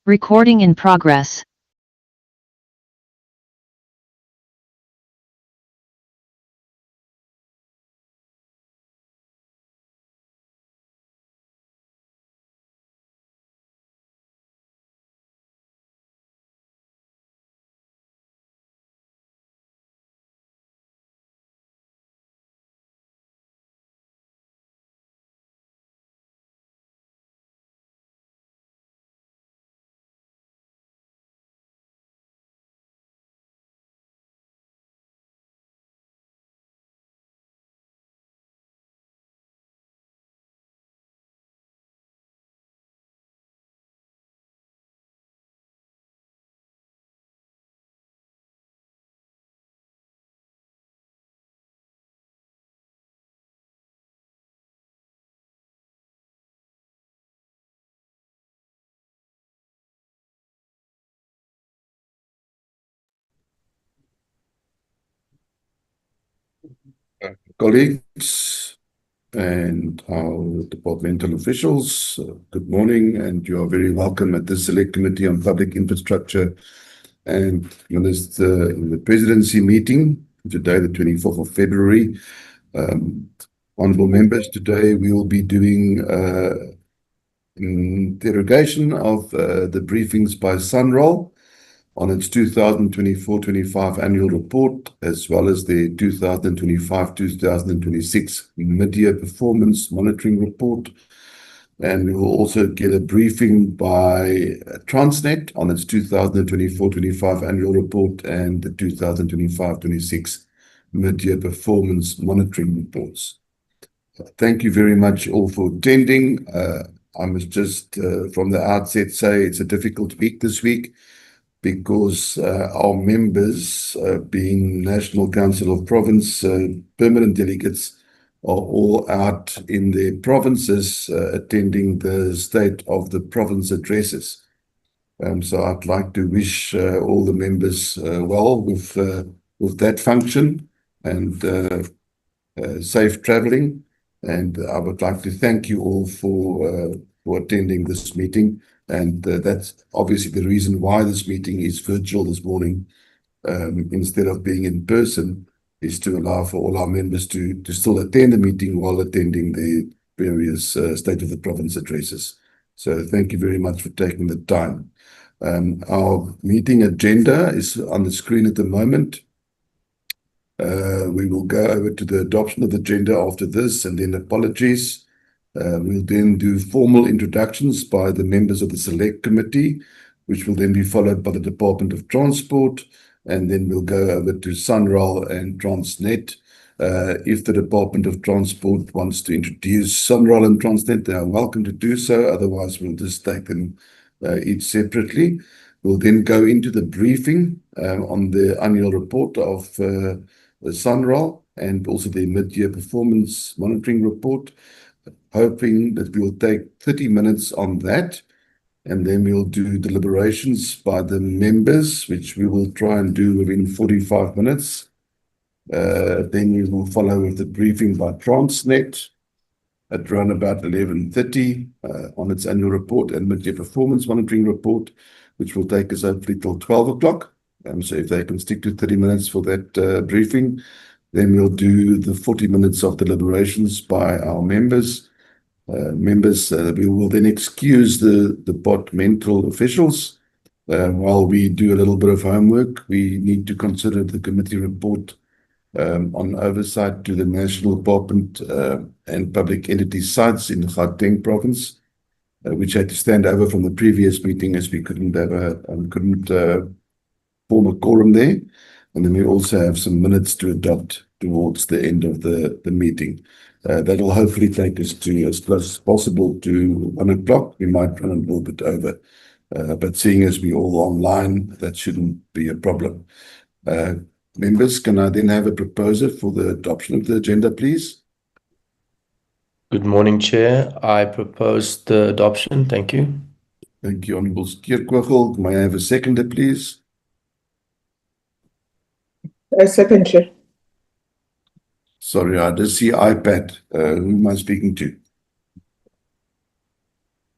Recording in progress. Colleagues and our departmental officials, good morning, and you are very welcome at this Select Committee on Public Infrastructure and in the Presidency meeting today, the 24th of February. Honourable members, today we will be doing interrogation of the briefings by SANRAL on its 2024-25 annual report, as well as the 2025-2026 mid-year performance monitoring report. And we will also get a briefing by TRANSNET on its 2024-25 annual report and the 2025-26 mid-year performance monitoring reports. Thank you very much all for attending. I must just from the outset say it's a difficult week this week, because our members, being National Council of Province permanent delegates, are all out in their provinces attending the State of the Province addresses. So I'd like to wish all the members well with that function and safe travelling. And I would like to thank you all for attending this meeting. And that's obviously the reason why this meeting is virtual this morning, instead of being in person, is to allow for all our members to still attend the meeting while attending the various State of the Province addresses. So thank you very much for taking the time. Our meeting agenda is on the screen at the moment. We will go over to the adoption of the agenda after this, and then apologies. We'll then do formal introductions by the members of the Select Committee, which will then be followed by the Department of Transport, and then we'll go over to SANRAL and TRANSNET. If the Department of Transport wants to introduce SANRAL and TRANSNET, they are welcome to do so. Otherwise, we'll just take them each separately. We'll then go into the briefing on the annual report of the SANRAL and also the mid-year performance monitoring report, hoping that we'll take 30 minutes on that, and then we'll do deliberations by the members, which we will try and do within 45 minutes. Then we will follow with the briefing by TRANSNET at around about 11:30 on its annual report and mid-year performance monitoring report, which will take us hopefully till 12 o'clock. So if they can stick to 30 minutes for that briefing, then we'll do the 40 minutes of deliberations by our members. We will then excuse the departmental officials while we do a little bit of homework. We need to consider the committee report on oversight to the National Department and Public Entity sites in the Gauteng province, which had to stand over from the previous meeting as we couldn't form a quorum there. And then we also have some minutes to adopt towards the end of the meeting. That will hopefully take us to as close as possible to 1 o'clock. We might run a little bit over, but seeing as we're all online, that shouldn't be a problem. Members, can I then have a proposer for the adoption of the agenda, please? Good morning, Chair. I propose the adoption. Thank you. Thank you, Honourable Keerkogel. May I have a seconder, please? I second, Chair. Sorry, I just see iPad. Who am I speaking to?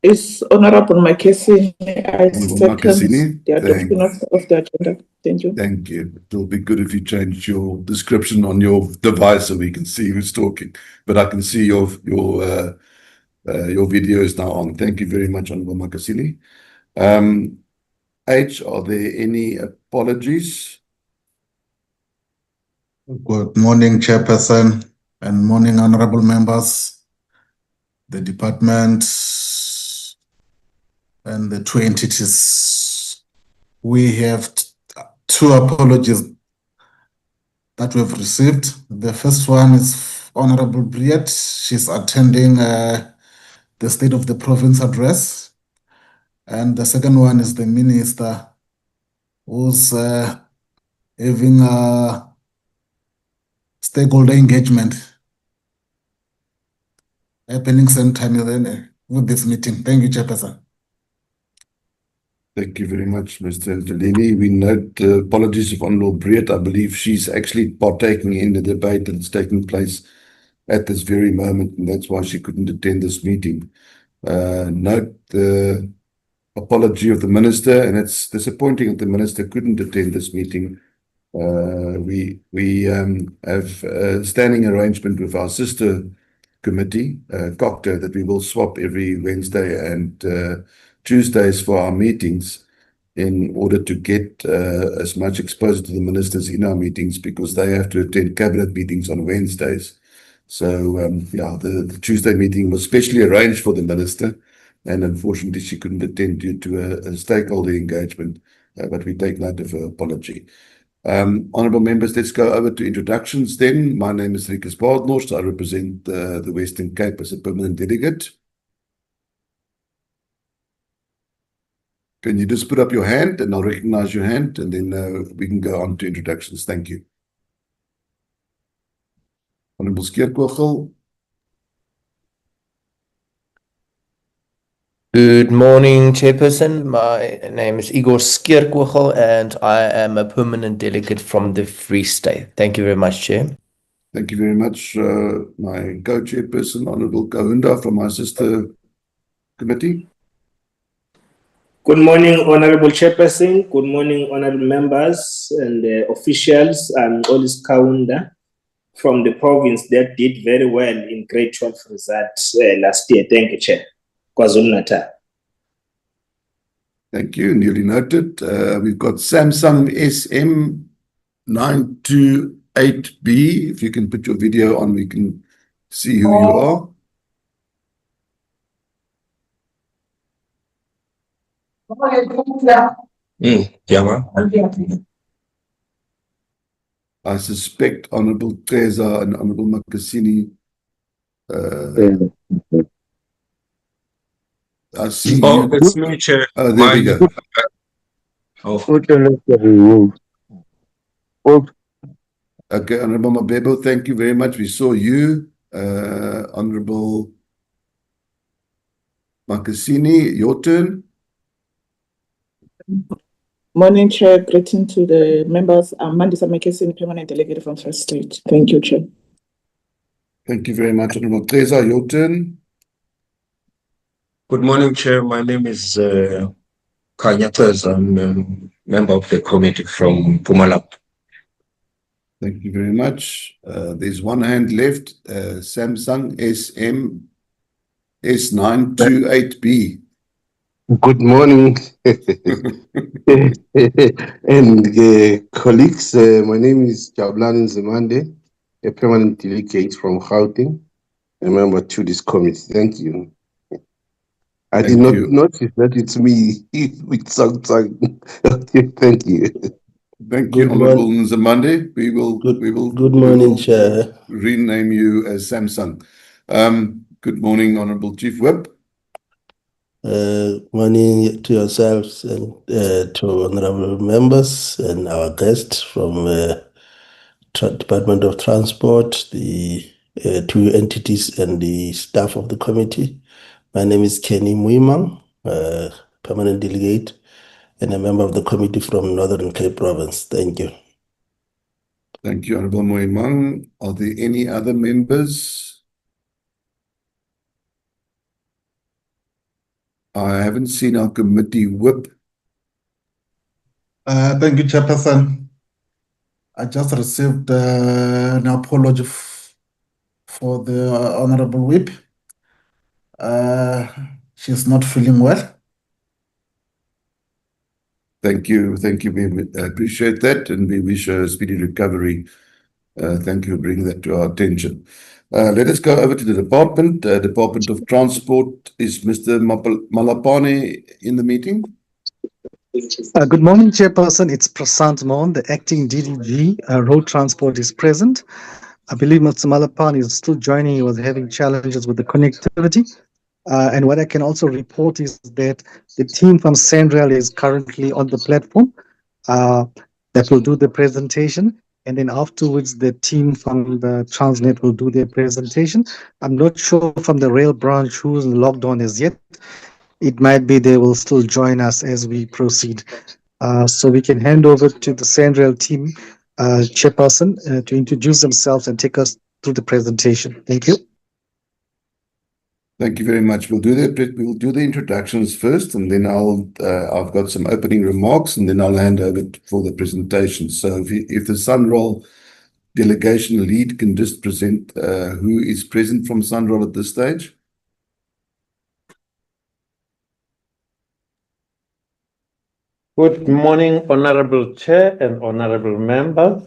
Is Honorable Makesini. I Honorable second Makasini, the adoption of the agenda. Thank you. thank you. It'll be good if you change your description on your device so we can see who's talking. But I can see your video is now on. Thank you very much, Honorable Makasini. H, are there any apologies? Good morning, Chairperson, and morning, honorable members, the department, and the two entities. We have two apologies that we've received. The first one is Honorable Briet. She's attending the State of the Province address. And the second one is the minister who's having a stakeholder engagement happening same time with this meeting. Thank you, Chairperson. Thank you very much, Mr. Angelini. We note the apologies of Honorable Briet. I believe she's actually partaking in the debate that's taking place at this very moment, and that's why she couldn't attend this meeting. Note the apology of the minister, and it's disappointing that the minister couldn't attend this meeting. We have a standing arrangement with our sister committee, COCTA, that we will swap every Wednesday and Tuesdays for our meetings in order to get as much exposure to the ministers in our meetings, because they have to attend cabinet meetings on Wednesdays. So yeah, the Tuesday meeting was specially arranged for the minister, and unfortunately she couldn't attend due to a stakeholder engagement, but we take note of her apology. Honourable members, let's go over to introductions then. My name is Rikus Baardmors. I represent the Western Cape as a permanent delegate. Can you just put up your hand and I'll recognize your hand, and then we can go on to introductions. Thank you. Honourable Skeerkogel. Good morning, Chairperson. My name is Igor Skeerkogel, and I am a permanent delegate from the Free State. Thank you very much, Chair. Thank you very much, my co-chairperson, Honourable Kahunda from my sister committee. Good morning, Honorable Chairperson. Good morning, honorable members and officials. I'm Olis Kaunda from the province that did very well in grade 12 results last year. Thank you, Chair. KwaZulu-Natal. Thank you. Newly noted. We've got Samsung SM928B. If you can put your video on, we can see who you are. I suspect Honourable Treza and Honourable Makasini. I see you. It's me, Chair. Oh, there we go. Okay, Honourable Mabebo, thank you very much. We saw you. Honourable Makasini, your turn. Morning, Chair. Greeting to the members. I'm Mandisa Makesini, permanent delegate from First State. Thank you, Chair. Thank you very much, Honourable Treza, your turn. Good morning, Chair. My name is Kanya Treza. I'm a member of the committee from Mpumalanga. Thank you very much. There's one hand left. Samsung S928B. Good morning, and colleagues. My name is Jabulani Nzimande, a permanent delegate from Gauteng, a member to this committee. Thank you. I did not notice that it's me with Samsung. Okay, thank you. Thank you, Honourable Nzimande. We will Chair. rename you as Samsung. Good morning, Honourable Chief Whip. Morning to yourselves and to honorable members and our guests from Department of Transport, the two entities and the staff of the committee. My name is Kenny Muimang, permanent delegate and a member of the committee from Northern Cape Province. Thank you. Thank you, Honourable Muimang. Are there any other members? I haven't seen our committee whip. Thank you, Chairperson. I just received an apology for the Honorable Whip. She's not feeling well. Thank you. We appreciate that, and we wish her a speedy recovery. Thank you for bringing that to our attention. Let us go over to the department. Department of Transport. Is Mr. Malapane in the meeting? Good morning, Chairperson. It's Prasant Mohan, the acting DDG. Road Transport is present. I believe Mr. Malapane is still joining. He was having challenges with the connectivity. And what I can also report is that the team from SANRAL is currently on the platform that will do the presentation. And then afterwards, the team from the TRANSNET will do their presentation. I'm not sure from the rail branch who's logged on as yet. It might be they will still join us as we proceed. So we can hand over to the SANRAL team chairperson to introduce themselves and take us through the presentation. Thank you. Thank you very much. We'll do the introductions first, and then I've got some opening remarks, and then I'll hand over for the presentation. So if the SANRAL delegation lead can just present who is present from SANRAL at this stage. Good morning, Honorable Chair and Honorable Members.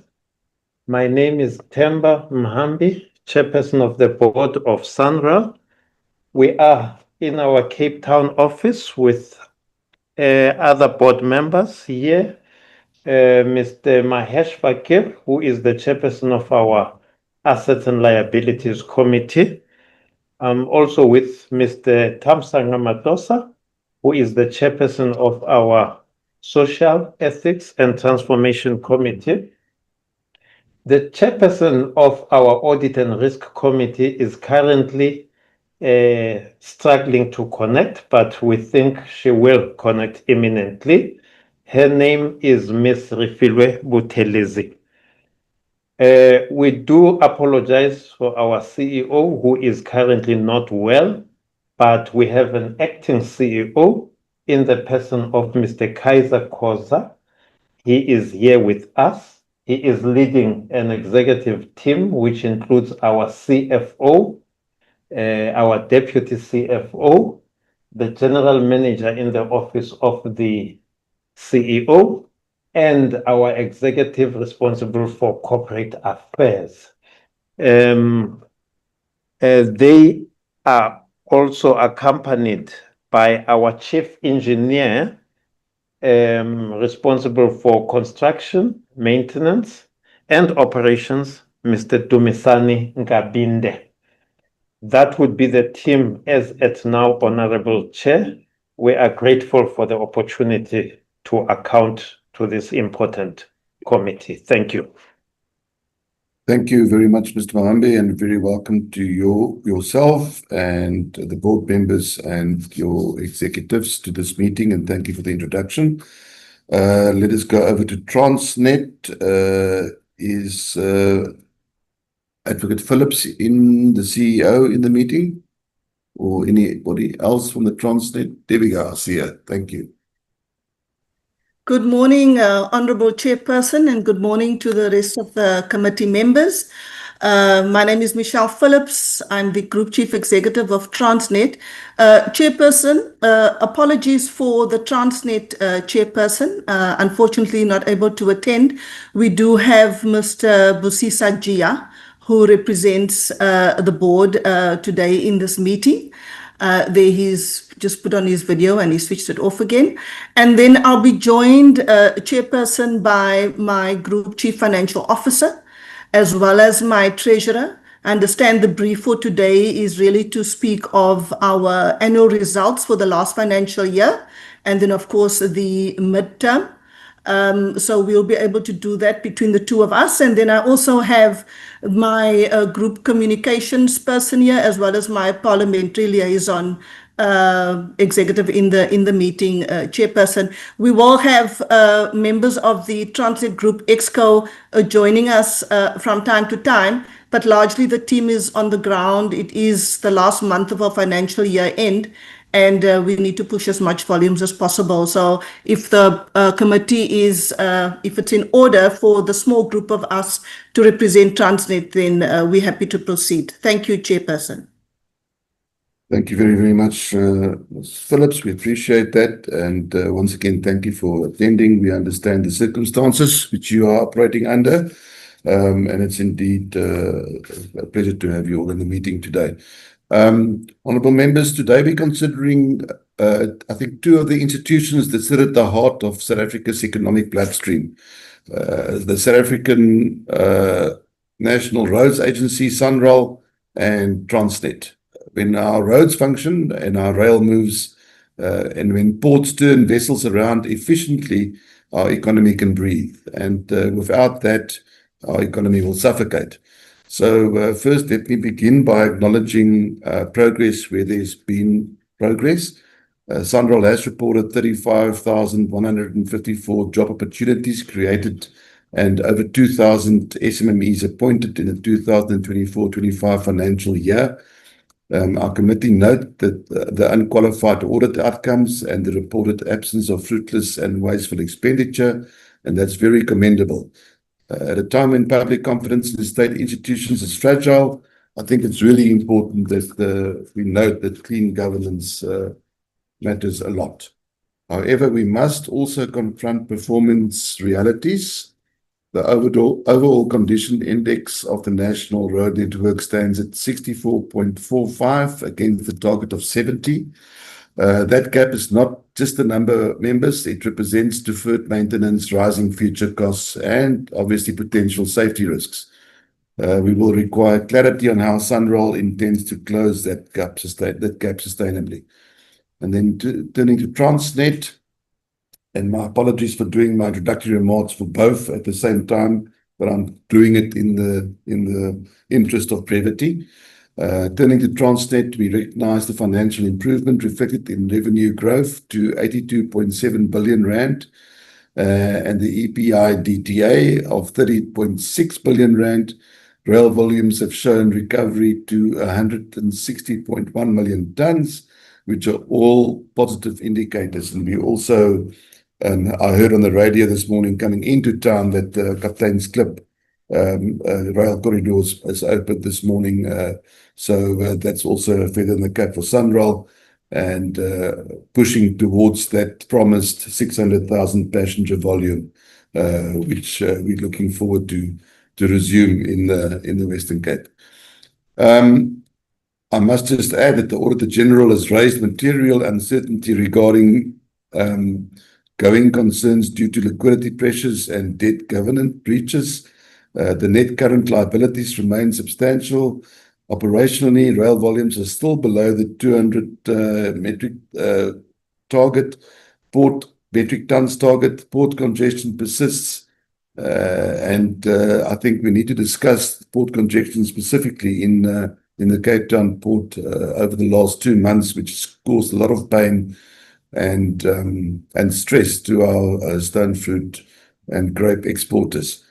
My name is Themba Mhambi, Chairperson of the Board of SANRAL. We are in our Cape Town office with other board members here. Mr. Mahesh Fakir, who is the Chairperson of our Assets and Liabilities Committee. I'm also with Mr. Thamsanqa Matosa, who is the Chairperson of our Social, Ethics and Transformation Committee. The Chairperson of our Audit and Risk Committee is currently struggling to connect, but we think she will connect imminently. Her name is Ms. Refilwe Buthelezi. We do apologize for our CEO, who is currently not well, but we have an acting CEO in the person of Mr. Kaiser Khoza. He is here with us. He is leading an executive team, which includes our CFO, our deputy CFO, the general manager in the office of the CEO, and our executive responsible for corporate affairs. They are also accompanied by our chief engineer, responsible for construction, maintenance, and operations, Mr. Dumisani Ngabinde. That would be the team as at now, Honorable Chair. We are grateful for the opportunity to account to this important committee. Thank you. Thank you very much, Mr. Mahambe, and very welcome to yourself and the board members and your executives to this meeting, and thank you for the introduction. Let us go over to TRANSNET. Is Advocate Phillips the CEO in the meeting, or anybody else from the TRANSNET? There we go, I see her. Thank you. Good morning, Honorable Chairperson, and good morning to the rest of the committee members. My name is Michelle Phillips. I'm the Group Chief Executive of TRANSNET. Chairperson, apologies for the TRANSNET chairperson, unfortunately not able to attend. We do have Mr. Busisa Jia, who represents the board today in this meeting. There he's just put on his video and he switched it off again. And then I'll be joined, chairperson, by my Group Chief Financial Officer, as well as my treasurer. I understand the brief for today is really to speak of our annual results for the last financial year, and then of course the midterm. So we'll be able to do that between the two of us. And then I also have my group communications person here, as well as my parliamentary liaison executive in the meeting, chairperson. We will have members of the TRANSNET Group Exco joining us from time to time, but largely the team is on the ground. It is the last month of our financial year end, and we need to push as much volumes as possible. So if the committee is, if it's in order for the small group of us to represent Transnet, then we're happy to proceed. Thank you, Chairperson. Thank you very, very much, Ms. Phillips. We appreciate that. And once again, thank you for attending. We understand the circumstances which you are operating under. And it's indeed a pleasure to have you all in the meeting today. Honourable members, today we're considering, I think, two of the institutions that sit at the heart of South Africa's economic bloodstream. The South African National Roads Agency, SANRAL, and TRANSNET. When our roads function and our rail moves, and when ports turn vessels around efficiently, our economy can breathe. And without that, our economy will suffocate. So first, let me begin by acknowledging progress where there's been progress. SANRAL has reported 35,154 job opportunities created and over 2,000 SMMEs appointed in the 2024-25 financial year. Our committee note that the unqualified audit outcomes and the reported absence of fruitless and wasteful expenditure, and that's very commendable. At a time when public confidence in state institutions is fragile, I think it's really important that we note that clean governance matters a lot. However, we must also confront performance realities. The overall condition index of the national road network stands at 64.45 against the target of 70. That gap is not just the number of members, it represents deferred maintenance, rising future costs, and obviously potential safety risks. We will require clarity on how SANRAL intends to close that gap sustainably. And then turning to Transnet, and my apologies for doing my introductory remarks for both at the same time, but I'm doing it in the interest of brevity. Turning to Transnet, we recognize the financial improvement reflected in revenue growth to 82.7 billion rand, and the EPI DTA of 30.6 billion rand. Rail volumes have shown recovery to 160.1 million tons, which are all positive indicators. And we also, I heard on the radio this morning coming into town that Kaptein's Klip rail corridors has opened this morning. So that's also a feather in the cap for SANRAL, and pushing towards that promised 600,000 passenger volume, which we're looking forward to resume in the Western Cape. I must just add that the Auditor General has raised material uncertainty regarding going concerns due to liquidity pressures and debt governance breaches. The net current liabilities remain substantial. Operationally, rail volumes are still below the 200 metric tons target. Port congestion persists. And I think we need to discuss port congestion specifically in the Cape Town port over the last 2 months, which has caused a lot of pain and stress to our stone fruit and grape exporters.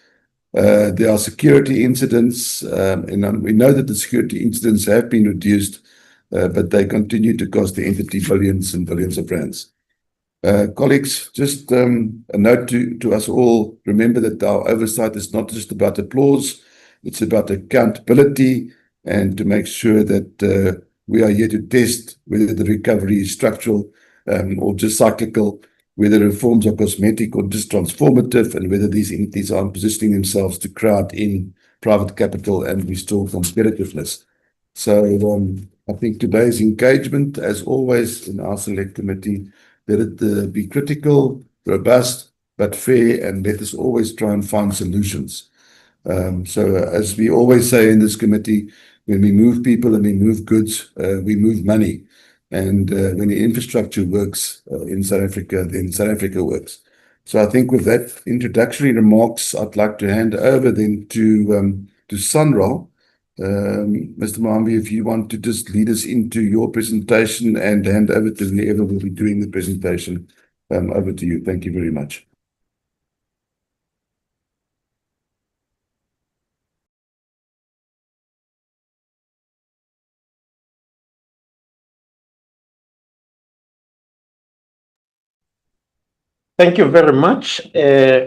There are security incidents, and we know that the security incidents have been reduced, but they continue to cost the entity billions and billions of rands. Colleagues, just a note to us all, remember that our oversight is not just about applause, it's about accountability, and to make sure that we are here to test whether the recovery is structural or just cyclical, whether reforms are cosmetic or just transformative, and whether these entities are positioning themselves to crowd in private capital and restore competitiveness. So I think today's engagement, as always in our select committee, let it be critical, robust, but fair, and let us always try and find solutions. So as we always say in this committee, when we move people and we move goods, we move money. And when the infrastructure works in South Africa, then South Africa works. So I think with that introductory remarks, I'd like to hand over then to SANRAL. Mr. Mahambi, if you want to just lead us into your presentation and hand over to whoever will be doing the presentation, over to you. Thank you very much. Thank you very much,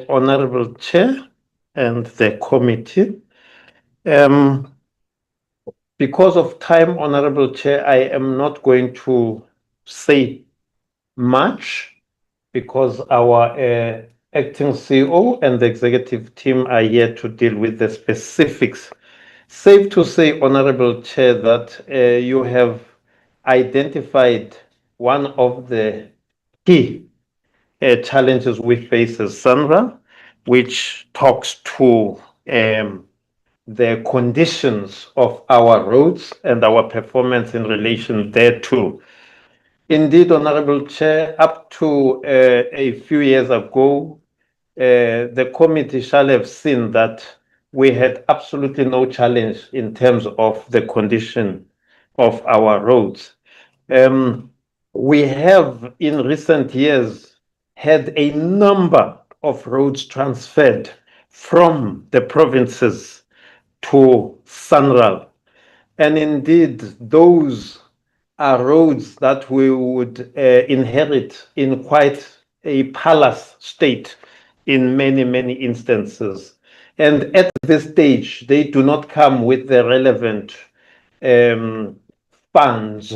Honorable Chair and the committee. Because of time, Honorable Chair, I am not going to say much because our acting CEO and the executive team are here to deal with the specifics. Safe to say, Honorable Chair, that you have identified one of the key challenges we face as SANRAL, which talks to the conditions of our roads and our performance in relation thereto. Indeed, Honorable Chair, up to a few years ago, the committee shall have seen that we had absolutely no challenge in terms of the condition of our roads. We have in recent years had a number of roads transferred from the provinces to SANRAL. And indeed, those are roads that we would inherit in quite a palace state in many, many instances. And at this stage, they do not come with the relevant funds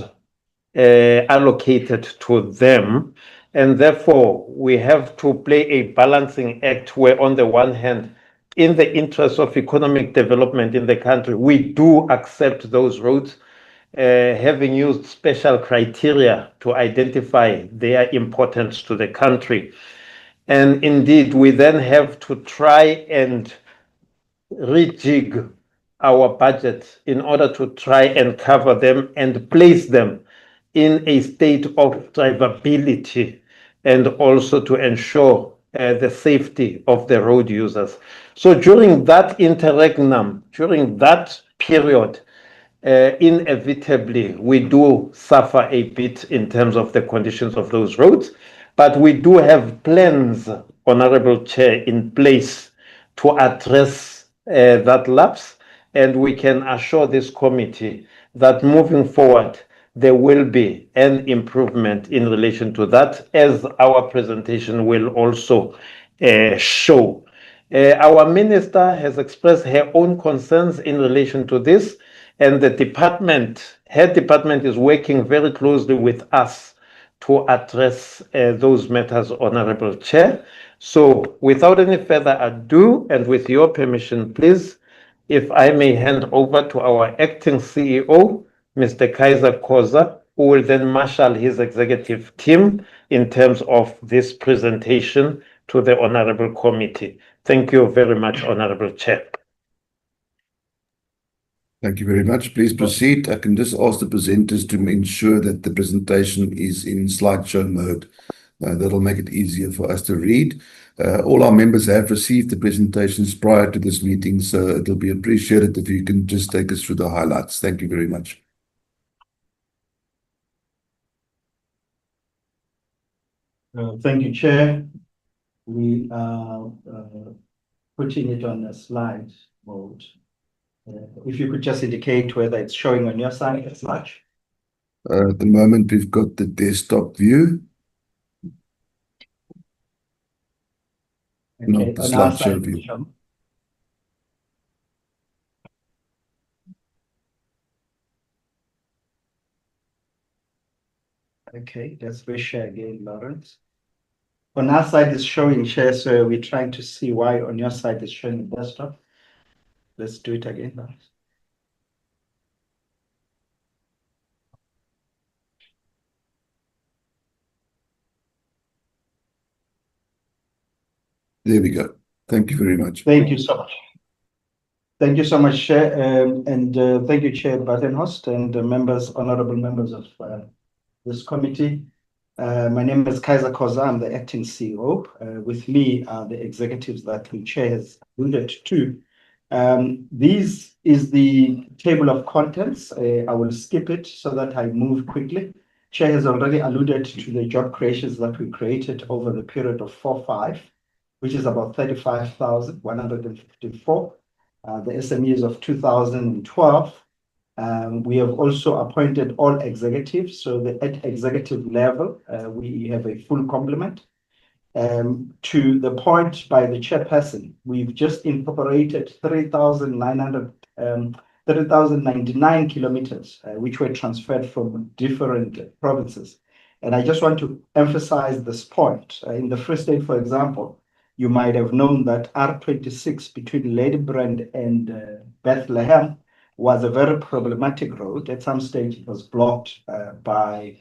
allocated to them. And therefore, we have to play a balancing act where, on the one hand, in the interest of economic development in the country, we do accept those roads, having used special criteria to identify their importance to the country. And indeed, we then have to try and rejig our budget in order to try and cover them and place them in a state of drivability and also to ensure the safety of the road users. So during that interregnum, during that period, inevitably, we do suffer a bit in terms of the conditions of those roads, but we do have plans, Honorable Chair, in place to address that lapse, and we can assure this committee that moving forward, there will be an improvement in relation to that, as our presentation will also show. Our minister has expressed her own concerns in relation to this, and the department, her department, is working very closely with us to address those matters, Honorable Chair. So without any further ado, and with your permission, please, if I may hand over to our acting CEO, Mr. Kaiser Koza, who will then marshal his executive team in terms of this presentation to the Honorable Committee. Thank you very much, Honorable Chair. Thank you very much. Please proceed. I can just ask the presenters to ensure that the presentation is in slideshow mode. That'll make it easier for us to read. All our members have received the presentations prior to this meeting, so it'll be appreciated if you can just take us through the highlights. Thank you very much. Thank you, Chair. We are putting it on a slide mode. If you could just indicate whether it's showing on your side as much. At the moment, we've got the desktop view. Okay, not the slideshow view. Okay, let's reshare again, Lawrence. On our side it's showing share, so we're trying to see why on your side it's showing desktop. Let's do it again, Lawrence. There we go. Thank you very much. Thank you so much. Thank you so much, Chair, and thank you, Chair Badenhorst, and the members, honorable members of this committee. My name is Kaiser Koza. I'm the acting CEO. With me are the executives that the Chair has alluded to. This is the table of contents. I will skip it so that I move quickly. Chair has already alluded to the job creations that we created over the period of 4-5, which is about 35,154. The SMEs of 2012. We have also appointed all executives, so at executive level, we have a full complement. To the point by the chairperson, we've just incorporated 3,099 kilometers, which were transferred from different provinces. And I just want to emphasize this point. In the Free State, for example, you might have known that R26 between Ladybrand and Bethlehem was a very problematic road. At some stage, it was blocked by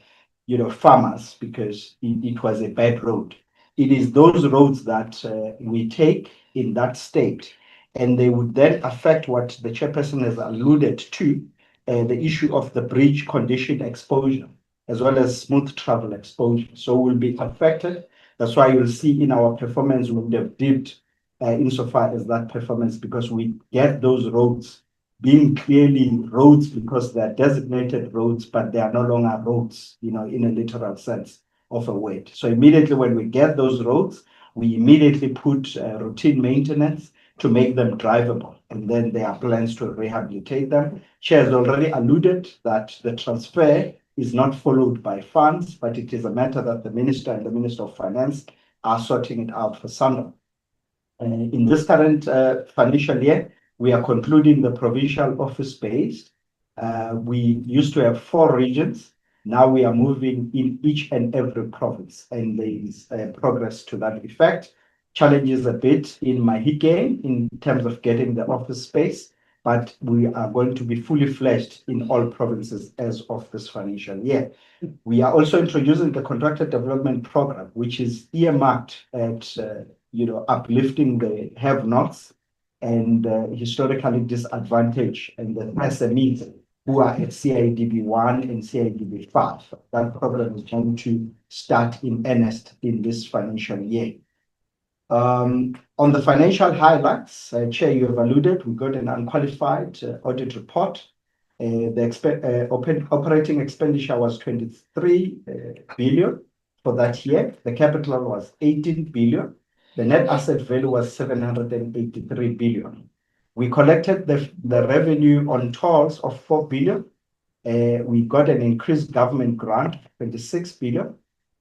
farmers because it was a bad road. It is those roads that we take in that state, and they would then affect what the chairperson has alluded to, the issue of the bridge condition exposure, as well as smooth travel exposure. So we'll be affected. That's why you'll see in our performance, we would have dipped insofar as that performance, because we get those roads being clearly roads because they're designated roads, but they are no longer roads, in a literal sense of a word. So immediately when we get those roads, we immediately put routine maintenance to make them drivable. And then there are plans to rehabilitate them. Chair has already alluded that the transfer is not followed by funds, but it is a matter that the Minister and the Minister of Finance are sorting it out for SANRAL. In this current financial year, we are concluding the provincial office space. We used to have 4 regions. Now we are moving in each and every province, and there is progress to that effect. Challenges a bit in Mahikeng in terms of getting the office space, but we are going to be fully fledged in all provinces as of this financial year. We are also introducing the contracted development program, which is earmarked at uplifting the have-nots and historically disadvantaged and the SMEs who are at CIDB 1 and CIDB 5. That program is going to start in earnest in this financial year. On the financial highlights, Chair, you have alluded, we got an unqualified audit report. The operating expenditure was 23 billion for that year. The capital was 18 billion. The net asset value was 783 billion. We collected the revenue on tolls of 4 billion. We got an increased government grant, 26 billion.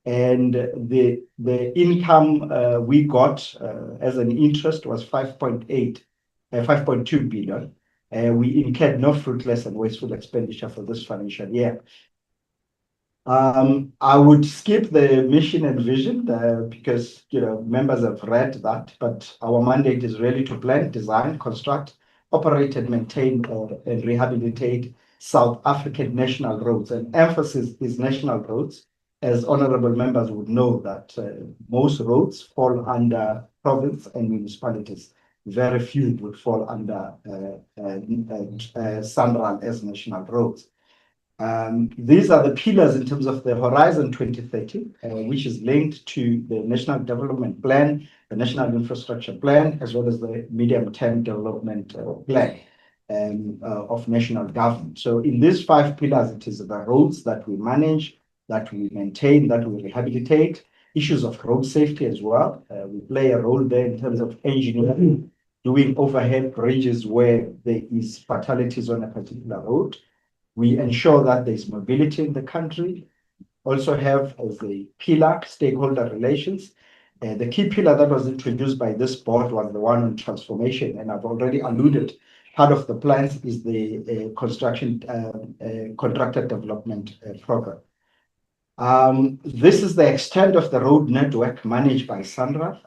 And the income we got as an interest was 5.2 billion. We incurred no fruitless and wasteful expenditure for this financial year. I would skip the mission and vision because members have read that, but our mandate is really to plan, design, construct, operate, and maintain and rehabilitate South African national roads. And emphasis is national roads, as honorable members would know that most roads fall under province and municipalities. Very few would fall under SANRAL as national roads. These are the pillars in terms of the Horizon 2030, which is linked to the National Development Plan, the National Infrastructure Plan, as well as the Medium-Term Development Plan of national government. So in these 5 pillars, it is the roads that we manage, that we maintain, that we rehabilitate, issues of road safety as well. We play a role there in terms of engineering, doing overhead bridges where there is fatalities on a particular road. We ensure that there's mobility in the country. Also have as a pillar stakeholder relations. The key pillar that was introduced by this board was the one on transformation, and I've already alluded. Part of the plans is the construction contracted development program. This is the extent of the road network managed by SANRAL.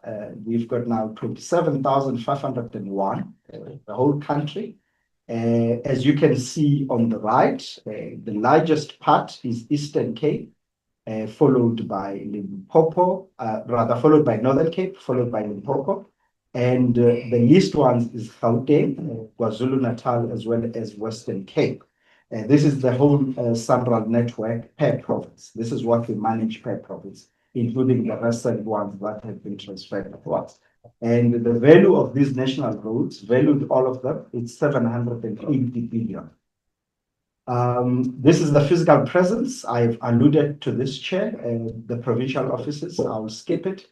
We've got now 27,501 the whole country. As you can see on the right, the largest part is Eastern Cape, followed by Limpopo, followed by Northern Cape, followed by Limpopo. And the least ones is Gauteng, KwaZulu-Natal, as well as Western Cape. This is the whole SANRAL network per province. This is what we manage per province, including the recent ones that have been transferred to us. And the value of these national roads, valued all of them, it's 780 billion. This is the physical presence. I've alluded to this, Chair, the provincial offices. I'll skip it.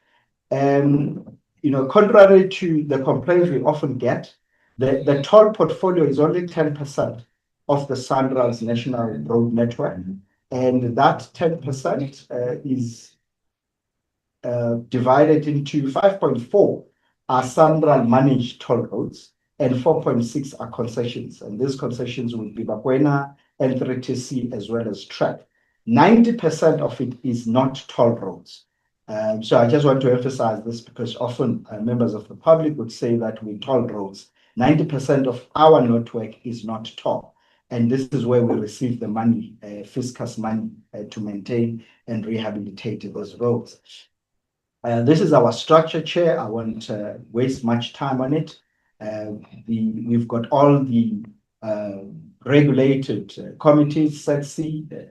Contrary to the complaints we often get, the toll portfolio is only 10% of the SANRAL's national road network. And that 10% is divided into 5.4 are SANRAL managed toll roads and 4.6 are concessions. And these concessions would be Bakwena, L3TC, as well as TRAP. 90% of it is not toll roads. So I just want to emphasize this because often members of the public would say that we toll roads. 90% of our network is not toll. And this is where we receive the money, fiscus money, to maintain and rehabilitate those roads. This is our structure, Chair. I won't waste much time on it. We've got all the regulated committees, SETC,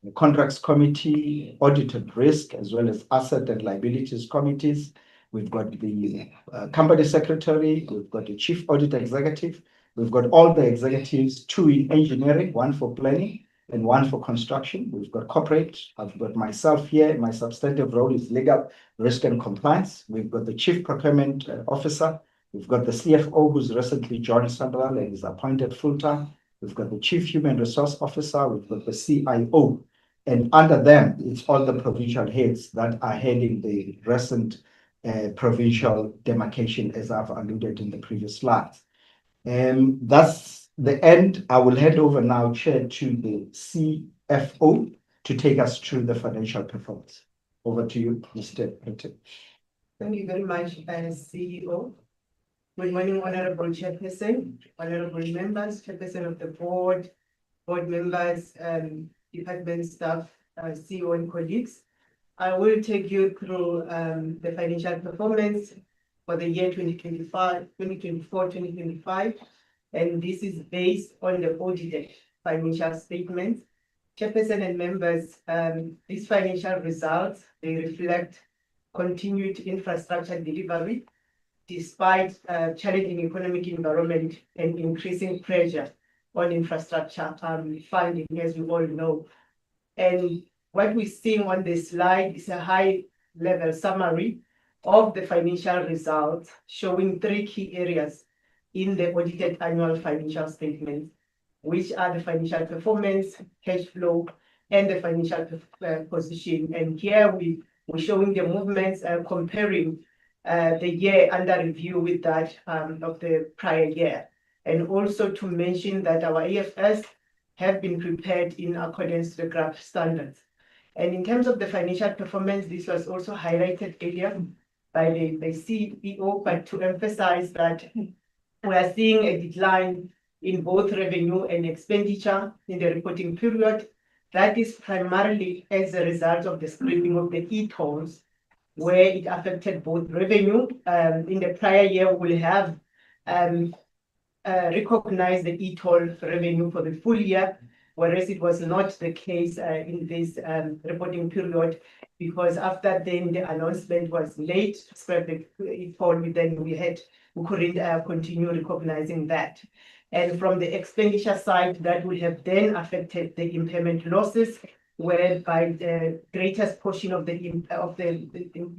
the Contracts Committee, Audit and Risk, as well as Asset and Liabilities Committees. We've got the Company Secretary, we've got the Chief Audit Executive, we've got all the executives, 2 in engineering, 1 for planning, and 1 for construction. We've got corporate. I've got myself here. My substantive role is legal, risk and compliance. We've got the Chief Procurement Officer. We've got the CFO who's recently joined SANRAL and is appointed full-time. We've got the Chief Human Resource Officer. We've got the CIO. And under them, it's all the provincial heads that are heading the recent provincial demarcation, as I've alluded in the previous slides. That's the end. I will hand over now, Chair, to the CFO to take us through the financial performance. Over to you, Mr. President. Thank you very much, CEO. Good morning, Honorable Chairperson, honorable members, Chairperson of the board, board members, department staff, CEO and colleagues. I will take you through the financial performance for the year 2024-2025, and this is based on the audited financial statements. Chairperson and members, these financial results, they reflect continued infrastructure delivery despite challenging economic environment and increasing pressure on infrastructure funding, as we all know. And what we're seeing on this slide is a high-level summary of the financial results, showing 3 key areas in the audited annual financial statements, which are the financial performance, cash flow, and the financial position. And here we're showing the movements comparing the year under review with that of the prior year. And also to mention that our AFS have been prepared in accordance to the GRAP standards. And in terms of the financial performance, this was also highlighted earlier by the CEO, but to emphasize that we are seeing a decline in both revenue and expenditure in the reporting period. That is primarily as a result of the scrapping of the e-tolls, where it affected both revenue. In the prior year, we'll have recognized the e-toll revenue for the full year, whereas it was not the case in this reporting period, because after then the announcement was late to scrap the e-toll, then we couldn't continue recognizing that. And from the expenditure side, that would have then affected the impairment losses, whereby the greatest portion of the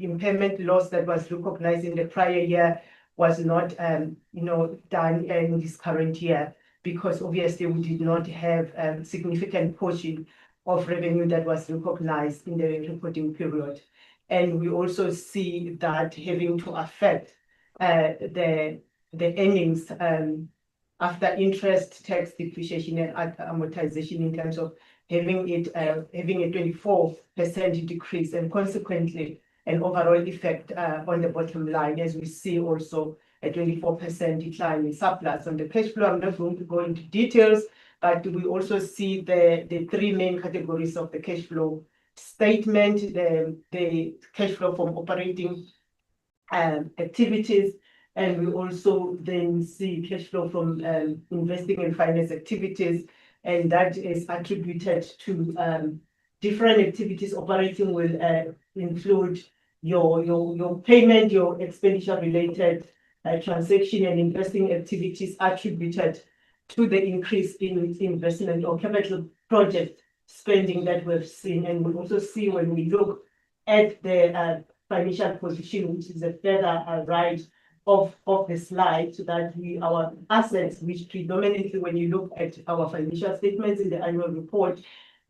impairment loss that was recognized in the prior year was not done in this current year, because obviously we did not have a significant portion of revenue that was recognized in the reporting period. And we also see that having to affect the earnings after interest, tax, depreciation, and amortization, in terms of having a 24% decrease, and consequently an overall effect on the bottom line, as we see also a 24% decline in surplus. On the cash flow, I'm not going to go into details, but we also see the 3 main categories of the cash flow statement: the cash flow from operating activities, and we also then see cash flow from investing and finance activities, and that is attributed to different activities. Operating will include your payment, your expenditure related transaction, and investing activities attributed to the increase in investment or capital project spending that we've seen. And we also see, when we look at the financial position, which is a further right of the slide, so that our assets, which predominantly, when you look at our financial statements in the annual report,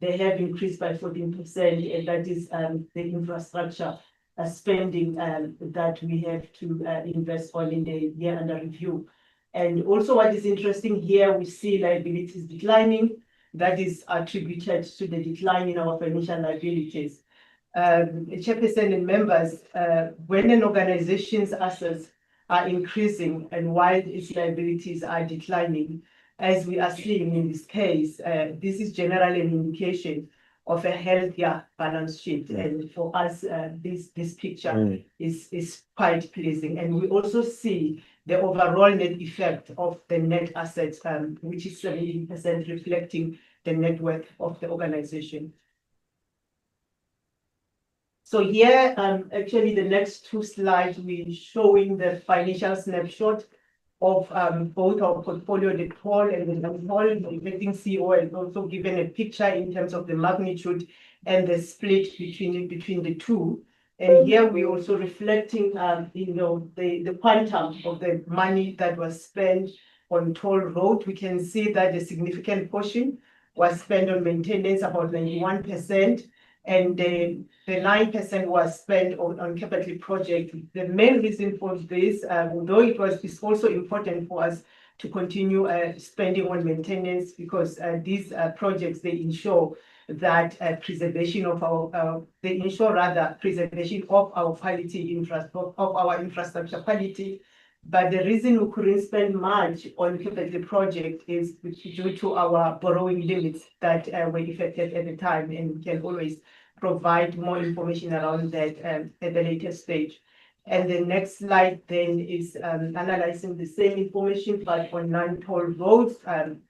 they have increased by 14%, and that is the infrastructure spending that we have to invest on in the year under review. And also what is interesting here, we see liabilities declining. That is attributed to the decline in our financial liabilities. Chairperson and members, when an organization's assets are increasing and while its liabilities are declining, as we are seeing in this case, this is generally an indication of a healthier balance sheet. And for us, this picture is quite pleasing. And we also see the overall net effect of the net assets, which is 70% reflecting the net worth of the organization. So here, actually the next two slides, we're showing the financial snapshot of both our portfolio, the tall and the non-tall. The existing CEO has also given a picture in terms of the magnitude and the split between the two. And here we're also reflecting, the quantum of the money that was spent on toll road. We can see that a significant portion was spent on maintenance, about 91%, and the 9% was spent on capital project. The main reason for this, although it's also important for us to continue spending on maintenance, because these projects, they ensure that preservation of our quality of our infrastructure quality. But the reason we couldn't spend much on capital project is due to our borrowing limits that were effected at the time, and we can always provide more information around that at the later stage. And the next slide then is analyzing the same information, but on non-toll roads,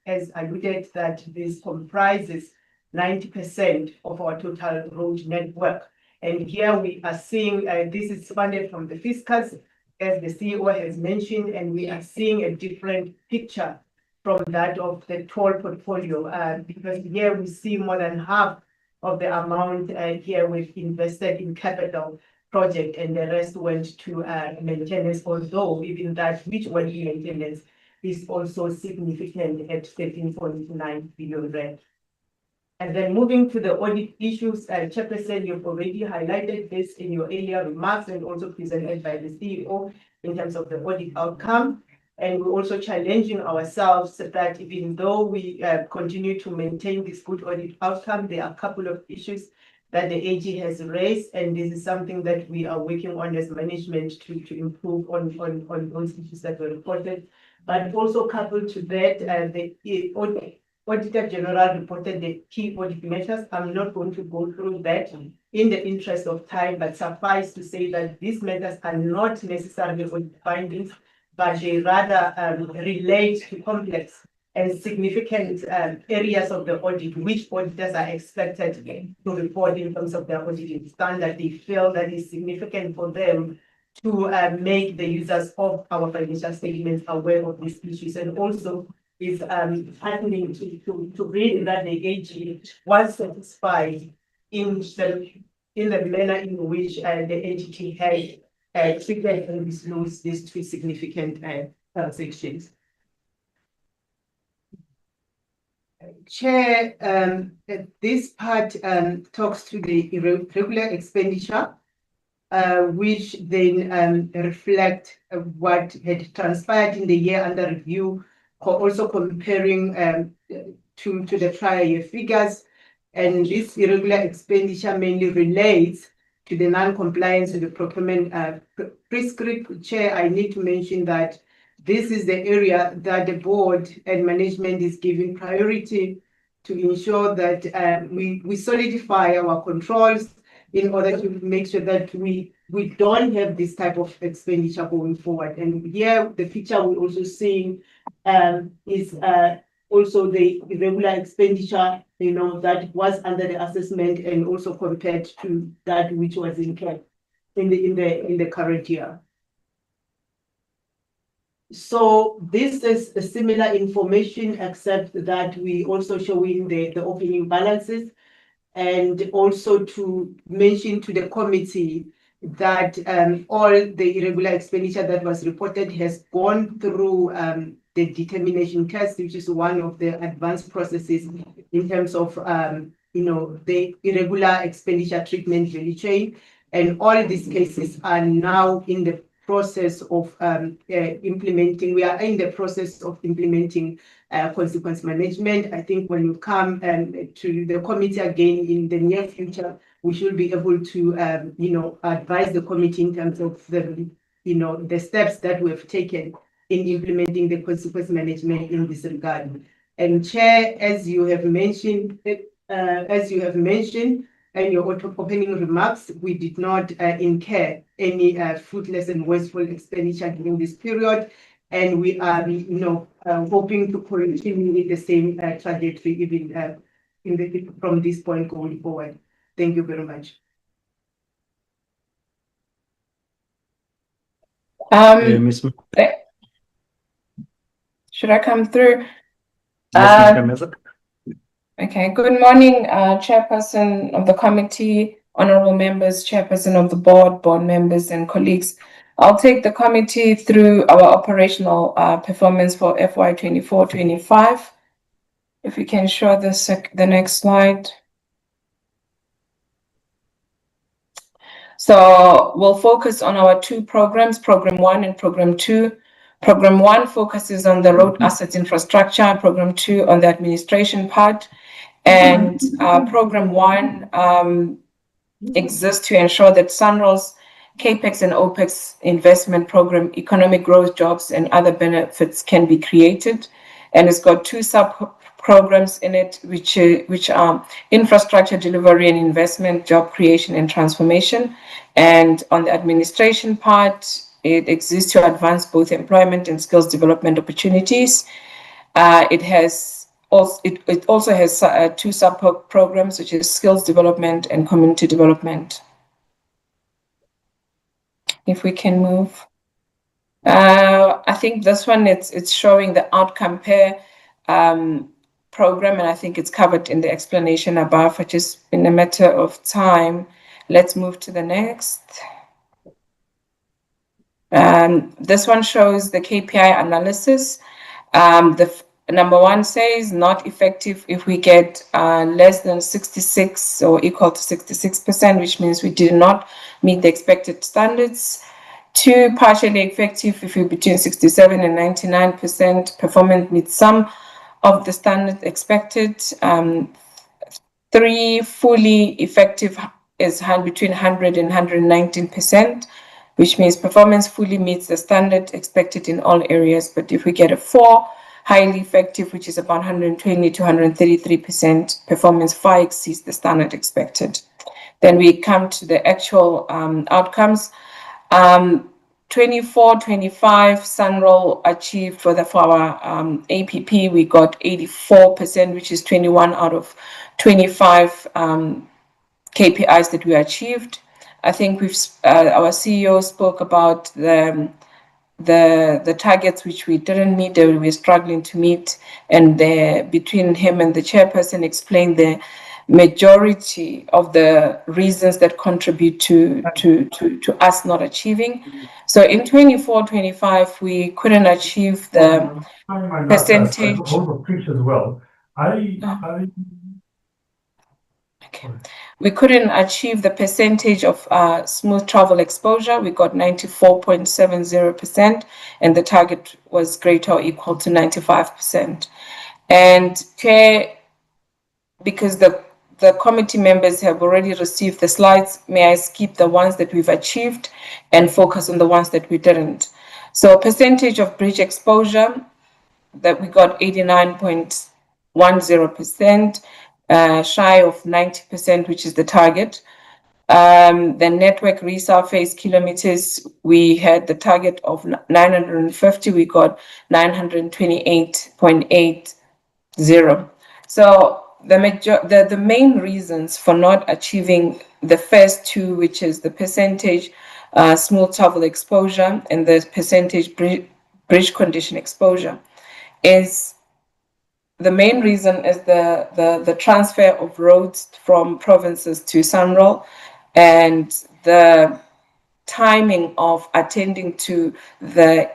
as alluded, that this comprises 90% of our total road network. And here we are seeing this is funded from the fiscals, as the CEO has mentioned, and we are seeing a different picture from that of the toll portfolio, because here we see more than half of the amount here we've invested in capital project, and the rest went to maintenance, although even that which went to maintenance is also significant at 13.9 billion rand. And then moving to the audit issues, Chairperson, you've already highlighted this in your earlier remarks and also presented by the CEO in terms of the audit outcome. And we're also challenging ourselves that even though we continue to maintain this good audit outcome, there are a couple of issues that the AG has raised, and this is something that we are working on as management to improve on those issues that were reported. But also coupled to that, the Auditor General reported the key audit measures. I'm not going to go through that in the interest of time, but suffice to say that these measures are not necessarily audit findings, but they rather relate to complex and significant areas of the audit, which auditors are expected to report in terms of their auditing standard. They feel that it's significant for them to make the users of our financial statements aware of these issues, and also is happening to read that the AG was satisfied in the manner in which the entity had triggered and disclosed these two significant transactions. Chair, this part talks to the irregular expenditure, which then reflect what had transpired in the year under review, also comparing to the prior year figures. And this irregular expenditure mainly relates to the non-compliance with the procurement prescript. Chair, I need to mention that this is the area that the board and management is giving priority to ensure that we solidify our controls in order to make sure that we don't have this type of expenditure going forward. And here the picture we're also seeing is also the irregular expenditure, that was under the assessment and also compared to that which was incurred in the current year. So this is a similar information, except that we also showing the opening balances, and also to mention to the committee that all the irregular expenditure that was reported has gone through the determination test, which is one of the advanced processes in terms of the irregular expenditure treatment value chain. And all these cases are now in the process of implementing. We are in the process of implementing consequence management. I think when you come to the committee again in the near future, we should be able to, advise the committee in terms of the steps that we have taken in implementing the consequence management in this regard. And Chair, as you have mentioned in your opening remarks, we did not incur any fruitless and wasteful expenditure during this period, and we are, hoping to continue with the same trajectory even from this point going forward. Thank you very much. Should I come through? Yes, Ms. Kameza. Okay, good morning, Chairperson of the committee, honorable members, Chairperson of the board members and colleagues. I'll take the committee through our operational performance for FY 24-25. If we can show the next slide. So we'll focus on our two programs, Program 1 and Program 2. Program 1 focuses on the road assets infrastructure, Program 2 on the administration part. And Program 1 exists to ensure that SANRAL's CAPEX and OPEX investment program, economic growth, jobs, and other benefits can be created. And it's got two sub-programs in it, which are infrastructure delivery and investment, job creation and transformation. And on the administration part, it exists to advance both employment and skills development opportunities. It also has two sub-programs, which is skills development and community development. If we can move. I think this one, it's showing the outcome pair program, and I think it's covered in the explanation above, which is in a matter of time. Let's move to the next. This one shows the KPI analysis. Number 1 says not effective if we get less than 66 or equal to 66%, which means we did not meet the expected standards. 2, partially effective if we're between 67 and 99%. Performance meets some of the standards expected. 3, fully effective is between 100 and 119%, which means performance fully meets the standard expected in all areas. But if we get a 4, highly effective, which is about 120 to 133%, performance far exceeds the standard expected. Then we come to the actual outcomes. 24-25 SANRAL achieved for our APP, we got 84%, which is 21 out of 25 KPIs that we achieved. I think our CEO spoke about the targets which we didn't meet, that we were struggling to meet, and between him and the chairperson explained the majority of the reasons that contribute to us not achieving. So in 24-25, we couldn't achieve the percentage. Okay. We couldn't achieve the percentage of smooth travel exposure. We got 94.70%, and the target was greater or equal to 95%. And because the committee members have already received the slides, may I skip the ones that we've achieved and focus on the ones that we didn't. So percentage of breach exposure, that we got 89.10%, shy of 90%, which is the target. The network resurface kilometers, we had the target of 950, we got 928.80. So the main reasons for not achieving the first two, which is the percentage smooth travel exposure and the percentage breach condition exposure, is the main reason is the transfer of roads from provinces to SANRAL and the timing of attending to the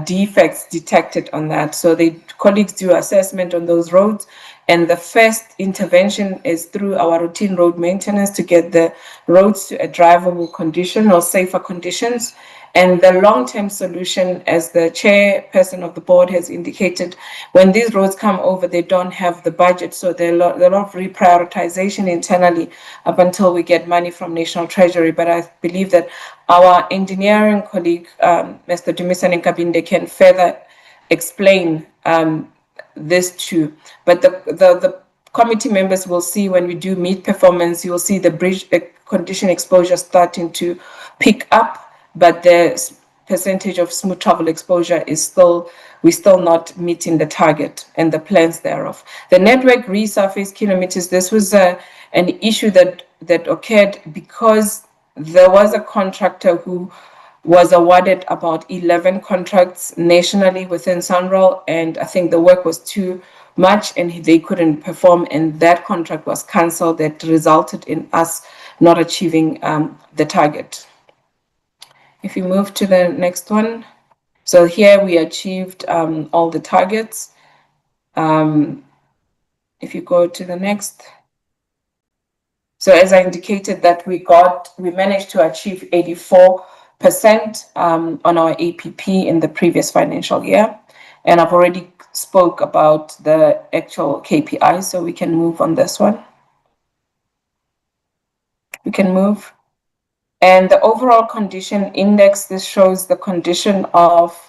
defects detected on that. So the colleagues do assessment on those roads, And the first intervention is through our routine road maintenance to get the roads to a drivable condition or safer conditions. And the long-term solution, as the chairperson of the board has indicated, when these roads come over, they don't have the budget. So there are a lot of reprioritization internally up until we get money from National Treasury. But I believe that our engineering colleague, Mr. Dumisani Nkabinde, can further explain this too. But the committee members will see when we do meet performance, you will see the bridge condition exposure starting to pick up, but the percentage of smooth travel exposure is we're still not meeting the target and the plans thereof. The network resurface kilometers, this was an issue that occurred because there was a contractor who was awarded about 11 contracts nationally within SANRAL, and I think the work was too much and they couldn't perform, and that contract was cancelled. That resulted in us not achieving the target. If you move to the next one. So here we achieved all the targets. If you go to the next. So as I indicated that we managed to achieve 84% on our APP in the previous financial year. And I've already spoke about the actual KPI, so we can move on this one. We can move. And the overall condition index, this shows the condition of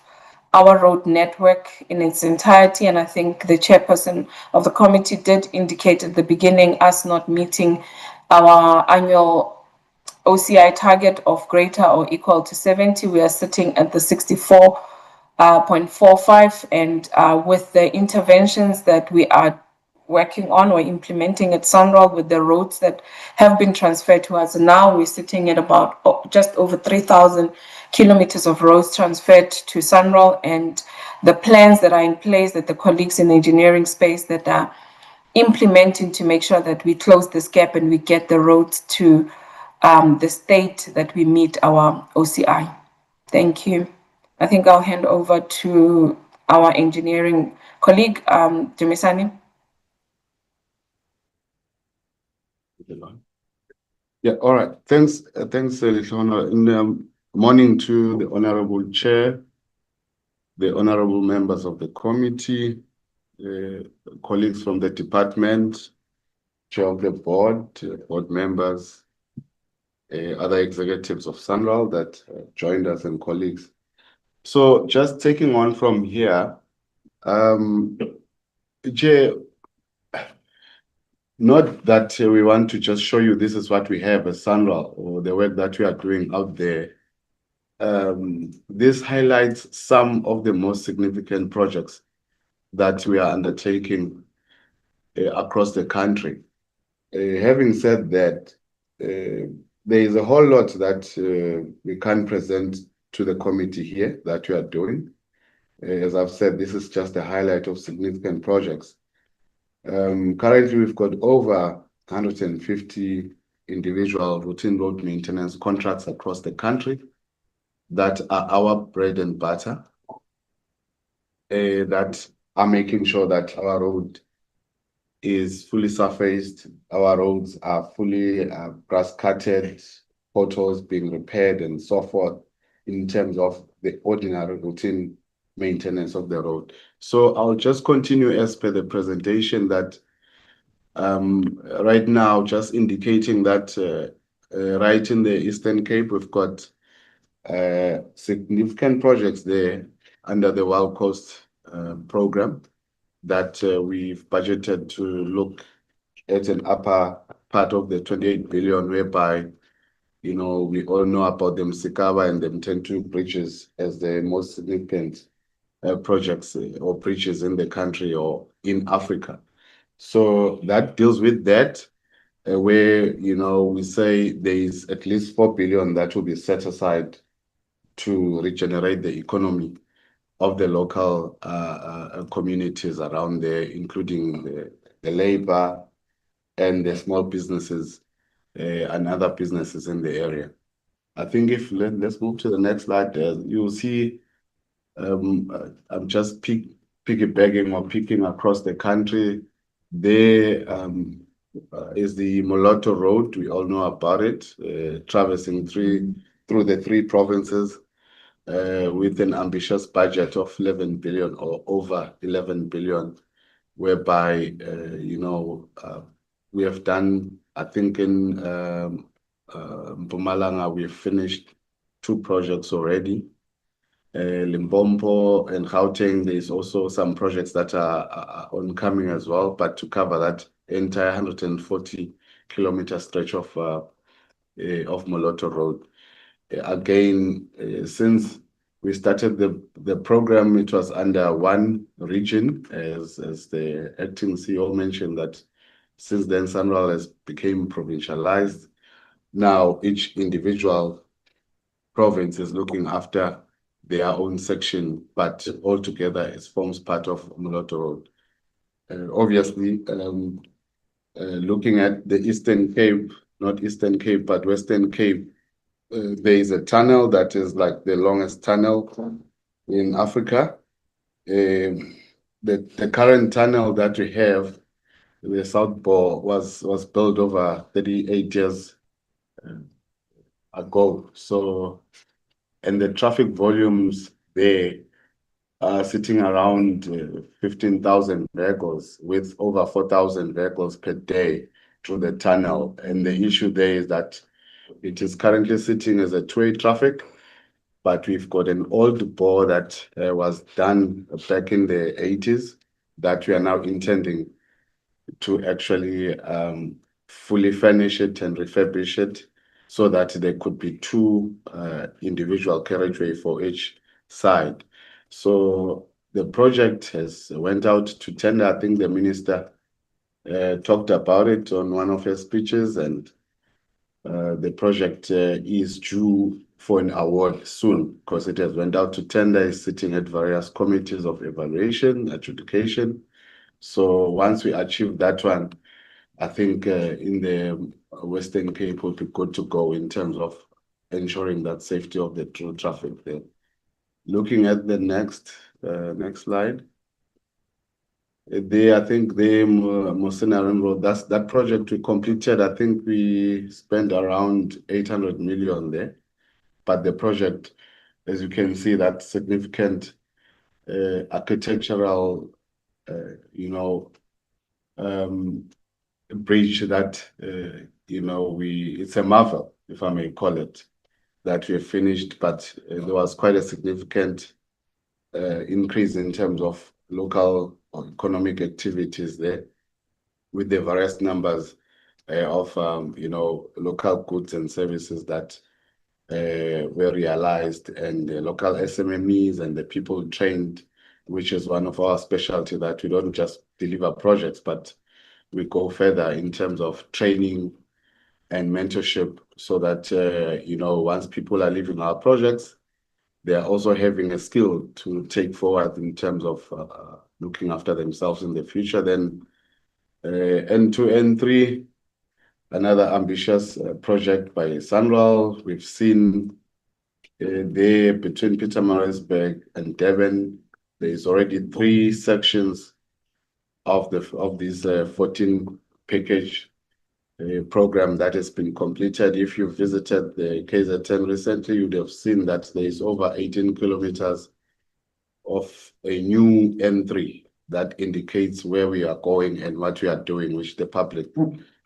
our road network in its entirety. And I think the chairperson of the committee did indicate at the beginning us not meeting our annual OCI target of greater or equal to 70. We are sitting at the 64.45, and with the interventions that we are working on or implementing at SANRAL with the roads that have been transferred to us, now we're sitting at about just over 3,000 kilometers of roads transferred to SANRAL, and the plans that are in place that the colleagues in the engineering space that are implementing to make sure that we close this gap and we get the roads to the state that we meet our OCI. Thank you. I think I'll hand over to our engineering colleague, Dumisani. Yeah, all right. Thanks, Lishona. In the morning to the Honorable Chair, the honorable members of the committee, colleagues from the department, chair of the board, board members, other executives of SANRAL that joined us, and colleagues. So just taking on from here, Chair, not that we want to just show you this is what we have as SANRAL or the work that we are doing out there. This highlights some of the most significant projects that we are undertaking across the country. Having said that, there is a whole lot that we can present to the committee here that we are doing. As I've said, this is just a highlight of significant projects. Currently, we've got over 150 individual routine road maintenance contracts across the country that are our bread and butter, that are making sure that our road is fully surfaced, our roads are fully grass cutted, potholes being repaired, and so forth, in terms of the ordinary routine maintenance of the road. So I'll just continue as per the presentation that right now, just indicating that right in the Eastern Cape, we've got significant projects there under the Wild Coast program that we've budgeted to look at an upper part of the 28 billion, whereby, you know, we all know about the Msikaba and the Mtentu bridges as the most significant projects or bridges in the country or in Africa. So that deals with that, where, you know, we say there is at least 4 billion that will be set aside to regenerate the economy of the local communities around there, including the labor and the small businesses and other businesses in the area. I think if let's move to the next slide, you'll see I'm just piggybacking or picking across the country There is the Moloto Road. We all know about it, traversing through the three provinces with an ambitious budget of 11 billion or over 11 billion, whereby, we have done, I think in Mpumalanga, we've finished 2 projects already. Limpopo and Gauteng, there's also some projects that are oncoming as well, but to cover that entire 140-kilometer stretch of Moloto Road. Again, since we started the program, it was under one region, as the acting CEO mentioned that since then SANRAL has become provincialized. Now each individual province is looking after their own section, but altogether it forms part of Moloto Road. Obviously, looking at the Eastern Cape, not Eastern Cape, but Western Cape, there is a tunnel that is like the longest tunnel in Africa. The current tunnel that we have, the South Bore, was built over 38 years ago. So, and the traffic volumes there are sitting around 15,000 vehicles with over 4,000 vehicles per day through the tunnel. And the issue there is that it is currently sitting as a two-way traffic, but we've got an old bore that was done back in the 80s that we are now intending to actually fully furnish it and refurbish it so that there could be 2 individual carriageway for each side. So the project has went out to tender. I think the minister talked about it on one of her speeches, and the project is due for an award soon because it has went out to tender, is sitting at various committees of evaluation, adjudication. So once we achieve that one, I think in the Western Cape will be good to go in terms of ensuring that safety of the through traffic there. Looking at the next slide. There, I think the Mosenaren Road, that project we completed. I think we spent around 800 million there, but the project, as you can see, that significant architectural, bridge that it's a marvel, if I may call it, that we have finished, but there was quite a significant increase in terms of local or economic activities there, with the various numbers of local goods and services that were realized, and the local SMMEs and the people trained, which is one of our specialty, that we don't just deliver projects, but we go further in terms of training and mentorship, so that once people are leaving our projects, they are also having a skill to take forward in terms of looking after themselves in the future. Then N2, N3, another ambitious project by SANRAL. We've seen there between Pietermaritzburg and Durban, there is already 3 sections of this 14 package program that has been completed. If you visited the KZN recently, you'd have seen that there is over 18 kilometers of a new N3 that indicates where we are going and what we are doing, which the public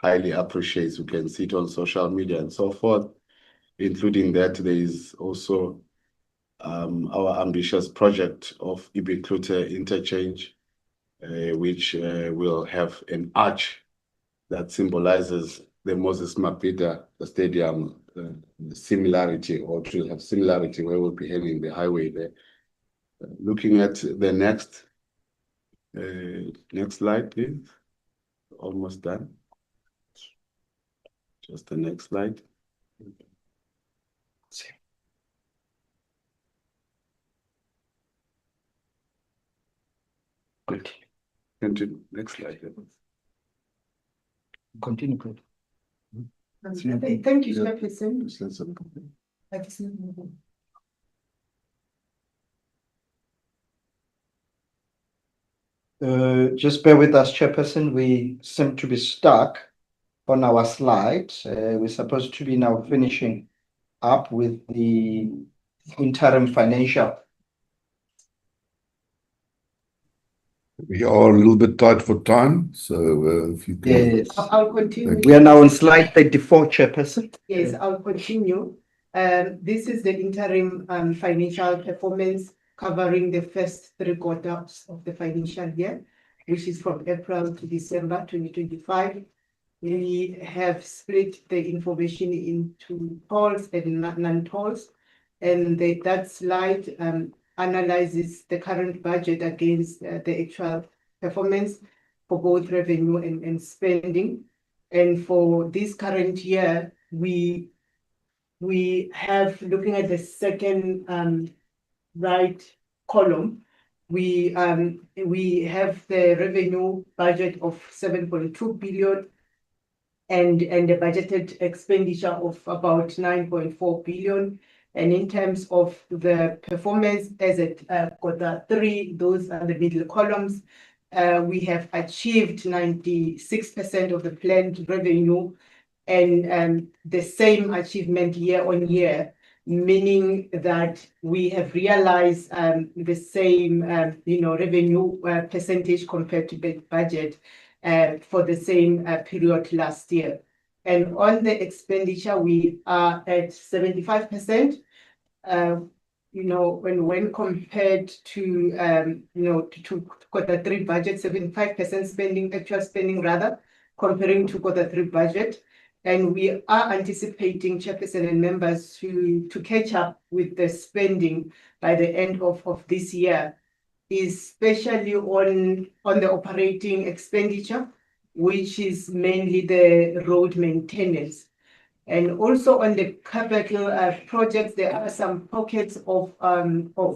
highly appreciates. You can see it on social media and so forth. Including that, there is also our ambitious project of Ibiklute interchange, which will have an arch that symbolizes the Moses Mabhida Stadium similarity, or to have similarity where we'll be having the highway there. Looking at the next slide, please. Almost done. Just the next slide. Continue. Next slide. Continue, please. Thank you, Chairperson. Just bear with us, Chairperson. We seem to be stuck on our slide. We're supposed to be now finishing up with the interim financial. We are a little bit tight for time, so if you can. Yes. I'll continue. We are now on slide 34, Chairperson. Yes, I'll continue. This is the interim financial performance covering the first 3 quarters of the financial year, which is from April to December 2025. We have split the information into tolls and non-tolls, and that slide analyzes the current budget against the actual performance for both revenue and spending. And for this current year, we have, looking at the second right column, we have the revenue budget of 7.2 billion and a budgeted expenditure of about 9.4 billion. And in terms of the performance as at quarter 3, those are the middle columns. We have achieved 96% of the planned revenue, and the same achievement year on year, meaning that we have realized the same revenue percentage compared to the budget for the same period last year. And on the expenditure, we are at 75%. When compared to to quarter 3 budget, 75% spending, actual spending rather, comparing to quarter 3 budget. And we are anticipating, Chairperson and members, to catch up with the spending by the end of this year, especially on the operating expenditure, which is mainly the road maintenance. And also on the capital projects, there are some pockets of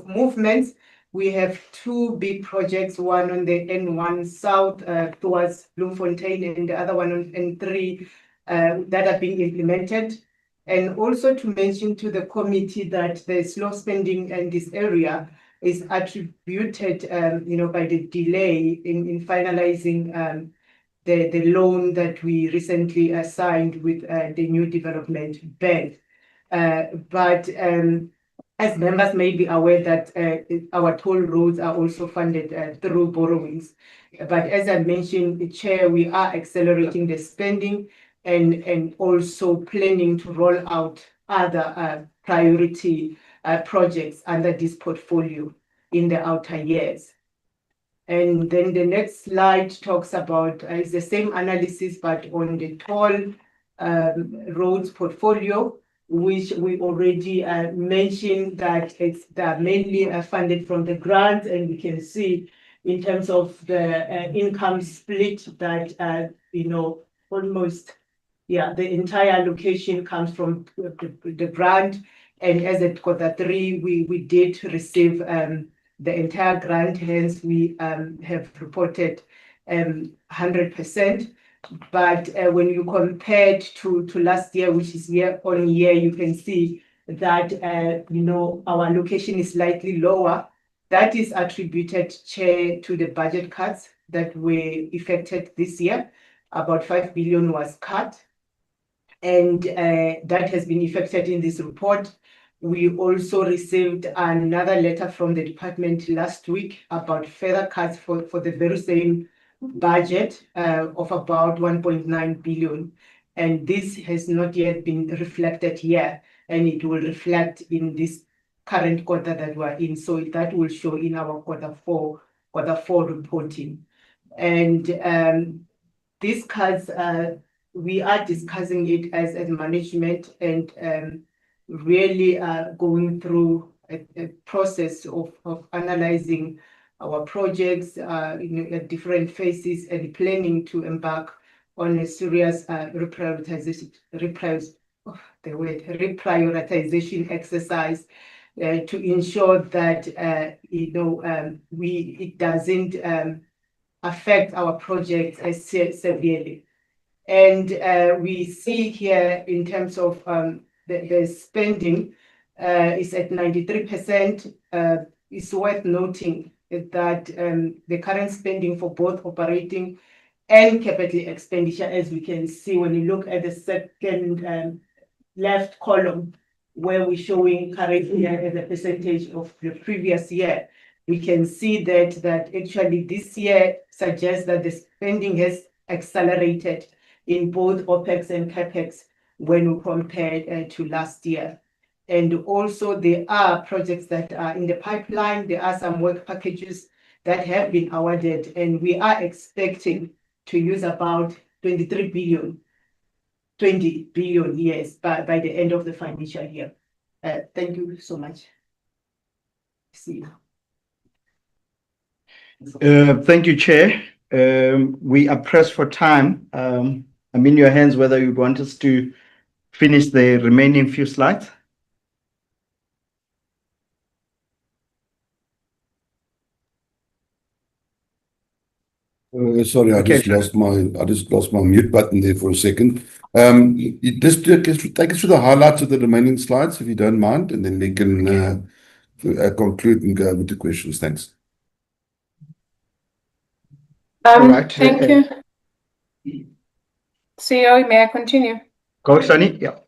movements. We have 2 big projects, one on the N1 South towards Bloemfontein, and the other one on N3 that are being implemented. And also to mention to the committee that the slow spending in this area is attributed by the delay in finalizing the loan that we recently signed with the New Development Bank. But as members may be aware that our toll roads are also funded through borrowings. But as I mentioned, Chair, we are accelerating the spending and also planning to roll out other priority projects under this portfolio in the outer years. And then the next slide talks about is the same analysis, but on the toll roads portfolio, which we already mentioned that they're mainly funded from the grant, and we can see in terms of the income split that almost the entire allocation comes from the grant. And as at quarter 3, we did receive the entire grant, hence we have reported 100%. But when you compare to last year, which is year on year, you can see that our allocation is slightly lower. That is attributed, Chair, to the budget cuts that were effected this year. About 5 billion was cut, and that has been effected in this report. We also received another letter from the department last week about further cuts for the very same budget of about 1.9 billion. And this has not yet been reflected here, and it will reflect in this current quarter that we're in. So that will show in our quarter four reporting. And these cuts, we are discussing it as management and really going through a process of analyzing our projects at different phases and planning to embark on a serious reprioritization exercise to ensure that it doesn't affect our projects as severely. And we see here in terms of the spending is at 93%. It's worth noting is that the current spending for both operating and capital expenditure, as we can see when you look at the second left column, where we're showing current year as a percentage of the previous year, we can see that actually this year suggests that the spending has accelerated in both OPEX and CAPEX when we compare to last year. And also there are projects that are in the pipeline. There are some work packages that have been awarded, and we are expecting to use about 20 billion, yes, by the end of the financial year. Thank you so much. See you. Thank you, Chair. We are pressed for time. I'm in your hands whether you want us to finish the remaining few slides. Sorry, I just lost my mute button there for a second. Just take us through the highlights of the remaining slides, if you don't mind, and then we can conclude and go over to questions. Thanks. All right. Thank you. CEO, may I continue? Go, Shani. Yeah.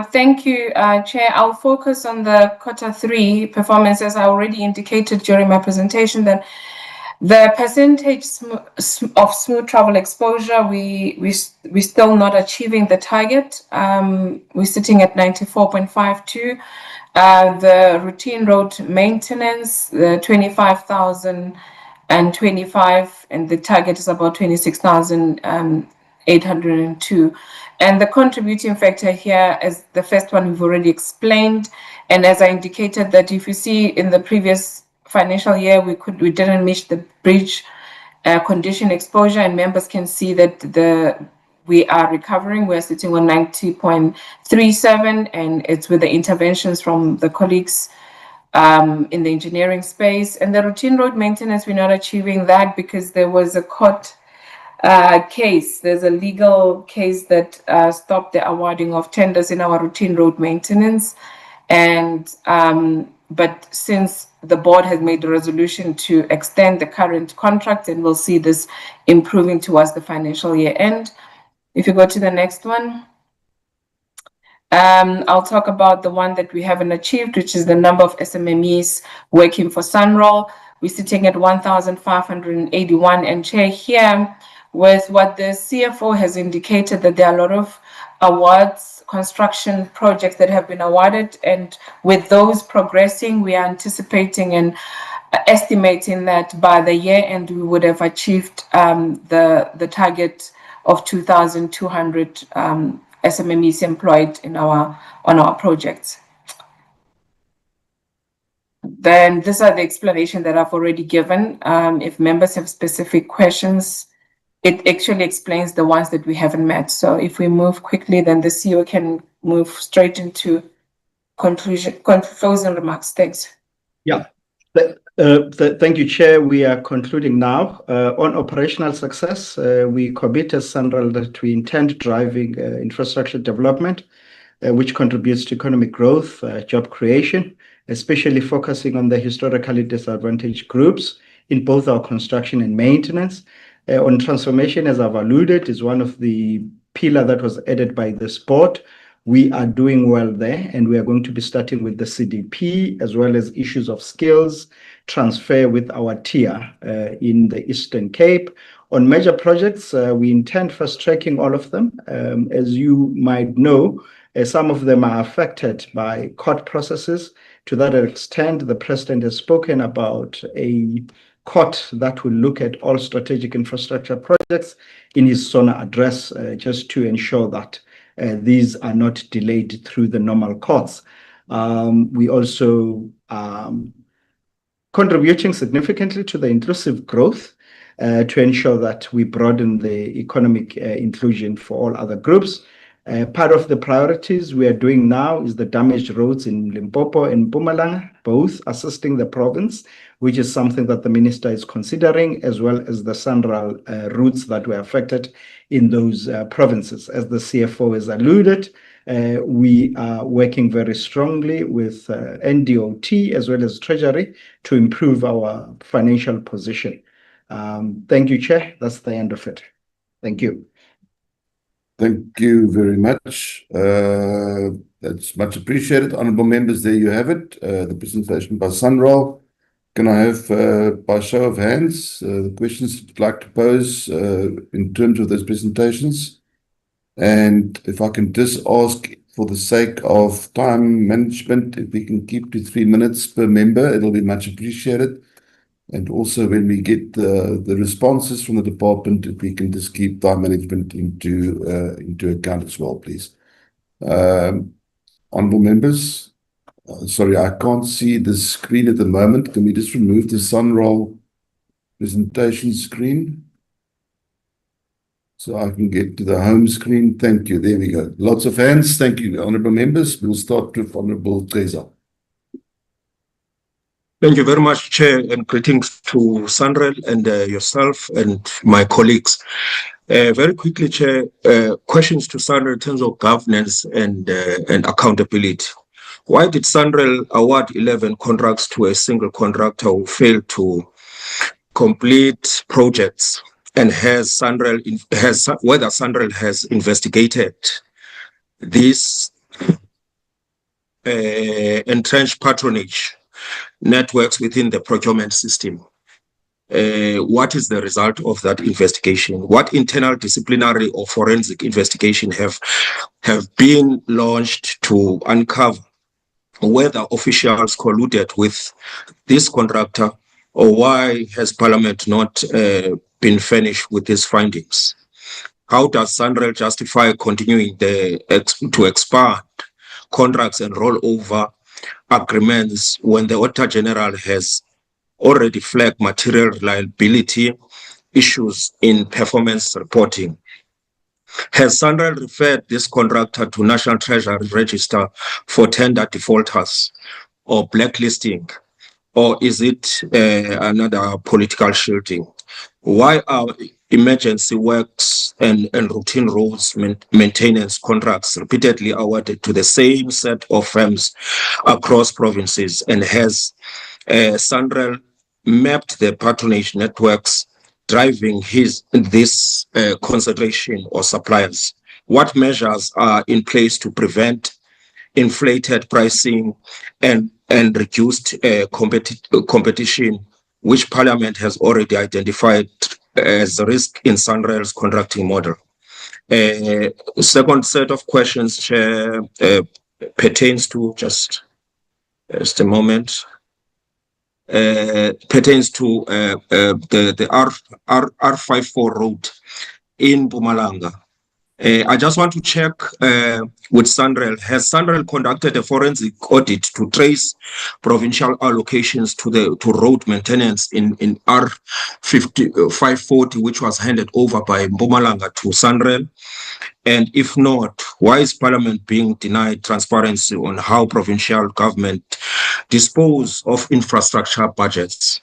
Thank you, Chair. I'll focus on the Q3 performance, as I already indicated during my presentation. That the percentage of smooth travel exposure, we're still not achieving the target. We're sitting at 94.52. The routine road maintenance, the 25,025, and the target is about 26,802. And the contributing factor here is the first one we've already explained. And as I indicated, that if you see in the previous financial year, we didn't meet the bridge condition exposure, and members can see that we are recovering. We're sitting on 90.37, and it's with the interventions from the colleagues in the engineering space. And the routine road maintenance, we're not achieving that because there was a court case. There's a legal case that stopped the awarding of tenders in our routine road maintenance. And but since the board has made a resolution to extend the current contract, and we'll see this improving towards the financial year end. If you go to the next one, I'll talk about the one that we haven't achieved, which is the number of SMMEs working for SANRAL. We're sitting at 1,581, and Chair, here with what the CFO has indicated, that there are a lot of awards, construction projects that have been awarded, and with those progressing, we are anticipating and estimating that by the year end we would have achieved the target of 2,200 SMMEs employed on our projects. Then these are the explanation that I've already given. If members have specific questions, it actually explains the ones that we haven't met. So if we move quickly, then the CEO can move straight into closing remarks. Thanks. Yeah. Thank you, Chair. We are concluding now. On operational success, we commit as SANRAL that we intend driving infrastructure development, which contributes to economic growth, job creation, especially focusing on the historically disadvantaged groups in both our construction and maintenance. On transformation, as I've alluded, is one of the pillars that was added by this board. We are doing well there, and we are going to be starting with the CDP, as well as issues of skills transfer with our tier in the Eastern Cape. On major projects, we intend fast tracking all of them. As you might know, some of them are affected by court processes. To that extent, the President has spoken about a court that will look at all strategic infrastructure projects in his SONA address, just to ensure that these are not delayed through the normal courts. We also contributing significantly to the inclusive growth to ensure that we broaden the economic inclusion for all other groups. Part of the priorities we are doing now is the damaged roads in Limpopo and Mpumalanga, both assisting the province, which is something that the minister is considering, as well as the SANRAL routes that were affected in those provinces. As the CFO has alluded, we are working very strongly with NDOT as well as Treasury to improve our financial position. Thank you, Chair. That's the end of it. Thank you. Thank you very much. That's much appreciated. Honourable members, there you have it. The presentation by SANRAL. Can I have, by show of hands, the questions you'd like to pose in terms of those presentations? And if I can just ask, for the sake of time management, if we can keep to 3 minutes per member, it'll be much appreciated. And also when we get the responses from the department, if we can just keep time management into account as well, please. Honourable members, sorry, I can't see the screen at the moment. Can we just remove the SANRAL presentation screen so I can get to the home screen? Thank you. There we go. Lots of hands. Thank you, honourable members. We'll start with Honourable Treza. Thank you very much, Chair, and greetings to SANRAL and yourself and my colleagues. Very quickly, Chair, questions to SANRAL in terms of governance and accountability. Why did SANRAL award 11 contracts to a single contractor who failed to complete projects? And whether SANRAL has investigated this entrenched patronage networks within the procurement system? What is the result of that investigation? What internal disciplinary or forensic investigation have been launched to uncover whether officials colluded with this contractor, or why has Parliament not been finished with these findings? How does SANRAL justify continuing to expand contracts and roll over agreements when the Auditor General has already flagged material reliability issues in performance reporting? Has SANRAL referred this contractor to National Treasury Register for tender defaulters or blacklisting, or is it another political shielding? Why are emergency works and routine roads maintenance contracts repeatedly awarded to the same set of firms across provinces? And has SANRAL mapped the patronage networks driving this concentration or suppliers? What measures are in place to prevent inflated pricing and reduced competition, which Parliament has already identified as a risk in SANRAL's contracting model? Second set of questions, Chair, pertains to just a moment. Pertains to the R54 road in Mpumalanga. I just want to check with SANRAL. Has SANRAL conducted a forensic audit to trace provincial allocations to road maintenance in R540, which was handed over by Mpumalanga to SANRAL? And if not, why is Parliament being denied transparency on how provincial government dispose of infrastructure budgets?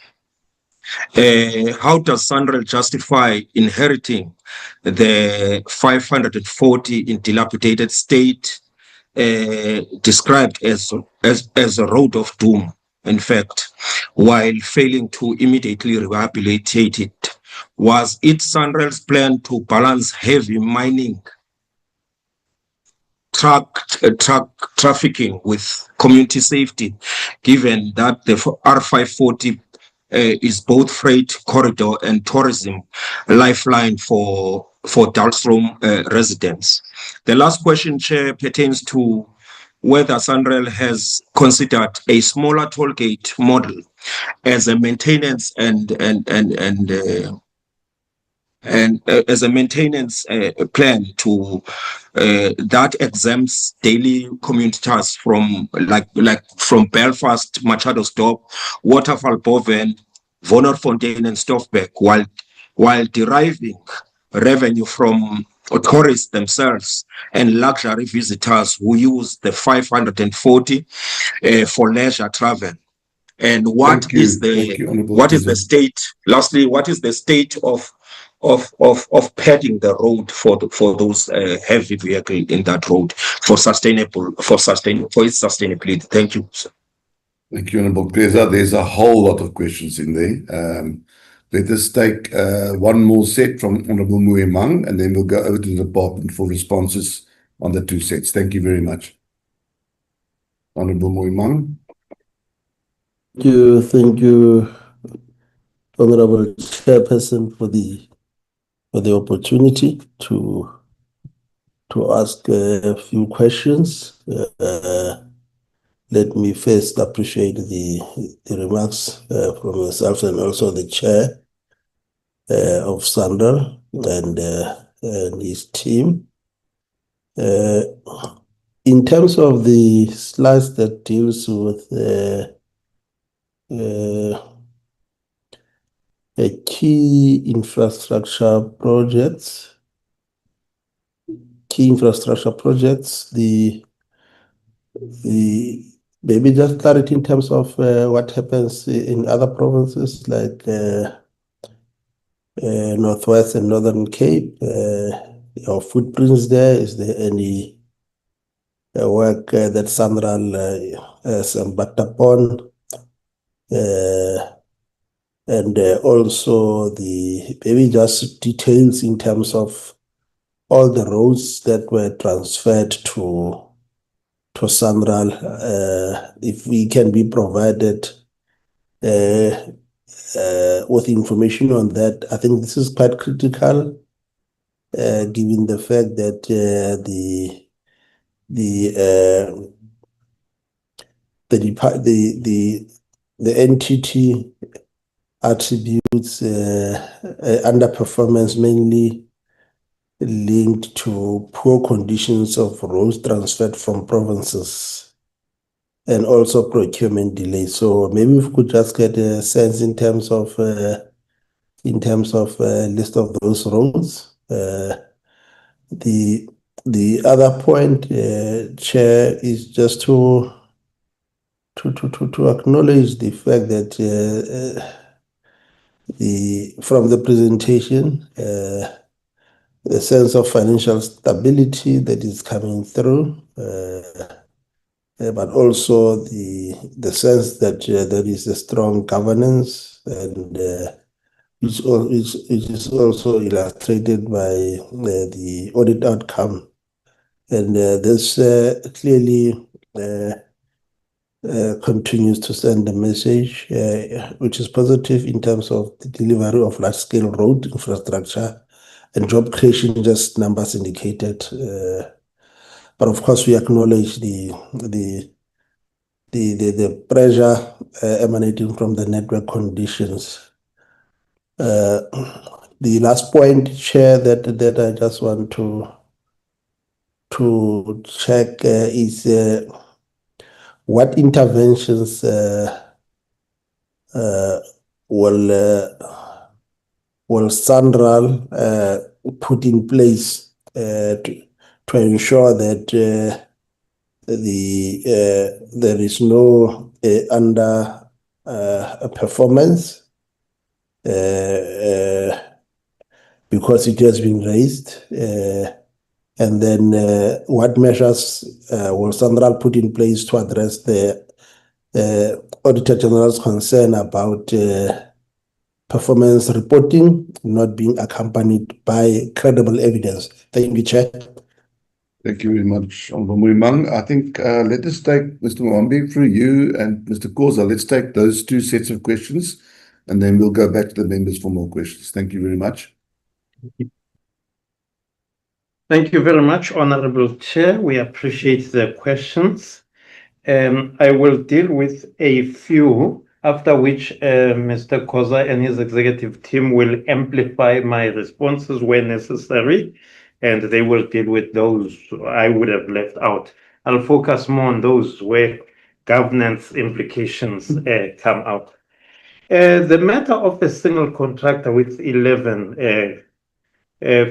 How does SANRAL justify inheriting the 540 in dilapidated state described as a road of doom, in fact, while failing to immediately rehabilitate it? Was it SANRAL's plan to balance heavy mining trafficking with community safety, given that the R540 is both freight corridor and tourism lifeline for Dalstrom residents? The last question, Chair, pertains to whether SANRAL has considered a smaller toll gate model as a maintenance as a maintenance plan to that exempts daily commuters from from Belfast, Machado's Dorp, Waterfall, Boven, Wonderfontein and Stoffberg, while deriving revenue from tourists themselves and luxury visitors who use the 540 for leisure travel. And what is the state? Lastly, what is the state of padding the road for those heavy vehicles in that road for its sustainability. Thank you, sir. Thank you, Honorable Kreza. There's a whole lot of questions in there. Let us take one more set from Honorable Muemang, and then we'll go over to the department for responses on the two sets. Thank you very much. Honorable Muemang. Thank you, Honorable Chairperson, for the opportunity to ask a few questions. Let me first appreciate the remarks from yourself and also the chair of SANRAL and his team. In terms of the slides that deals with key infrastructure projects, the maybe just clarity in terms of what happens in other provinces like Northwest and Northern Cape, your footprints there. Is there any work that SANRAL has embarked upon? And also the maybe just details in terms of all the roads that were transferred to SANRAL, if we can be provided with information on that. I think this is quite critical, given the fact that the entity attributes underperformance mainly linked to poor conditions of roads transferred from provinces and also procurement delays. So maybe if we could just get a sense in terms of list of those roads. The other point, Chair, is just to acknowledge the fact that from the presentation, the sense of financial stability that is coming through, but also the sense that there is a strong governance, and which is also illustrated by the audit outcome. And this clearly continues to send a message which is positive in terms of the delivery of large-scale road infrastructure and job creation, just numbers indicated. But of course, we acknowledge the pressure emanating from the network conditions. The last point, Chair, that I just want to check is what interventions will SANRAL put in place to ensure that there is no under performance, because it has been raised, and then what measures will SANRAL put in place to address the Auditor General's concern about performance reporting not being accompanied by credible evidence? Thank you, Chair. Thank you very much, Honorable Muemang. I think let us take Mr. Mwambi through you and Mr. Koza. Let's take those two sets of questions, and then we'll go back to the members for more questions. Thank you very much. Thank you very much, Honorable Chair. We appreciate the questions. I will deal with a few, after which Mr. Koza and his executive team will amplify my responses where necessary, and they will deal with those I would have left out. I'll focus more on those where governance implications come out. The matter of a single contractor with 11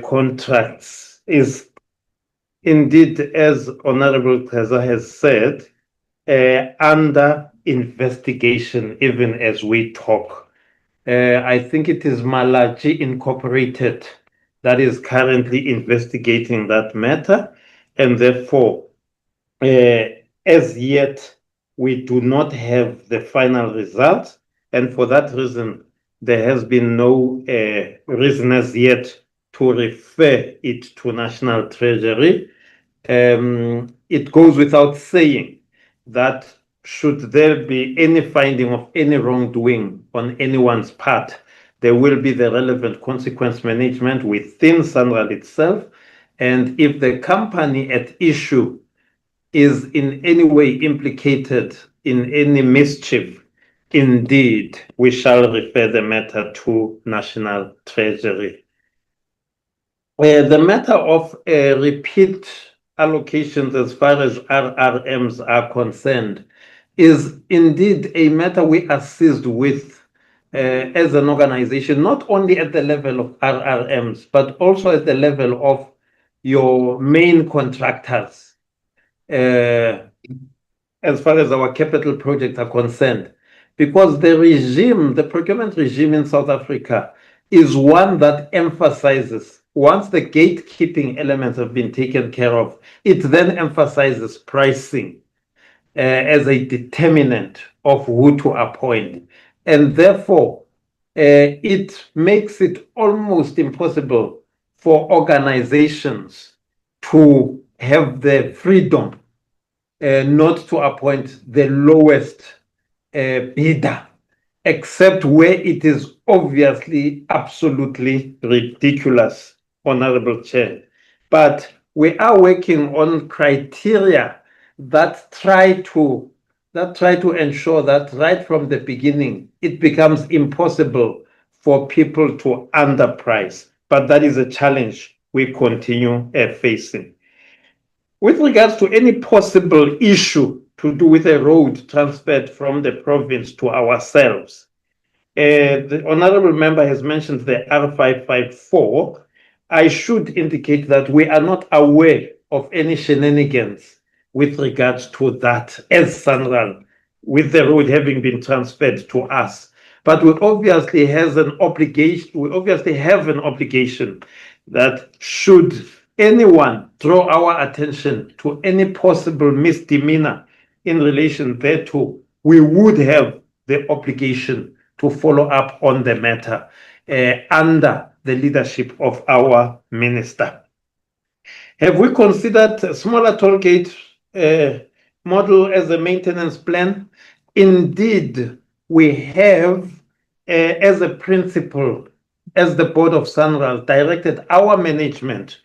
contracts is indeed, as Honorable Kreza has said, under investigation even as we talk. I think it is Malachi Incorporated that is currently investigating that matter, and therefore, as yet, we do not have the final result, and for that reason, there has been no reason as yet to refer it to National Treasury. It goes without saying that should there be any finding of any wrongdoing on anyone's part, there will be the relevant consequence management within SANRAL itself. And if the company at issue is in any way implicated in any mischief, indeed, we shall refer the matter to National Treasury. The matter of repeat allocations as far as RRMs are concerned is indeed a matter we are seized with as an organization, not only at the level of RRMs, but also at the level of your main contractors, as far as our capital projects are concerned. Because the regime, the procurement regime in South Africa, is one that emphasizes, once the gatekeeping elements have been taken care of, it then emphasizes pricing as a determinant of who to appoint. And therefore, it makes it almost impossible for organizations to have the freedom not to appoint the lowest bidder, except where it is obviously absolutely ridiculous, Honorable Chair. But we are working on criteria that try to ensure that right from the beginning, it becomes impossible for people to underprice. But that is a challenge we continue facing. With regards to any possible issue to do with a road transferred from the province to ourselves, the honorable member has mentioned the R554. I should indicate that we are not aware of any shenanigans with regards to that as SANRAL, with the road having been transferred to us. But we obviously have an obligation that should anyone draw our attention to any possible misdemeanor in relation thereto, we would have the obligation to follow up on the matter under the leadership of our minister. Have we considered a smaller toll gate model as a maintenance plan? Indeed, we have, as a principle, as the board of SANRAL, directed our management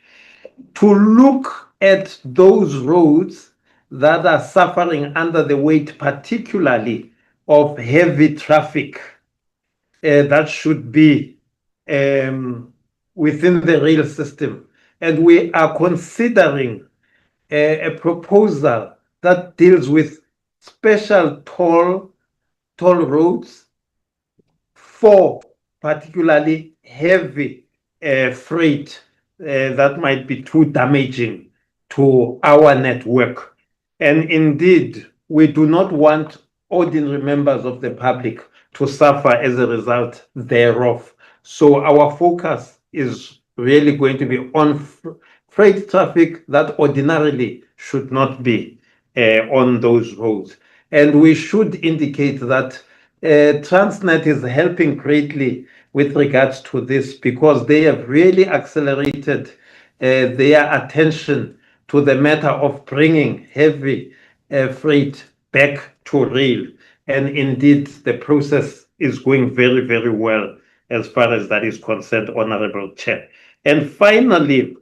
to look at those roads that are suffering under the weight, particularly of heavy traffic that should be within the rail system. And we are considering a proposal that deals with special toll roads for particularly heavy freight that might be too damaging to our network. And indeed, we do not want ordinary members of the public to suffer as a result thereof. So our focus is really going to be on freight traffic that ordinarily should not be on those roads. And we should indicate that TRANSNET is helping greatly with regards to this because they have really accelerated their attention to the matter of bringing heavy freight back to rail. And indeed, the process is going very, very well as far as that is concerned, Honorable Chair. And finally,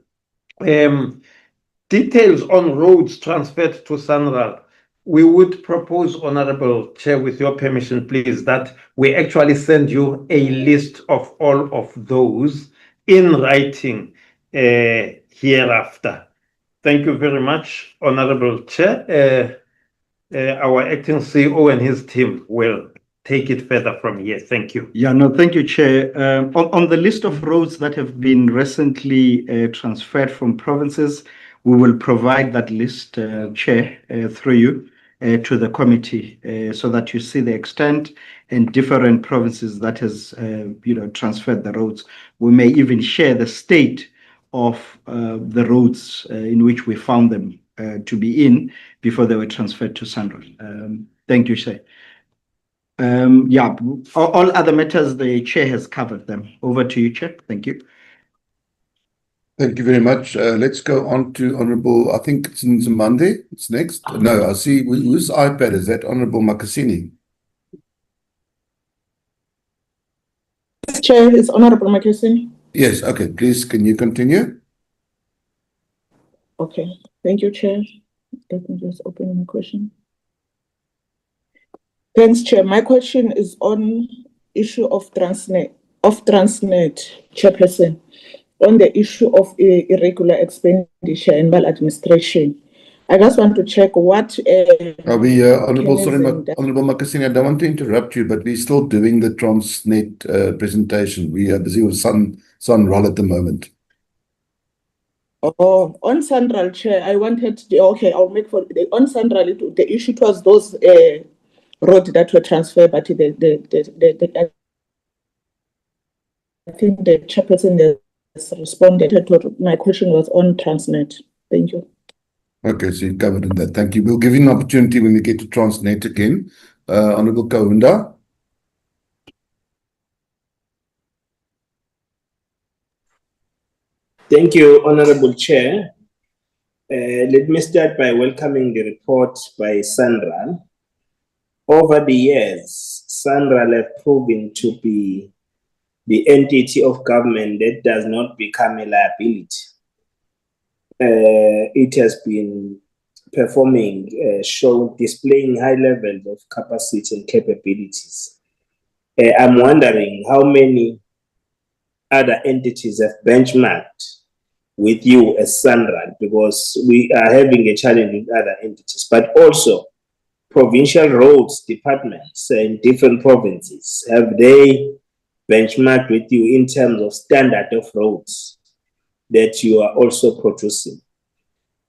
details on roads transferred to SANRAL. We would propose, Honorable Chair, with your permission, please, that we actually send you a list of all of those in writing hereafter. Thank you very much, Honorable Chair. Our acting CEO and his team will take it further from here. Thank you. Yeah, no, thank you, Chair. On the list of roads that have been recently transferred from provinces, we will provide that list, Chair, through you. to the committee so that you see the extent and different provinces that has transferred the roads. We may even share the state of the roads in which we found them to be in before they were transferred to SANRAL. Thank you, Chair. All other matters, the Chair has covered them. Over to you, Chair. Thank you. Thank you very much. Let's go on to Honourable, I think it's Nzimande. It's next. No, I see. Whose iPad is that? Honourable Makasini. Chair, is Honourable Makasini. Yes, okay. Please, can you continue? Okay. Thank you, Chair. Let me just open my question. Thanks, Chair. My question is on issue of TRANSNET, Chairperson, on the issue of irregular expenditure and maladministration. I just want to check what... Honourable Makasini, I don't want to interrupt you, but we're still doing the TRANSNET presentation. We are busy with SANRAL at the moment. Oh, on SANRAL, Chair, I wanted to... Okay, I'll make for... On SANRAL, the issue was those roads that were transferred, but I think the Chairperson has responded to my question was on TRANSNET. Thank you. Okay, so you covered in that. Thank you. We'll give you an opportunity when we get to TRANSNET again. Honourable Kaunda. Thank you, Honourable Chair. Let me start by welcoming the report by SANRAL. Over the years, SANRAL have proven to be the entity of government that does not become a liability. It has been performing, displaying high levels of capacity and capabilities. I'm wondering how many other entities have benchmarked with you as SANRAL, because we are having a challenge with other entities, but also provincial roads departments in different provinces. Have they benchmarked with you in terms of standard of roads that you are also producing?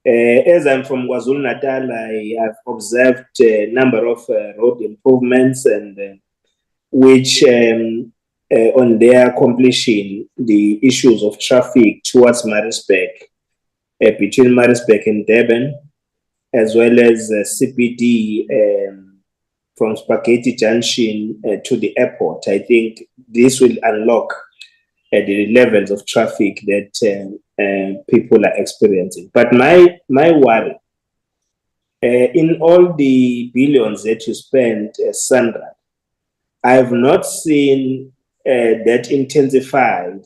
As I'm from KwaZulu-Natal, I have observed a number of road improvements and which on their completion, the issues of traffic towards Maritzburg, between Maritzburg and Durban, as well as CPD from Spaghetti Junction to the airport. I think this will unlock the levels of traffic that people are experiencing. But my worry, in all the billions that you spend, SANRAL, I have not seen that intensified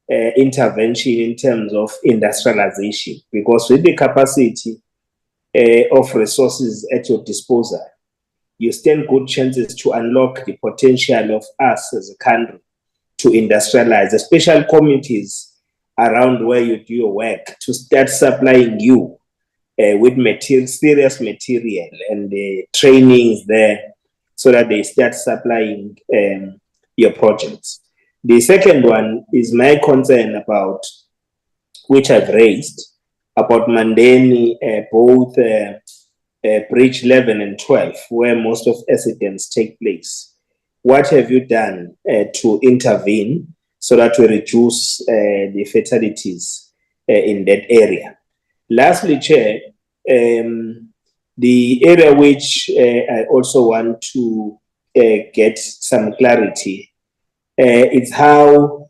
intervention in terms of industrialization, because with the capacity of resources at your disposal, you stand good chances to unlock the potential of us as a country to industrialize, especially communities around where you do your work, to start supplying you with serious material and trainings there so that they start supplying your projects. The second one is my concern about, which I've raised, about Mandeni, both Bridge 11 and 12, where most of accidents take place. What have you done to intervene so that we reduce the fatalities in that area? Lastly, Chair, the area which I also want to get some clarity is how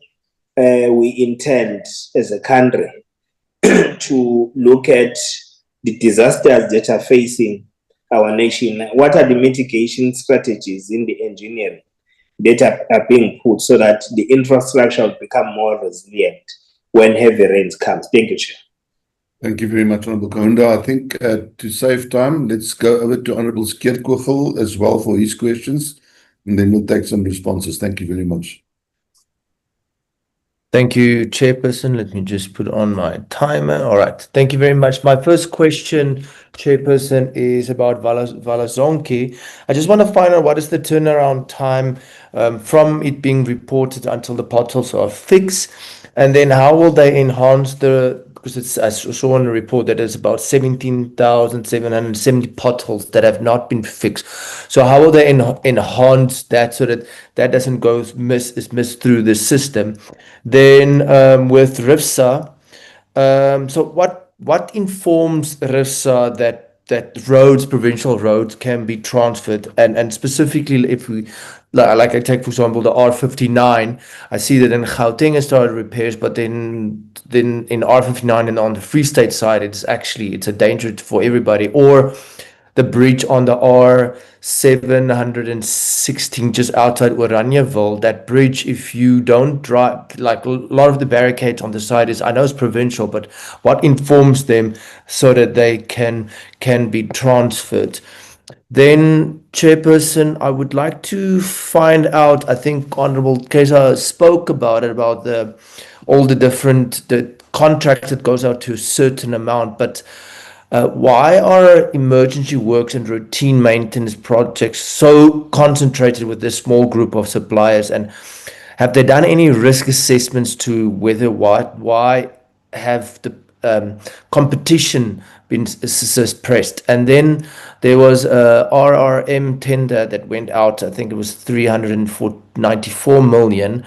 we intend as a country to look at the disasters that are facing our nation. What are the mitigation strategies in the engineering that are being put so that the infrastructure will become more resilient when heavy rains come? Thank you, Chair. Thank you very much, Honourable Kaunda. I think to save time, let's go over to Honourable Skierkogel as well for his questions, and then we'll take some responses. Thank you very much. Thank you, Chairperson. Let me just put on my timer. All right. Thank you very much. My first question, Chairperson, is about Valazonke. I just want to find out what is the turnaround time from it being reported until the potholes are fixed, and then how will they enhance the because I saw in the report that there's about 17,770 potholes that have not been fixed. So how will they enhance that so that that doesn't go missed through the system? Then with RIFSA, so what informs RIFSA that roads, provincial roads, can be transferred, and specifically if we like I take for example the R59, I see that in Gauteng has started repairs, but then in R59 and on the Free State side it's a danger for everybody. Or the bridge on the R716 just outside Oranieville, that bridge, if you don't drive, like a lot of the barricades on the side I know it's provincial, but what informs them so that they can be transferred? Then, Chairperson, I would like to find out, I think Honorable Kesa spoke about it, about all the contracts that goes out to a certain amount, but why are emergency works and routine maintenance projects so concentrated with this small group of suppliers? And have they done any risk assessments to whether why have the competition been suppressed? And then there was a RRM tender that went out, I think it was 394 million.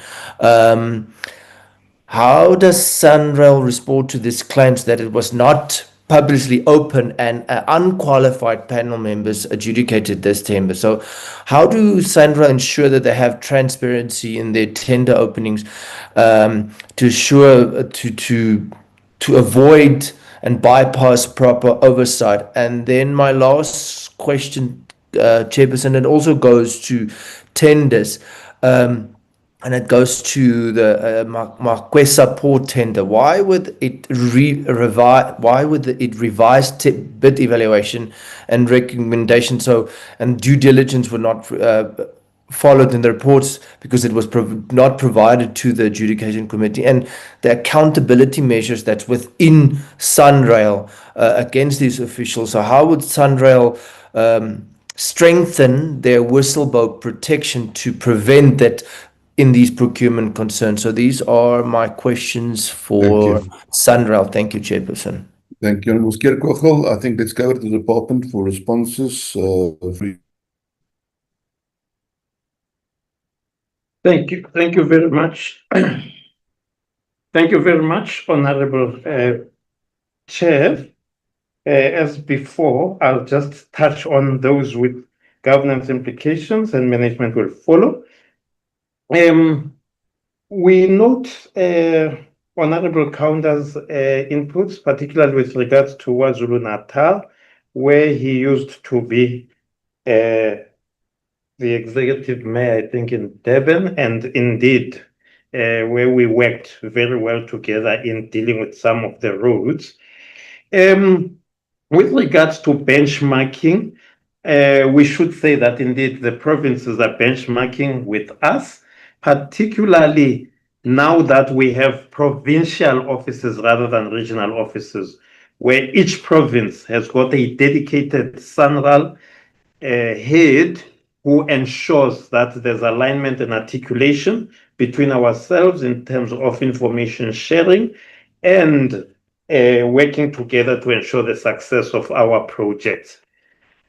How does SANRAL respond to these claims that it was not publicly open and unqualified panel members adjudicated this tender? So how do SANRAL ensure that they have transparency in their tender openings to ensure to avoid and bypass proper oversight? And then my last question, Chairperson, it also goes to tenders. And it goes to the Marquesa Port tender. Why would it revise bid evaluation and recommendation? And due diligence were not followed in the reports because it was not provided to the adjudication committee, and the accountability measures that's within SANRAL against these officials. So how would SANRAL strengthen their whistleblower protection to prevent that in these procurement concerns? So these are my questions for SANRAL. Thank you, Chairperson. Thank you, Honourable Skerkogel. I think let's go to the department for responses. Thank you very much. Thank you very much, Honourable Chair. As before, I'll just touch on those with governance implications, and management will follow. We note Honourable Kaunda's inputs, particularly with regards to KwaZulu-Natal, where he used to be the executive mayor, I think, in Durban, and indeed where we worked very well together in dealing with some of the roads. With regards to benchmarking, we should say that indeed the provinces are benchmarking with us, particularly now that we have provincial offices rather than regional offices, where each province has got a dedicated SANRAL head who ensures that there's alignment and articulation between ourselves in terms of information sharing and working together to ensure the success of our projects.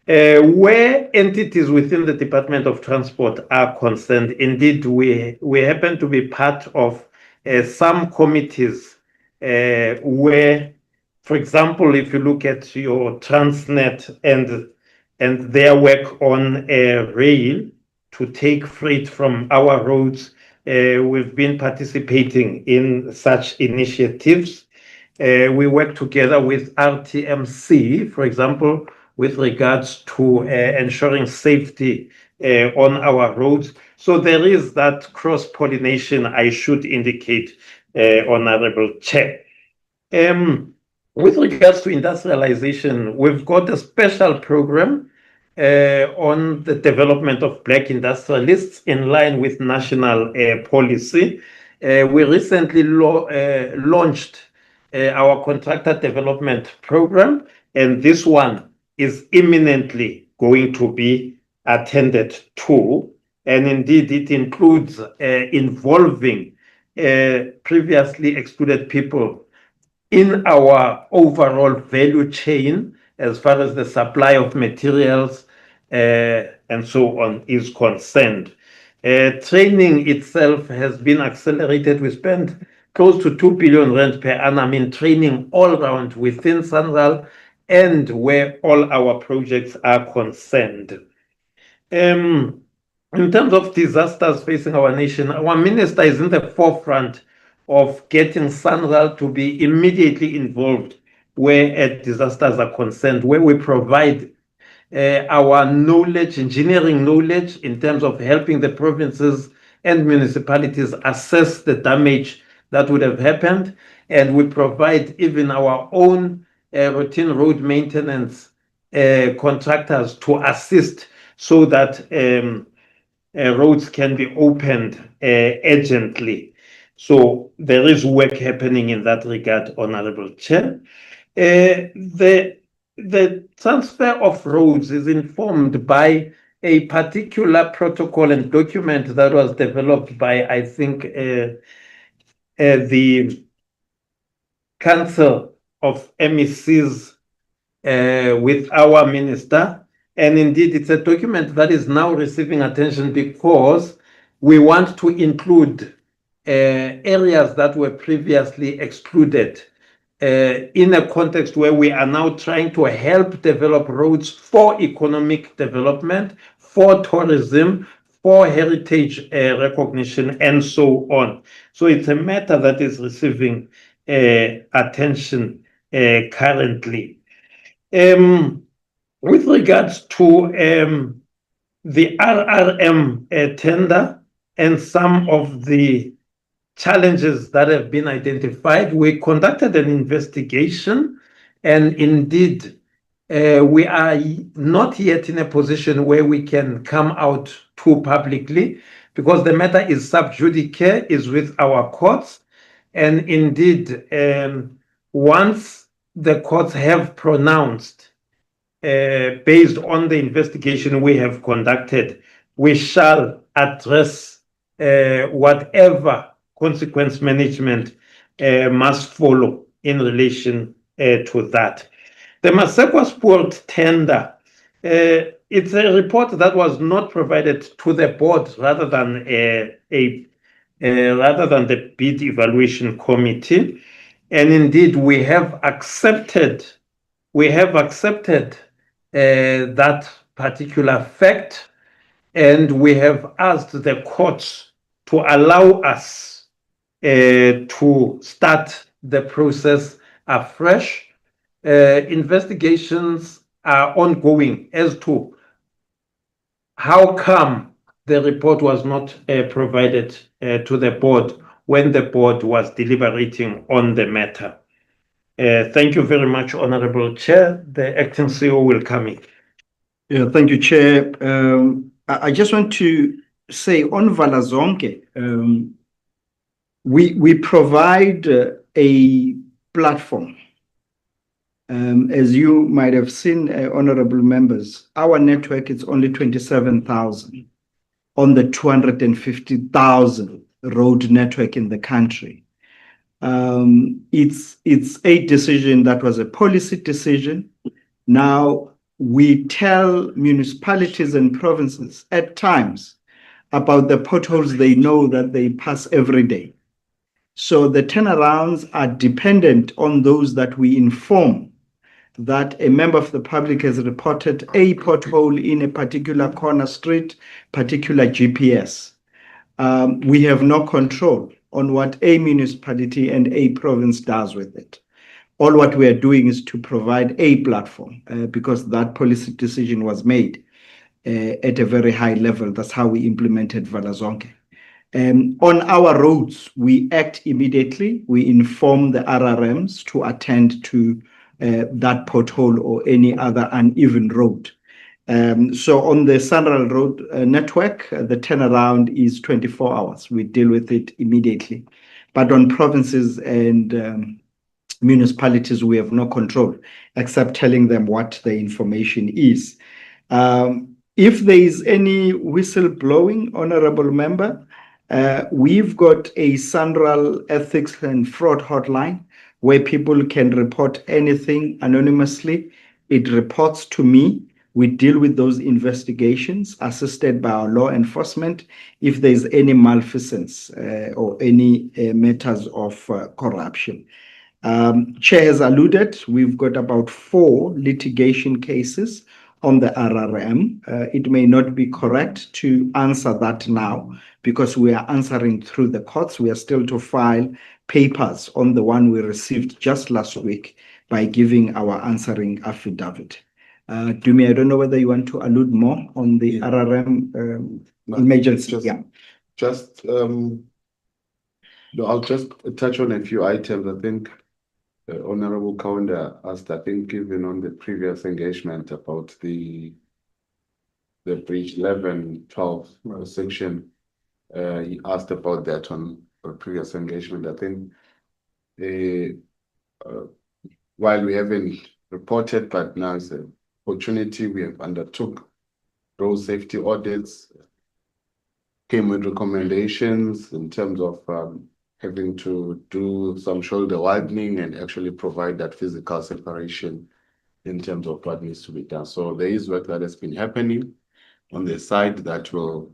Where entities within the Department of Transport are concerned, indeed, we happen to be part of some committees where, for example, if you look at your TRANSNET and their work on rail to take freight from our roads, we've been participating in such initiatives. We work together with RTMC, for example, with regards to ensuring safety on our roads. So there is that cross-pollination, I should indicate, Honourable Chair. With regards to industrialization, we've got a special program on the development of Black industrialists in line with national policy. We recently launched our contractor development program, and this one is imminently going to be attended to. And indeed, it includes involving previously excluded people in our overall value chain as far as the supply of materials and so on is concerned. Training itself has been accelerated. We spend close to 2 billion rand per annum in training all around within SANRAL and where all our projects are concerned. In terms of disasters facing our nation, our minister is in the forefront of getting SANRAL to be immediately involved where disasters are concerned, where we provide our knowledge, engineering knowledge, in terms of helping the provinces and municipalities assess the damage that would have happened. And we provide even our own routine road maintenance contractors to assist so that roads can be opened urgently. So there is work happening in that regard, Honorable Chair. The transfer of roads is informed by a particular protocol and document that was developed by, I think, the Council of MECs with our minister. And indeed, it's a document that is now receiving attention because we want to include areas that were previously excluded in a context where we are now trying to help develop roads for economic development, for tourism, for heritage recognition, and so on. So it's a matter that is receiving attention currently. With regards to the RRM tender and some of the challenges that have been identified, we conducted an investigation, and indeed, we are not yet in a position where we can come out too publicly because the matter is sub judice, is with our courts. And indeed, once the courts have pronounced based on the investigation we have conducted, we shall address whatever consequence management must follow in relation to that. The Masekwa Sport tender, it's a report that was not provided to the board rather than the bid evaluation committee. And indeed, we have accepted that particular fact, and we have asked the courts to allow us to start the process afresh. Investigations are ongoing as to how come the report was not provided to the board when the board was deliberating on the matter. Thank you very much, Honorable Chair. The acting CEO will come in. Yeah, thank you, Chair. I just want to say on Valazonke, we provide a platform. As you might have seen, honorable members, our network is only 27,000 on the 250,000 road network in the country. It's a decision that was a policy decision. Now, we tell municipalities and provinces at times about the potholes they know that they pass every day. So the turnarounds are dependent on those that we inform that a member of the public has reported a pothole in a particular corner street, particular GPS. We have no control on what a municipality and a province does with it. All what we are doing is to provide a platform because that policy decision was made at a very high level. That's how we implemented Valazonke. On our roads, we act immediately. We inform the RRMs to attend to that pothole or any other uneven road. So on the SANRAL road network, the turnaround is 24 hours. We deal with it immediately. But on provinces and municipalities, we have no control except telling them what the information is. If there is any whistleblowing, honorable member, we've got a SANRAL ethics and fraud hotline where people can report anything anonymously. It reports to me. We deal with those investigations assisted by our law enforcement if there's any malfeasance or any matters of corruption. Chair has alluded, we've got about 4 litigation cases on the RRM. It may not be correct to answer that now because we are answering through the courts. We are still to file papers on the one we received just last week by giving our answering affidavit. Dumi, I don't know whether you want to allude more on the RRM emergency. I'll just touch on a few items. I think Honorable Kaunda asked, I think even on the previous engagement about the breach 11-12 section, he asked about that on a previous engagement. I think while we haven't reported, but now it's an opportunity, we have undertook road safety audits, came with recommendations in terms of having to do some shoulder widening and actually provide that physical separation in terms of what needs to be done. So there is work that has been happening on the side that will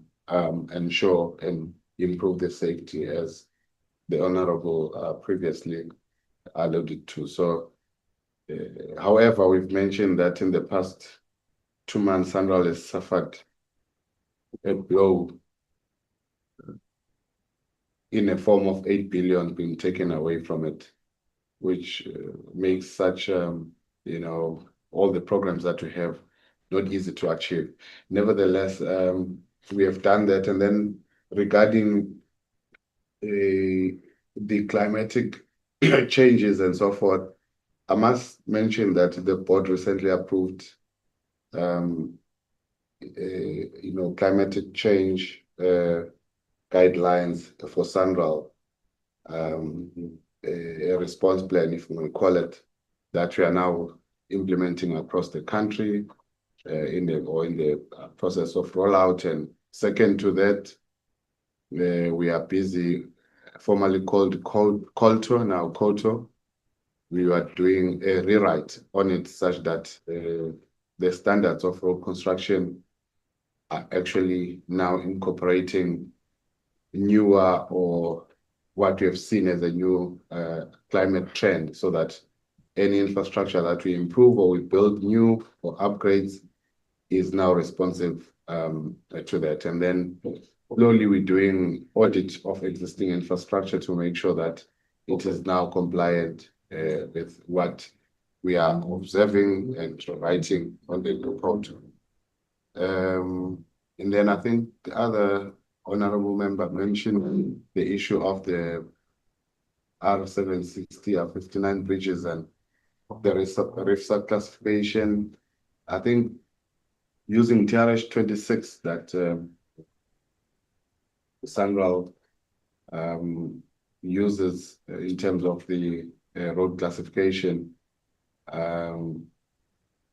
ensure and improve the safety as the Honorable previously alluded to. So, however, we've mentioned that in the past 2 months, SANRAL has suffered a blow in a form of 8 billion being taken away from it, which makes such, all the programs that we have not easy to achieve. Nevertheless, we have done that. And then regarding the climatic changes and so forth, I must mention that the board recently approved, climatic change guidelines for SANRAL, a response plan, if we may call it, that we are now implementing across the country in the process of rollout. And second to that, we are busy, formerly called COLTO, now COTO. We are doing a rewrite on it such that the standards of road construction are actually now incorporating newer or what we have seen as a new climate trend, so that any infrastructure that we improve or we build new or upgrades is now responsive to that. And then slowly we're doing audit of existing infrastructure to make sure that it is now compliant with what we are observing and writing on the report. And then I think the other honorable member mentioned the issue of the R760, R59 bridges and the RIFSA classification. I think using TRH 26 that SANRAL uses in terms of the road classification,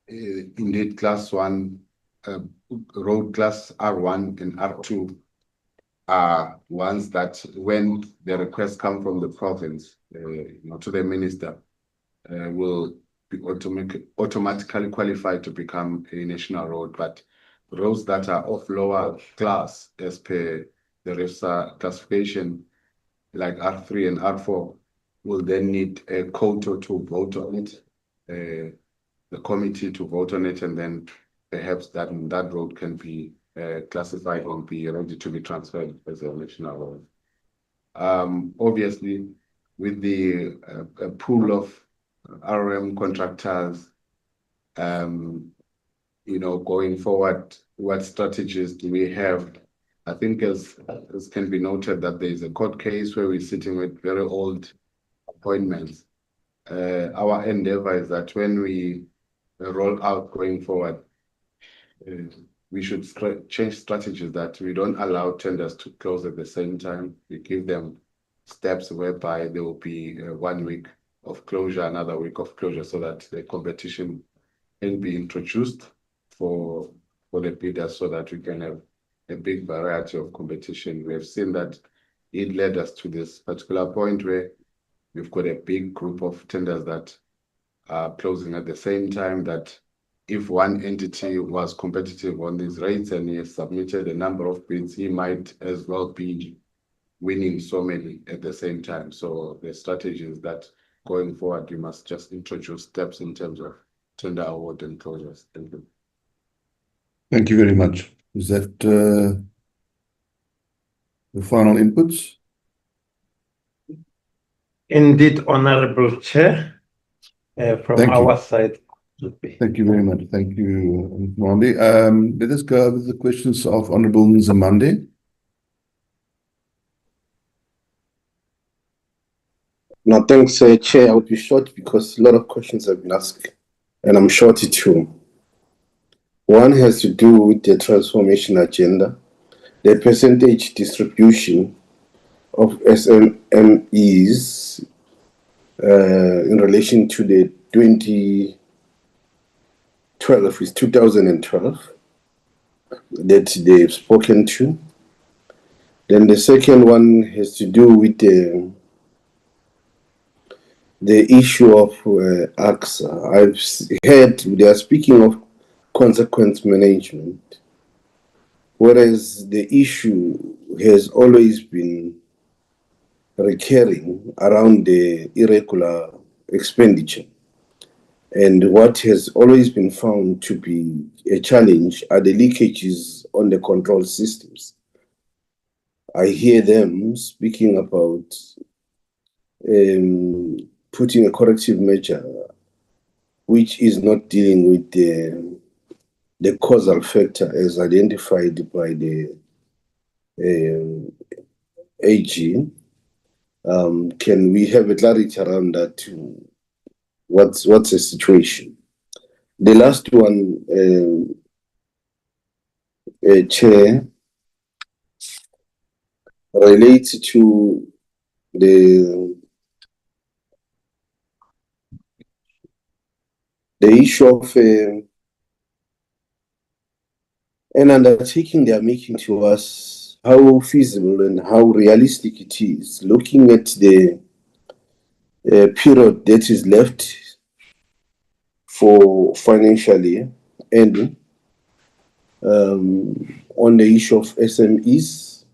indeed class 1, road class R1 and R2 are ones that when the requests come from the province to the minister, will be automatically qualified to become a national road. But roads that are of lower class as per the RIFSA classification, like R3 and R4, will then need a quota to vote on it, the committee to vote on it, and then perhaps that road can be classified and be ready to be transferred as a national road. Obviously, with the pool of RRM contractors, going forward, what strategies do we have? I think as can be noted that there is a court case where we're sitting with very old appointments. Our endeavor is that when we roll out going forward, we should change strategies that we don't allow tenders to close at the same time. We give them steps whereby there will be 1 week of closure, another week of closure, so that the competition can be introduced for the bidders, so that we can have a big variety of competition. We have seen that it led us to this particular point where we've got a big group of tenders that are closing at the same time, that if one entity was competitive on these rates and he has submitted a number of bids, he might as well be winning so many at the same time. So the strategy is that going forward, you must just introduce steps in terms of tender award and closures. Thank you. Thank you very much. Is that the final inputs? Indeed, Honorable Chair, from Thank you. our side. Thank you very much. Thank you, Mwambi. Let us go over the questions of Honorable Nzimande. No, thanks, Chair. I would be short because a lot of questions have been asked, and I'm short too. One has to do with the transformation agenda, the percentage distribution of SMEs in relation to the 2012 that they've spoken to. Then the second one has to do with the issue of AXA. I've heard they are speaking of consequence management, whereas the issue has always been recurring around the irregular expenditure. And what has always been found to be a challenge are the leakages on the control systems. I hear them speaking about putting a corrective measure which is not dealing with the causal factor as identified by the AG. Can we have a clarity around that? What's the situation? The last one, Chair, relates to the issue of an undertaking they are making to us, how feasible and how realistic it is, looking at the period that is left for financial year ending, on the issue of SMEs,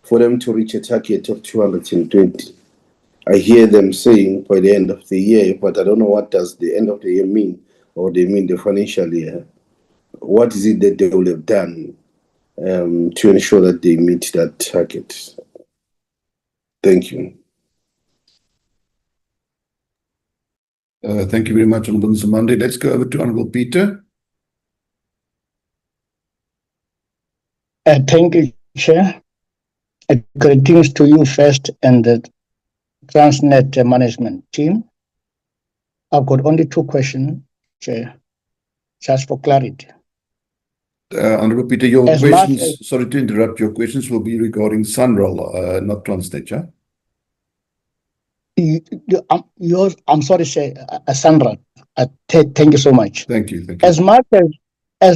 for them to reach a target of 220. I hear them saying by the end of the year, but I don't know what does the end of the year mean, or they mean the financial year. What is it that they will have done to ensure that they meet that target? Thank you. Thank you very much, Honorable Nzimande. Let's go over to Honorable Peter. Thank you, Chair. Greetings to you first and the TRANSNET management team. I've got only two questions, Chair, just for clarity. Honorable Peter, your questions, sorry to interrupt, your questions will be regarding SANRAL, not TRANSNET, yeah? I'm sorry, Chair, SANRAL. Thank you so much. Thank you. As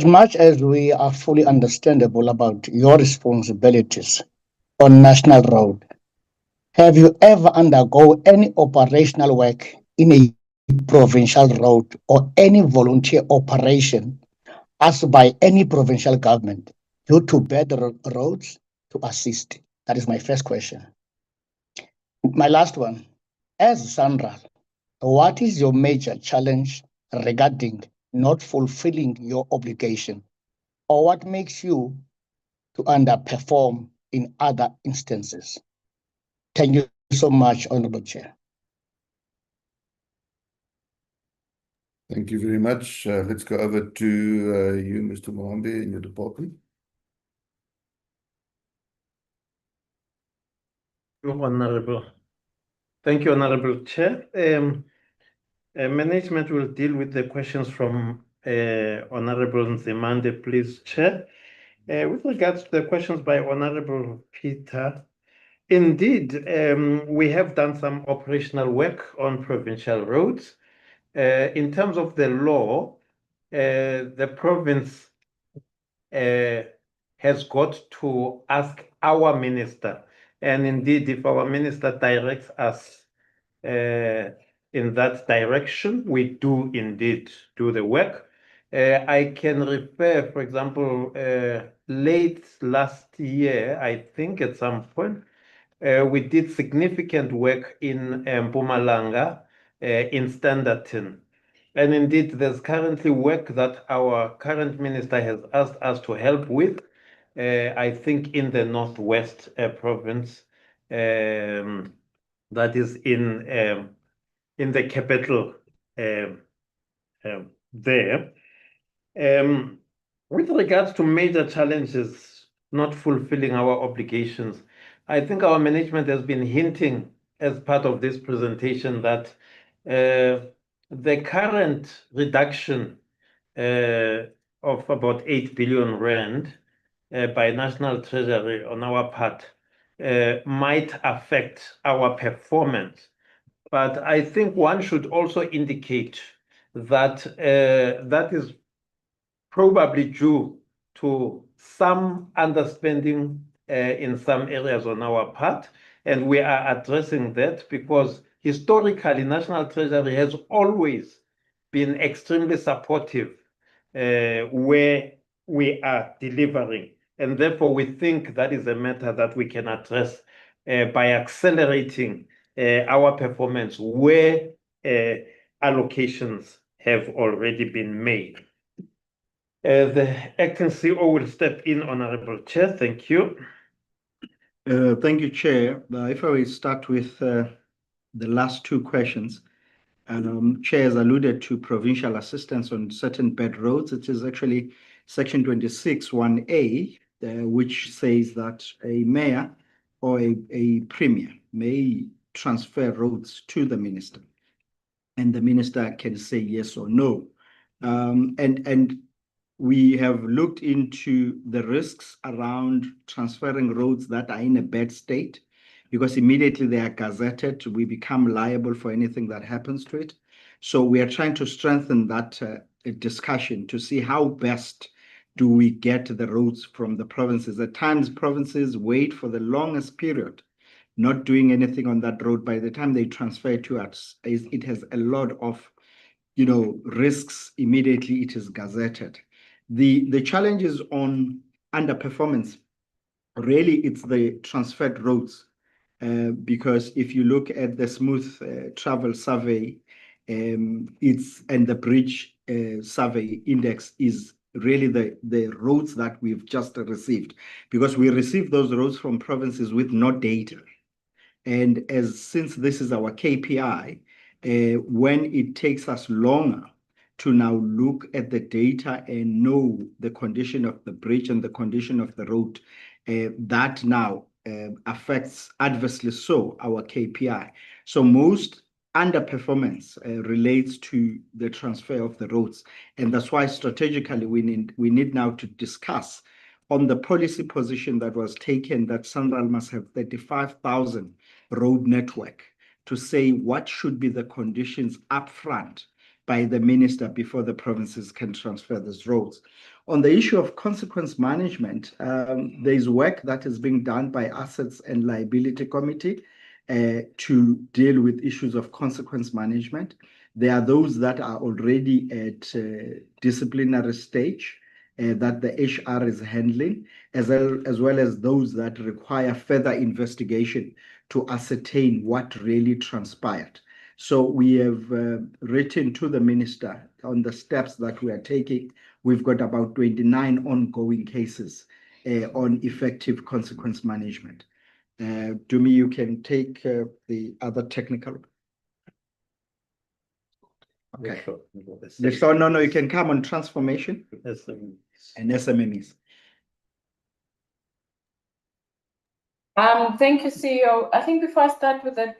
much as we are fully understandable about your responsibilities on national road, have you ever undergo any operational work in a provincial road or any volunteer operation asked by any provincial government due to bad roads to assist? That is my first question. My last one, as SANRAL, what is your major challenge regarding not fulfilling your obligation, or what makes you to underperform in other instances? Thank you so much, Honorable Chair. Thank you very much. Let's go over to you, Mr. Mwambi, in your department. Thank you, Honorable Chair. Management will deal with the questions from Honorable Nzimande, please, Chair. With regards to the questions by Honorable Peter, indeed, we have done some operational work on provincial roads. In terms of the law, the province has got to ask our minister, and indeed, if our minister directs us in that direction. We do indeed do the work. I can refer, for example, late last year, I think at some point, we did significant work in Mpumalanga, in Standerton. And indeed, there's currently work that our current minister has asked us to help with, I think in the Northwest province, that is in the capital there. With regards to major challenges not fulfilling our obligations, I think our management has been hinting as part of this presentation that the current reduction of about 8 billion rand by National Treasury on our part might affect our performance. But I think one should also indicate that that is probably due to some underspending in some areas on our part. And we are addressing that because historically, National Treasury has always been extremely supportive where we are delivering. And therefore, we think that is a matter that we can address by accelerating our performance where allocations have already been made. The acting CEO will step in, Honorable Chair. Thank you. Thank you, Chair. If I will start with the last two questions. Chair has alluded to provincial assistance on certain bad roads. It is actually Section 26, 1A, which says that a mayor or a premier may transfer roads to the minister, and the minister can say yes or no. And we have looked into the risks around transferring roads that are in a bad state, because immediately they are gazetted, we become liable for anything that happens to it. So we are trying to strengthen that discussion to see how best do we get the roads from the provinces. At times, provinces wait for the longest period, not doing anything on that road. By the time they transfer it to us, it has a lot of, risks. Immediately it is gazetted. The challenges on underperformance, really it's the transferred roads. Because if you look at the smooth travel survey, and the bridge survey index is really the roads that we've just received, because we received those roads from provinces with no data. And since this is our KPI, when it takes us longer to now look at the data and know the condition of the bridge and the condition of the road, that now affects adversely so our KPI. So most underperformance relates to the transfer of the roads. And that's why strategically we need now to discuss on the policy position that was taken that SANRAL must have 35,000 road network, to say what should be the conditions upfront by the minister before the provinces can transfer those roads. On the issue of consequence management, there is work that is being done by Assets and Liability Committee to deal with issues of consequence management. There are those that are already at disciplinary stage that the HR is handling, as well as those that require further investigation to ascertain what really transpired. So we have written to the minister on the steps that we are taking. We've got about 29 ongoing cases on effective consequence management. Dumi, you can take the other technical. Okay. No, you can come on transformation and SMMEs. Thank you, CEO. I think before I start with the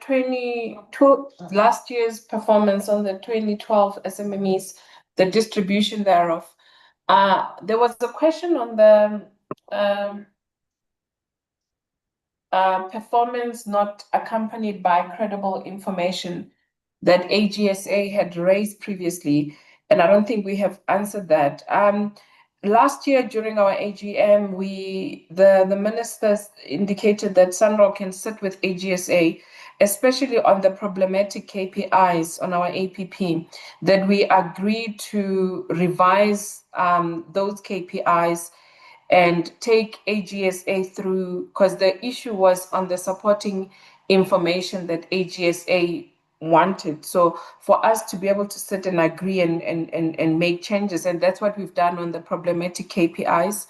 last year's performance on the 2012 SMMEs, the distribution thereof, there was a question on the performance not accompanied by credible information that AGSA had raised previously, and I don't think we have answered that. last year during our AGM, the ministers indicated that SANRAL can sit with AGSA, especially on the problematic KPIs on our APP, that we agreed to revise those KPIs and take AGSA through, because the issue was on the supporting information that AGSA wanted. So for us to be able to sit and agree and make changes, and that's what we've done on the problematic KPIs.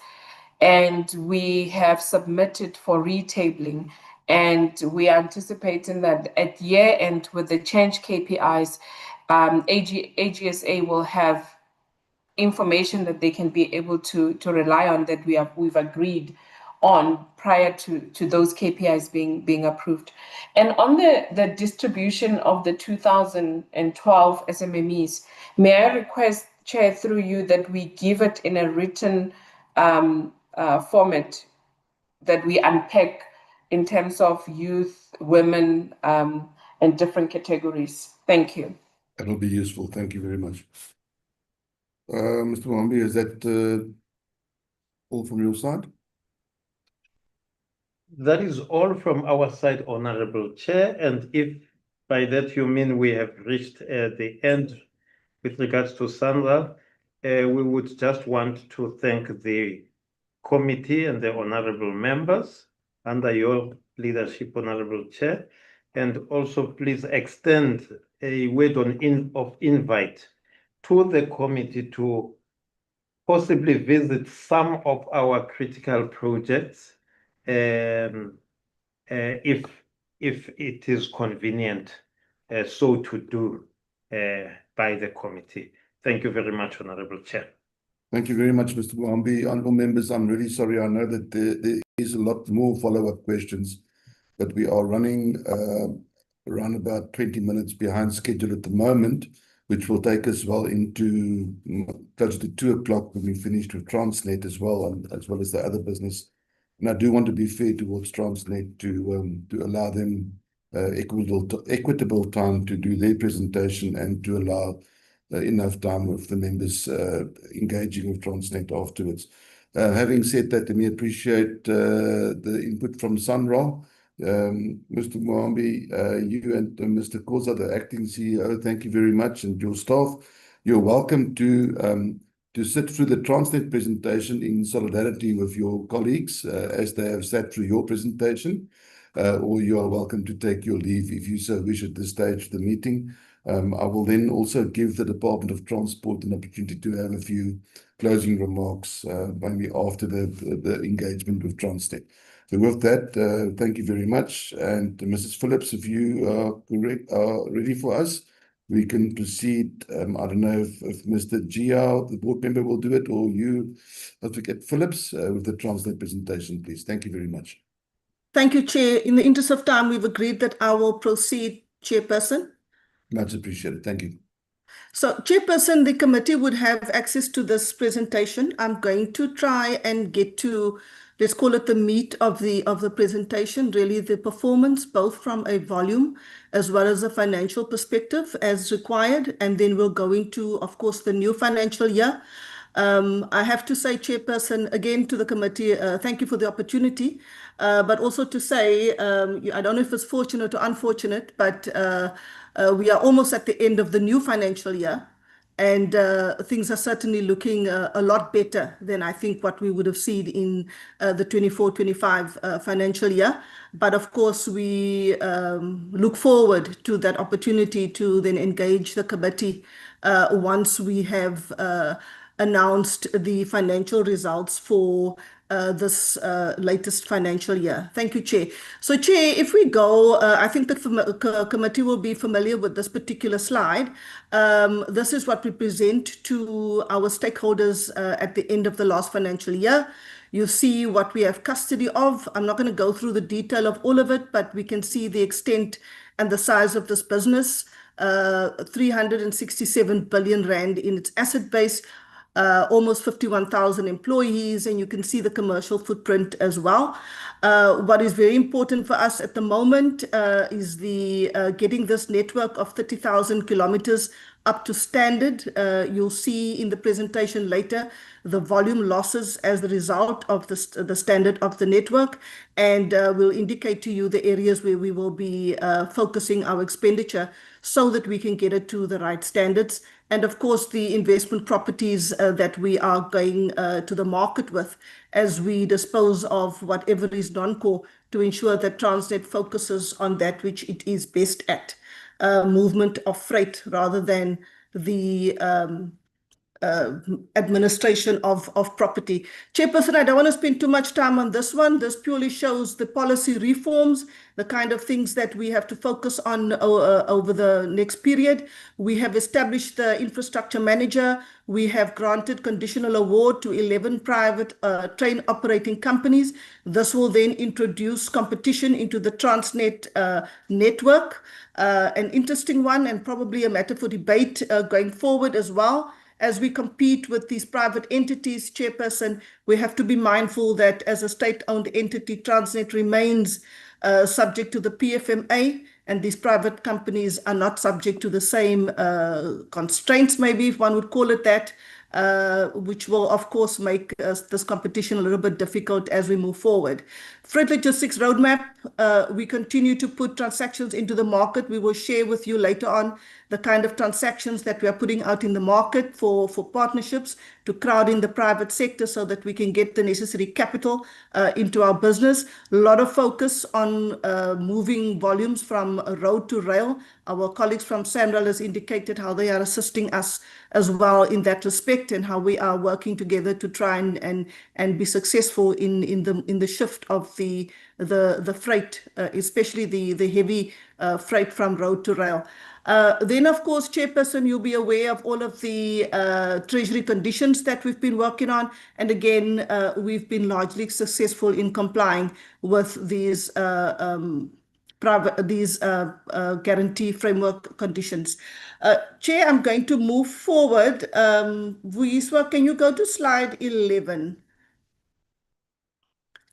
And we have submitted for retabling. And we are anticipating that at year end with the change KPIs, AGSA will have information that they can be able to rely on, that we've agreed on prior to those KPIs being approved. And on the distribution of the 2012 SMMEs, may I request, Chair, through you, that we give it in a written format, that we unpack in terms of youth, women, and different categories. Thank you. That will be useful. Thank you very much. Mr. Mohambi, is that all from your side? That is all from our side, Honorable Chair. And if by that you mean we have reached the end with regards to SANRAL, we would just want to thank the committee and the honorable members under your leadership, Honorable Chair, and also please extend a word of invite to the committee to possibly visit some of our critical projects, if it is convenient so to do by the committee. Thank you very much, Honorable Chair. Thank you very much, Mr. Mohambi. Honourable members, I'm really sorry. I know that there is a lot more follow-up questions, but we are running around about 20 minutes behind schedule at the moment, which will take us well into close to 2 o'clock when we finish with TRANSNET as well as the other business. And I do want to be fair towards TRANSNET to allow them equitable time to do their presentation and to allow enough time with the members engaging with TRANSNET afterwards. Having said that, let me appreciate the input from SANRAL. Mr. Mohambi, you and Mr. Khoza, the acting CEO, thank you very much, and your staff. You're welcome to sit through the TRANSNET presentation in solidarity with your colleagues as they have sat through your presentation, or you are welcome to take your leave if you so wish at this stage of the meeting. I will then also give the Department of Transport an opportunity to have a few closing remarks maybe after the engagement with TRANSNET. So with that, thank you very much. And Mrs. Phillips, if you are ready for us, we can proceed. I don't know if Mr. Gia, the board member, will do it, or you, Advocate Phillips, with the TRANSNET presentation, please. Thank you very much. Thank you, Chair. In the interest of time, we've agreed that I will proceed, Chairperson. Much appreciated. Thank you. So, Chairperson, the committee would have access to this presentation. I'm going to try and get to, let's call it the meat of the presentation, really the performance, both from a volume as well as a financial perspective as required. And then we'll go into, of course, the new financial year. I have to say, Chairperson, again to the committee, thank you for the opportunity, but also to say, I don't know if it's fortunate or unfortunate, but we are almost at the end of the new financial year, and things are certainly looking a lot better than I think what we would have seen in the 24-25 financial year. But of course, we look forward to that opportunity to then engage the committee once we have announced the financial results for this latest financial year. Thank you, Chair. So, Chair, if we go, I think the committee will be familiar with this particular slide. This is what we present to our stakeholders at the end of the last financial year. You see what we have custody of. I'm not going to go through the detail of all of it, but we can see the extent and the size of this business. 367 billion rand in its asset base, almost 51,000 employees, and you can see the commercial footprint as well. What is very important for us at the moment is getting this network of 30,000 kilometers up to standard. You'll see in the presentation later the volume losses as the result of the standard of the network, and we'll indicate to you the areas where we will be focusing our expenditure so that we can get it to the right standards. And of course, the investment properties that we are going to the market with as we dispose of whatever is non-core to ensure that Transnet focuses on that which it is best at, movement of freight rather than the administration of property. Chairperson, I don't want to spend too much time on this one. This purely shows the policy reforms, the kind of things that we have to focus on over the next period. We have established the infrastructure manager. We have granted conditional award to 11 private train operating companies. This will then introduce competition into the Transnet network. An interesting one and probably a matter for debate going forward as well. As we compete with these private entities, Chairperson, we have to be mindful that as a state-owned entity, Transnet remains subject to the PFMA, and these private companies are not subject to the same constraints, maybe if one would call it that, which will, of course, make this competition a little bit difficult as we move forward. Freight Logistics Roadmap, we continue to put transactions into the market. We will share with you later on the kind of transactions that we are putting out in the market for partnerships to crowd in the private sector so that we can get the necessary capital into our business. A lot of focus on moving volumes from road to rail. Our colleagues from SANRAL has indicated how they are assisting us as well in that respect and how we are working together to try and be successful in the shift of the freight, especially the heavy freight from road to rail. Then, of course, Chairperson, you'll be aware of all of the treasury conditions that we've been working on. And again, we've been largely successful in complying with these guarantee framework conditions. Chair, I'm going to move forward. Vuiswa, can you go to slide 11?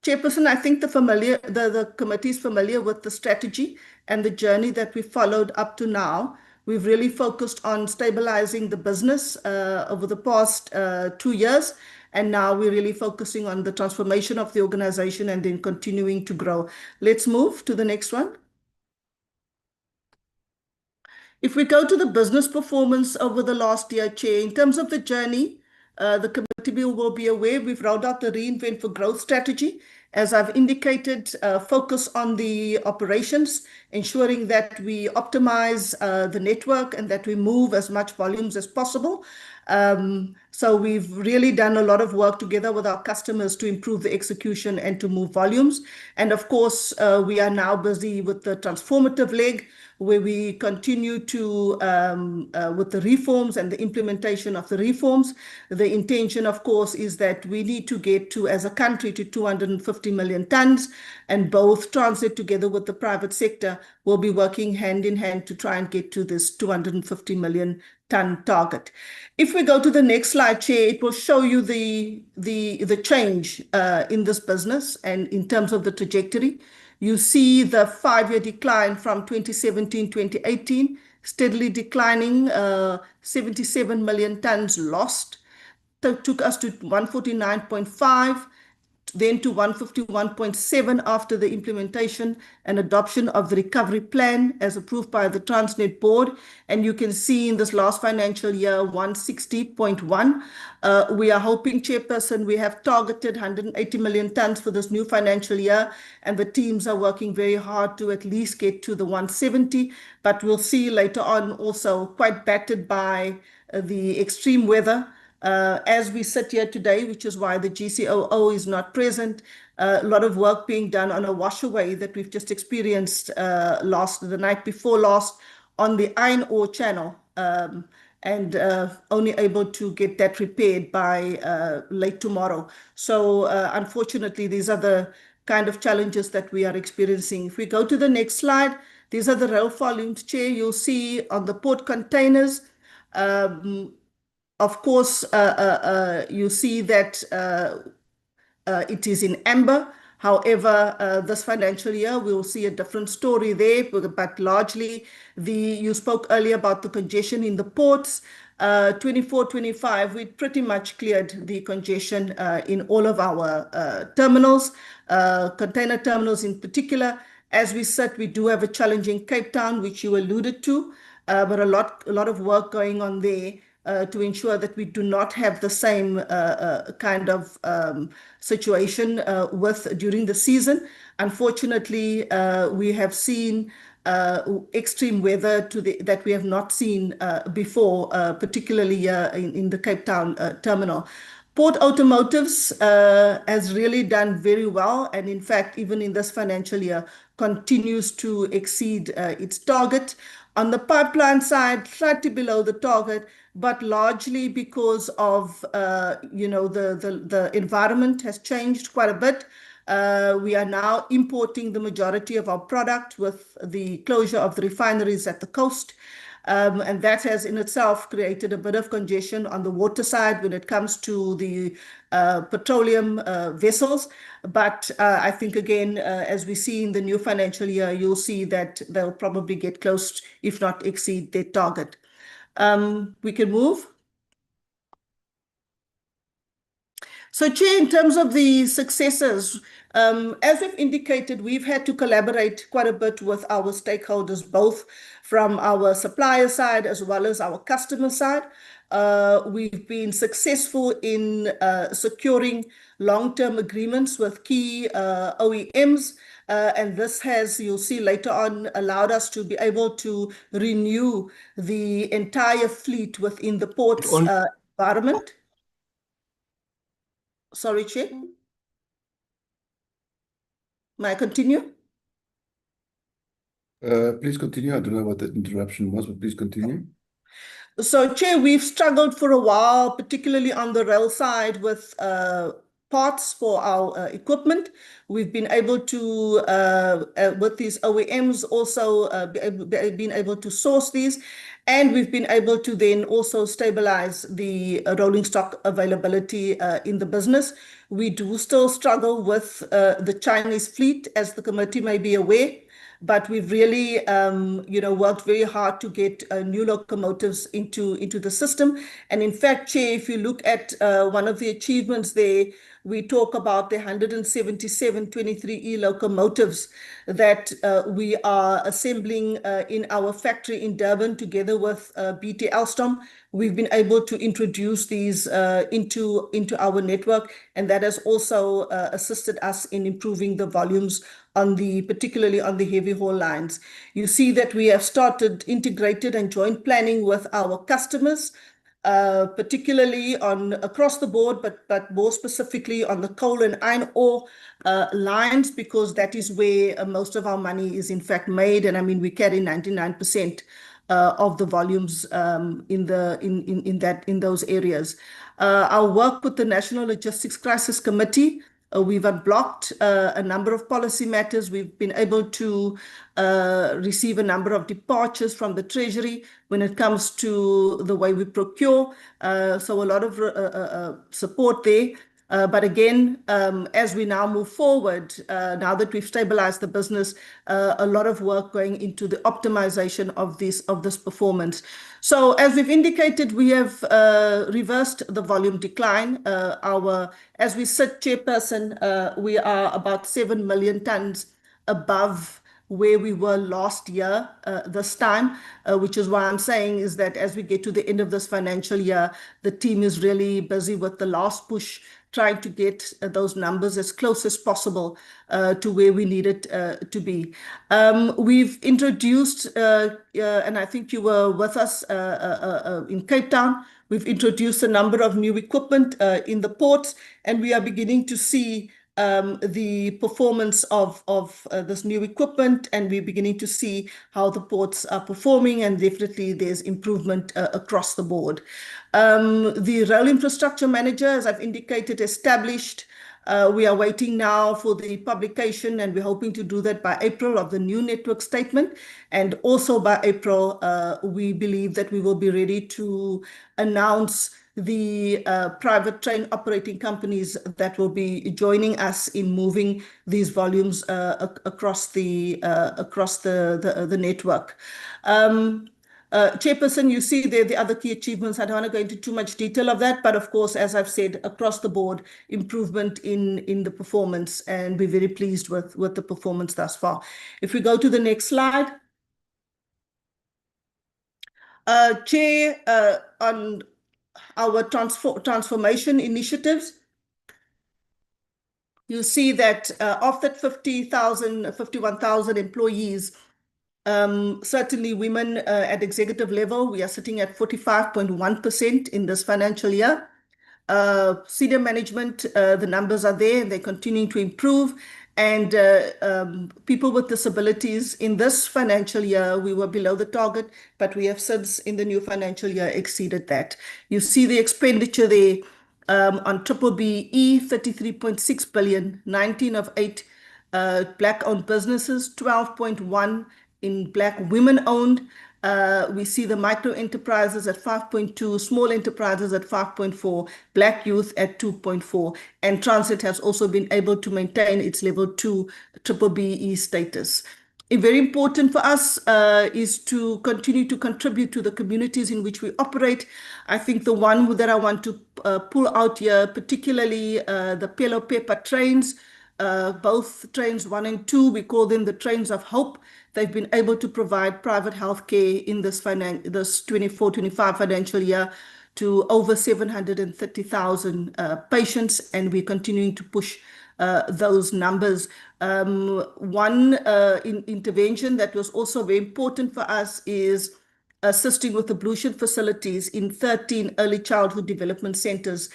Chairperson, I think the committee is familiar with the strategy and the journey that we followed up to now. We've really focused on stabilizing the business over the past 2 years, and now we're really focusing on the transformation of the organization and then continuing to grow. Let's move to the next one. If we go to the business performance over the last year, Chair, in terms of the journey, the committee will be aware we've rolled out the Reinvent for Growth strategy. As I've indicated, focus on the operations, ensuring that we optimize the network and that we move as much volumes as possible. So we've really done a lot of work together with our customers to improve the execution and to move volumes. And of course, we are now busy with the transformative leg, where we continue to, with the reforms and the implementation of the reforms. The intention, of course, is that we need to get to, as a country, to 250 million tons, and both Transnet together with the private sector will be working hand in hand to try and get to this 250 million ton target. If we go to the next slide, Chair, it will show you the change in this business and in terms of the trajectory. You see the 5-year decline from 2017, 2018, steadily declining, 77 million tons lost. That took us to 149.5, then to 151.7 after the implementation and adoption of the recovery plan as approved by the Transnet board. And you can see in this last financial year, 160.1. We are hoping, Chairperson, we have targeted 180 million tons for this new financial year, and the teams are working very hard to at least get to the 170. But we'll see later on also quite battered by the extreme weather. As we sit here today, which is why the GCOO is not present, a lot of work being done on a washaway that we've just experienced the night before last on the iron ore channel, and only able to get that repaired by late tomorrow. So unfortunately, these are the kind of challenges that we are experiencing. If we go to the next slide, these are the rail volumes, Chair. You'll see on the port containers, of course, you see that it is in amber. However, this financial year, we will see a different story there, but largely you spoke earlier about the congestion in the ports. 24-25, we pretty much cleared the congestion in all of our terminals, container terminals in particular. As we said, we do have a challenge in Cape Town, which you alluded to, but a lot of work going on there to ensure that we do not have the same kind of situation during the season. Unfortunately, we have seen extreme weather that we have not seen before, particularly in the Cape Town terminal. Port Automotives has really done very well, and in fact, even in this financial year, continues to exceed its target. On the pipeline side, slightly below the target, but largely because of the environment has changed quite a bit. We are now importing the majority of our product with the closure of the refineries at the coast. And that has in itself created a bit of congestion on the water side when it comes to the petroleum vessels. But I think, again, as we see in the new financial year, you'll see that they'll probably get close, if not exceed their target. We can move. So, Chair, in terms of the successes, as we've indicated, we've had to collaborate quite a bit with our stakeholders, both from our supplier side as well as our customer side. We've been successful in securing long-term agreements with key OEMs. And this has, you'll see later on, allowed us to be able to renew the entire fleet within the port's environment. Sorry, Chair. May I continue? Please continue. I don't know what that interruption was, but please continue. So, Chair, we've struggled for a while, particularly on the rail side with parts for our equipment. We've been able to, with these OEMs, also been able to source these. And we've been able to then also stabilize the rolling stock availability in the business. We do still struggle with the Chinese fleet, as the committee may be aware. But we've really, worked very hard to get new locomotives into the system. And in fact, Chair, if you look at one of the achievements there, we talk about the 177 23E locomotives that we are assembling in our factory in Durban together with BT Alstom. We've been able to introduce these into our network, and that has also assisted us in improving the volumes particularly on the heavy haul lines. You see that we have started integrated and joint planning with our customers, particularly across the board, but more specifically on the coal and iron ore lines, because that is where most of our money is in fact made. And I mean, we carry 99% of the volumes in those areas. Our work with the National Logistics Crisis Committee, we've unblocked a number of policy matters. We've been able to receive a number of departures from the Treasury when it comes to the way we procure. So a lot of support there. But again, as we now move forward, now that we've stabilized the business, a lot of work going into the optimization of this performance. So as we've indicated, we have reversed the volume decline. As we said, Chairperson, we are about 7 million tons above where we were last year this time, which is why I'm saying is that as we get to the end of this financial year, the team is really busy with the last push, trying to get those numbers as close as possible to where we need it to be. We've introduced, and I think you were with us in Cape Town, we've introduced a number of new equipment in the ports, and we are beginning to see the performance of this new equipment, and we're beginning to see how the ports are performing, and definitely there's improvement across the board. The rail infrastructure manager, as I've indicated, established. We are waiting now for the publication, and we're hoping to do that by April of the new network statement. And also by April, we believe that we will be ready to announce the private train operating companies that will be joining us in moving these volumes across the network. Chairperson, you see there the other key achievements. I don't want to go into too much detail of that, but of course, as I've said, across the board, improvement in the performance, and we're very pleased with the performance thus far. If we go to the next slide. Chair, on our transformation initiatives, you see that of that 51,000 employees, certainly women at executive level, we are sitting at 45.1% in this financial year. Senior management, the numbers are there and they're continuing to improve. And people with disabilities, in this financial year, we were below the target, but we have since in the new financial year exceeded that. You see the expenditure there on BBBE, 33.6 billion, 19 of 8 Black-owned businesses, 12.1 in Black women-owned. We see the micro enterprises at 5.2, small enterprises at 5.4, Black youth at 2.4, and Transnet has also been able to maintain its level 2 BBBE status. Very important for us is to continue to contribute to the communities in which we operate. I think the one that I want to pull out here, particularly the Pelo Pepper trains, both trains 1 and 2, we call them the trains of hope. They've been able to provide private healthcare in this 24-25 financial year to over 730,000 patients, and we're continuing to push those numbers. One intervention that was also very important for us is assisting with ablution facilities in 13 early childhood development centers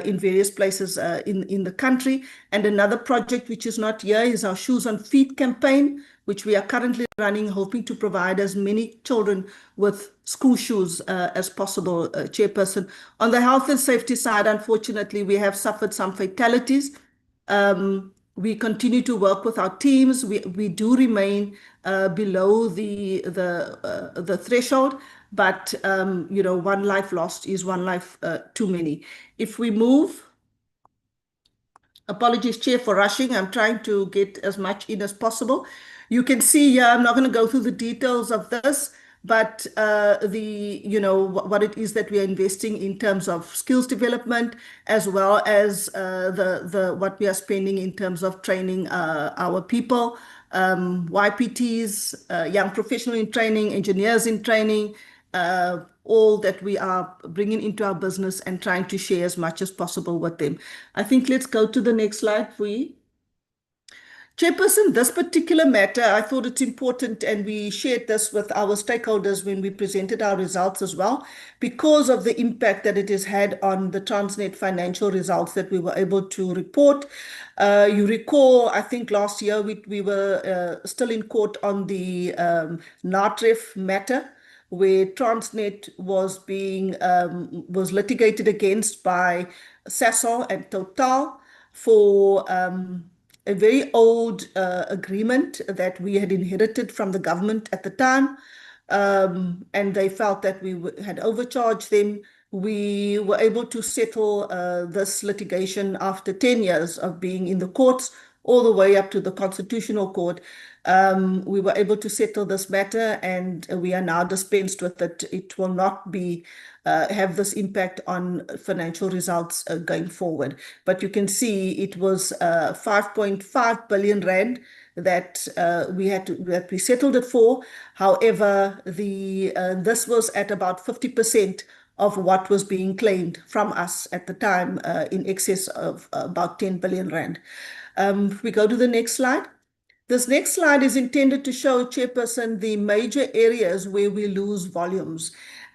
in various places in the country. And another project which is not here is our Shoes on Feet campaign, which we are currently running, hoping to provide as many children with school shoes as possible, Chairperson. On the health and safety side, unfortunately, we have suffered some fatalities. We continue to work with our teams. We do remain below the threshold, but one life lost is one life too many. If we move, apologies, Chair, for rushing. I'm trying to get as much in as possible. You can see here, I'm not going to go through the details of this, but what it is that we are investing in terms of skills development, as well as what we are spending in terms of training our people, YPTs, young professional in training, engineers in training, all that we are bringing into our business and trying to share as much as possible with them. I think let's go to the next slide, please. Chairperson, this particular matter, I thought it's important, and we shared this with our stakeholders when we presented our results as well, because of the impact that it has had on the Transnet financial results that we were able to report. You recall, I think last year we were still in court on the NATREF matter, where Transnet was litigated against by SANRAL and Total for a very old agreement that we had inherited from the government at the time, and they felt that we had overcharged them. We were able to settle this litigation after 10 years of being in the courts, all the way up to the Constitutional Court. We were able to settle this matter, and we are now dispensed with it. It will not have this impact on financial results going forward. But you can see it was 5.5 billion rand that we settled it for. However, this was at about 50% of what was being claimed from us at the time, in excess of about 10 billion rand. If we go to the next slide. This next slide is intended to show, Chairperson, the major areas where we lose volumes.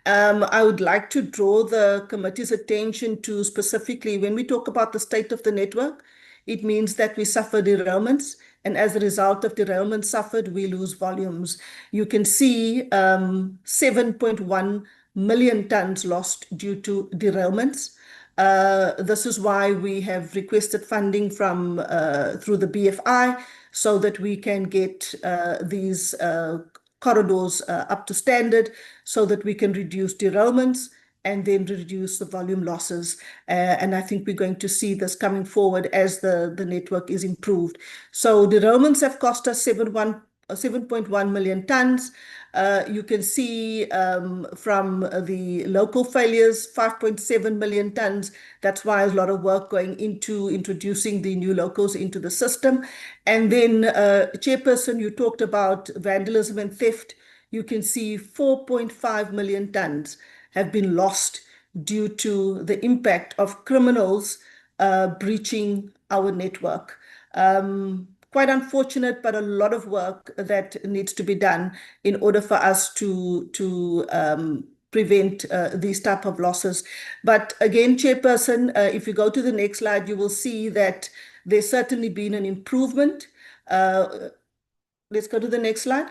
I would like to draw the committee's attention to specifically when we talk about the state of the network, it means that we suffer derailments, and as a result of derailments suffered, we lose volumes. You can see 7.1 million tons lost due to derailments. This is why we have requested funding through the BFI, so that we can get these corridors up to standard, so that we can reduce derailments. and then reduce the volume losses. And I think we're going to see this coming forward as the network is improved. So derailments have cost us 7.1 million tons. You can see from the local failures, 5.7 million tons. That's why there's a lot of work going into introducing the new locals into the system. And then, Chairperson, you talked about vandalism and theft. You can see 4.5 million tons have been lost due to the impact of criminals breaching our network. Quite unfortunate, but a lot of work that needs to be done in order for us to prevent these type of losses. But again, Chairperson, if you go to the next slide, you will see that there's certainly been an improvement. Let's go to the next slide.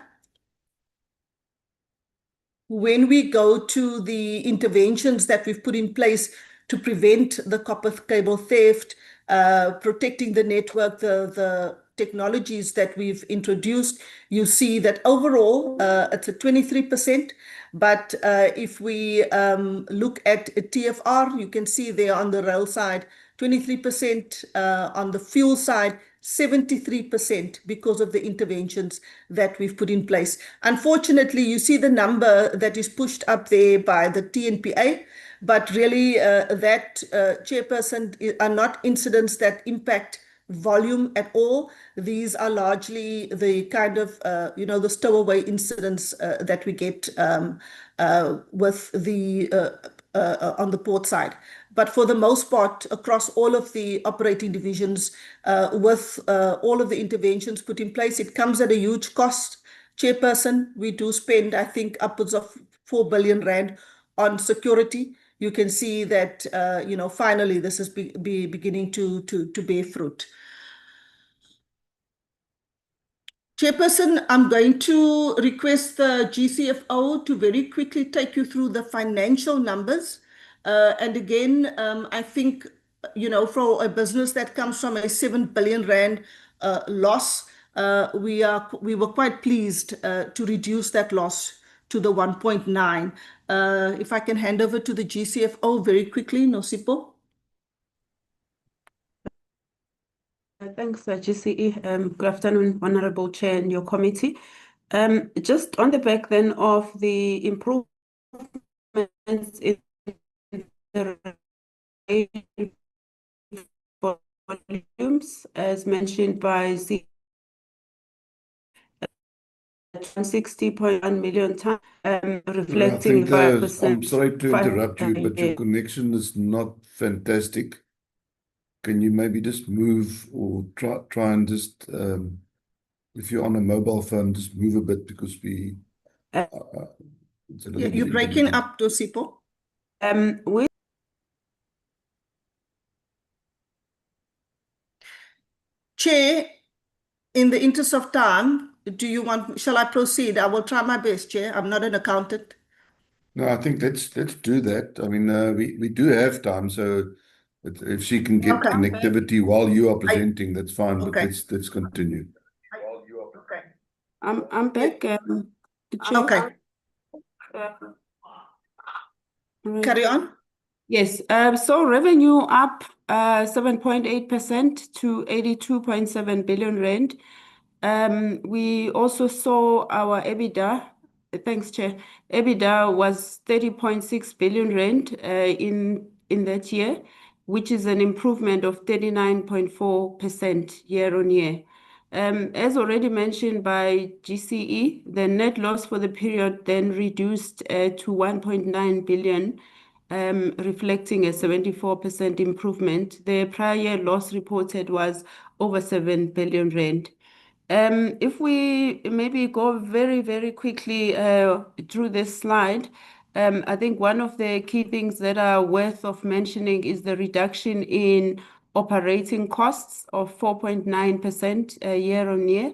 When we go to the interventions that we've put in place to prevent the copper cable theft, protecting the network, the technologies that we've introduced, you see that overall it's a 23%. But if we look at TFR, you can see there on the rail side, 23%, on the fuel side, 73% because of the interventions that we've put in place. Unfortunately, you see the number that is pushed up there by the TNPA, but really that, Chairperson, are not incidents that impact volume at all. These are largely the kind of, the stowaway incidents that we get with the on the port side. But for the most part, across all of the operating divisions, with all of the interventions put in place, it comes at a huge cost. Chairperson, we do spend, I think, upwards of 4 billion rand on security. You can see that, finally, this is beginning to bear fruit. Chairperson, I'm going to request the GCFO to very quickly take you through the financial numbers. And again, I think, for a business that comes from a 7 billion rand loss, we were quite pleased to reduce that loss to the 1.9. If I can hand over to the GCFO very quickly, Nosipho. Thanks, GCE. Good afternoon, Honorable Chair and your committee. Just on the back then of the improvements in the volumes, as mentioned by 60.1 million tons, reflecting 5%. I'm sorry to interrupt you, but your connection is not fantastic. Can you maybe just move or try and just, if you're on a mobile phone, just move a bit because it's a little bit You're breaking up, Nosipho. Chair, in the interest of time, shall I proceed? I will try my best, Chair. I'm not an accountant. No, I think let's do that. I mean, we do have time, so if she can get connectivity while you are presenting, that's fine. But let's continue. I'm back. Chair. Okay. Carry on. Yes. So revenue up 7.8% to 82.7 billion rand. We also saw our EBITDA. Thanks, Chair. EBITDA was 30.6 billion rand in that year, which is an improvement of 39.4% year on year. As already mentioned by GCE, the net loss for the period then reduced to 1.9 billion, reflecting a 74% improvement. The prior year loss reported was over 7 billion rand. If we maybe go very, very quickly through this slide, I think one of the key things that are worth of mentioning is the reduction in operating costs of 4.9% year on year.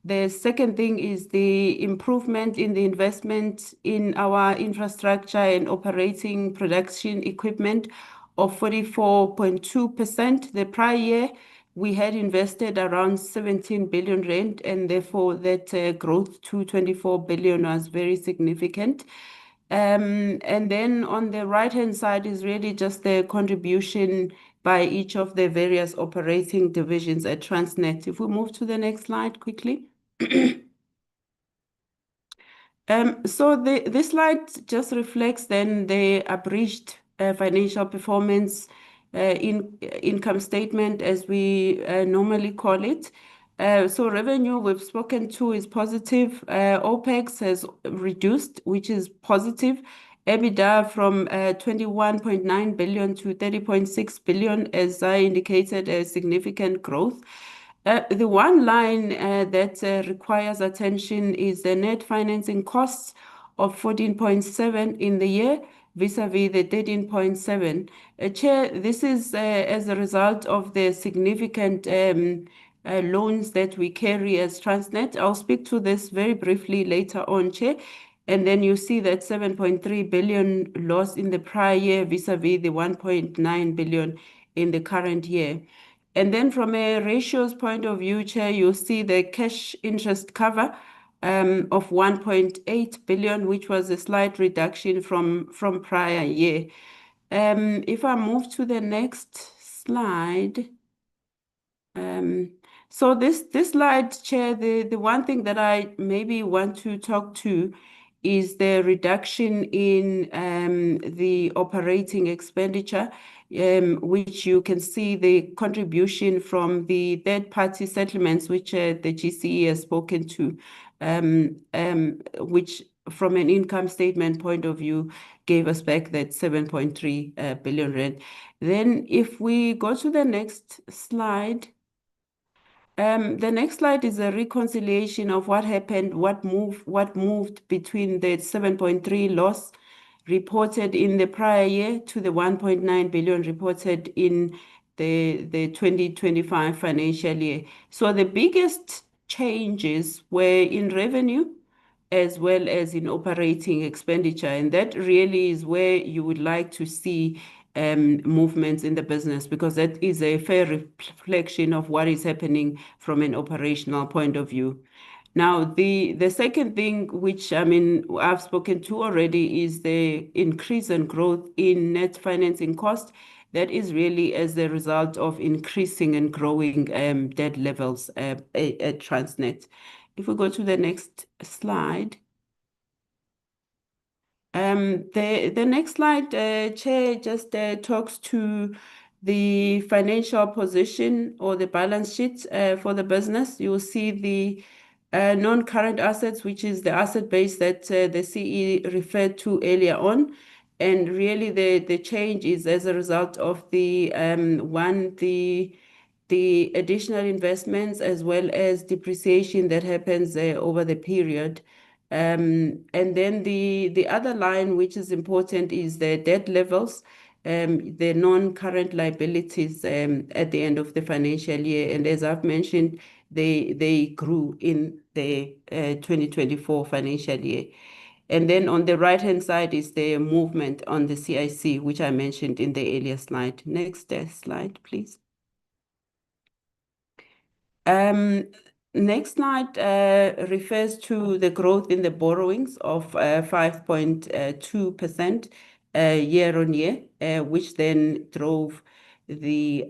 The second thing is the improvement in the investment in our infrastructure and operating production equipment of 44.2%. The prior year, we had invested around 17 billion rand, and therefore that growth to 24 billion was very significant. And then on the right-hand side is really just the contribution by each of the various operating divisions at Transnet. If we move to the next slide quickly. So this slide just reflects then the abridged financial performance income statement, as we normally call it. So revenue we've spoken to is positive. OPEX has reduced, which is positive. EBITDA from 21.9 billion to 30.6 billion, as I indicated, a significant growth. The one line that requires attention is the net financing costs of 14.7 in the year vis-a-vis the 13.7. Chair, this is as a result of the significant loans that we carry as Transnet. I'll speak to this very briefly later on, Chair. And then you see that 7.3 billion loss in the prior year vis-a-vis the 1.9 billion in the current year. And then from a ratios point of view, Chair, you'll see the cash interest cover of 1.8 billion, which was a slight reduction from prior year. If I move to the next slide. So this slide, Chair, the one thing that I maybe want to talk to is the reduction in the operating expenditure, which you can see the contribution from the third-party settlements, which the GCE has spoken to, which from an income statement point of view gave us back that 7.3 billion rand. Then if we go to the next slide. The next slide is a reconciliation of what happened, what moved between the 7.3 loss reported in the prior year to the 1.9 billion reported in the 2025 financial year. So the biggest changes were in revenue as well as in operating expenditure, and that really is where you would like to see movements in the business, because that is a fair reflection of what is happening from an operational point of view. Now, the second thing, which I've spoken to already, is the increase and growth in net financing cost. That is really as a result of increasing and growing debt levels at Transnet. If we go to the next slide. The next slide, Chair, just talks to the financial position or the balance sheet for the business. You will see the non-current assets, which is the asset base that the CE referred to earlier on. And really the change is as a result of the additional investments as well as depreciation that happens over the period. And then the other line, which is important, is the debt levels, the non-current liabilities at the end of the financial year. And as I've mentioned, they grew in the 2024 financial year. And then on the right-hand side is the movement on the CIC, which I mentioned in the earlier slide. Next slide, please. Next slide refers to the growth in the borrowings of 5.2% year on year, which then drove the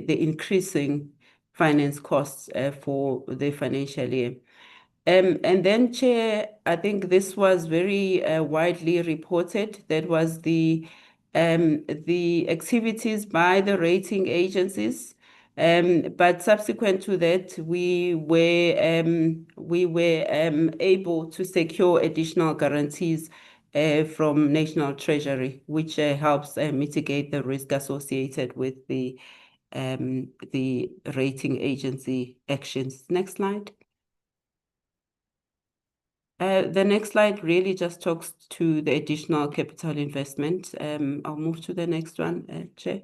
increasing finance costs for the financial year. And then, Chair, I think this was very widely reported. That was the activities by the rating agencies. But subsequent to that, we were able to secure additional guarantees from National Treasury, which helps mitigate the risk associated with the rating agency actions. Next slide. The next slide really just talks to the additional capital investment. I'll move to the next one, Chair.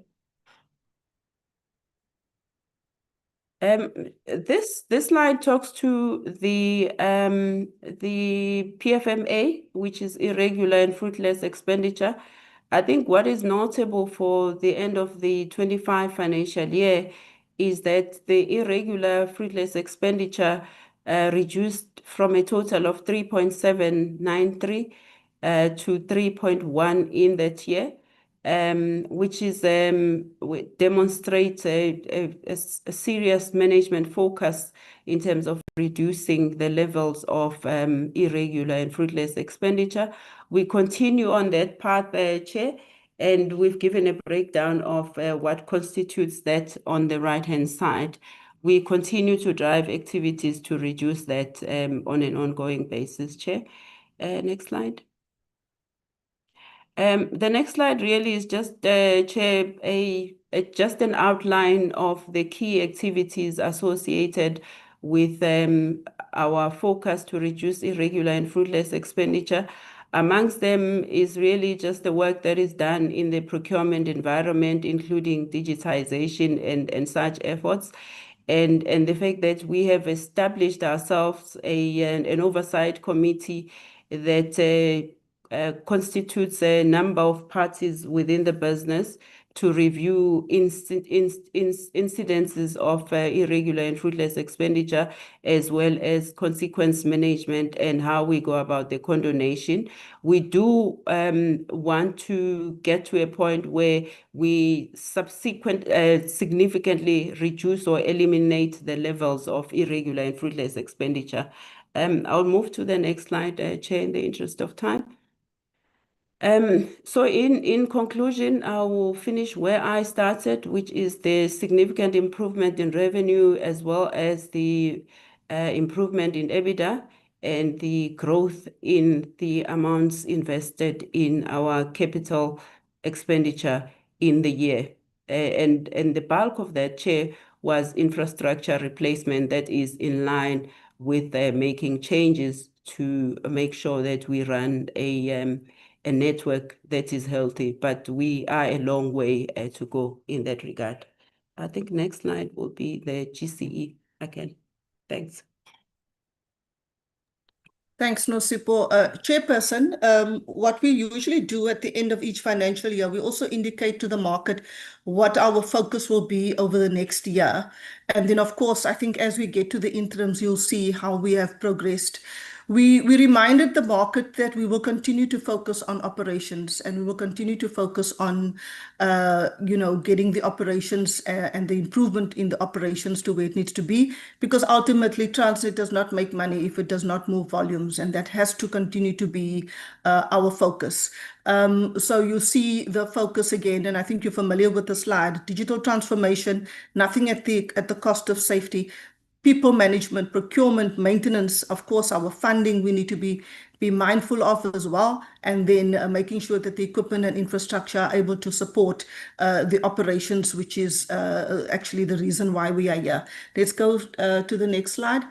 This slide talks to the PFMA, which is irregular and fruitless expenditure. I think what is notable for the end of the 25 financial year is that the irregular fruitless expenditure reduced from a total of 3.793 to 3.1 in that year, which is demonstrates a serious management focus in terms of reducing the levels of irregular and fruitless expenditure. We continue on that path, Chair, and we've given a breakdown of what constitutes that on the right-hand side. We continue to drive activities to reduce that on an ongoing basis, Chair. Next slide. The next slide really is just, Chair, just an outline of the key activities associated with our focus to reduce irregular and fruitless expenditure. Amongst them is really just the work that is done in the procurement environment, including digitization and such efforts. And the fact that we have established ourselves an oversight committee that constitutes a number of parties within the business to review incidences of irregular and fruitless expenditure, as well as consequence management and how we go about the condonation. We do want to get to a point where we significantly reduce or eliminate the levels of irregular and fruitless expenditure. I'll move to the next slide, Chair, in the interest of time. So in conclusion, I will finish where I started, which is the significant improvement in revenue, as well as the improvement in EBITDA and the growth in the amounts invested in our capital expenditure in the year. And the bulk of that, Chair, was infrastructure replacement that is in line with making changes to make sure that we run a network that is healthy, but we are a long way to go in that regard. I think next slide will be the GCE again. Thanks. Thanks, Nosipho. Chairperson, what we usually do at the end of each financial year, we also indicate to the market what our focus will be over the next year. And then, of course, I think as we get to the interims, you'll see how we have progressed. We reminded the market that we will continue to focus on operations, and we will continue to focus on, getting the operations and the improvement in the operations to where it needs to be, because ultimately Transnet does not make money if it does not move volumes, and that has to continue to be our focus. So you see the focus again, and I think you're familiar with the slide: digital transformation, nothing at the cost of safety. People management, procurement, maintenance, of course, our funding we need to be mindful of as well, and then making sure that the equipment and infrastructure are able to support the operations, which is actually the reason why we are here. Let's go to the next slide.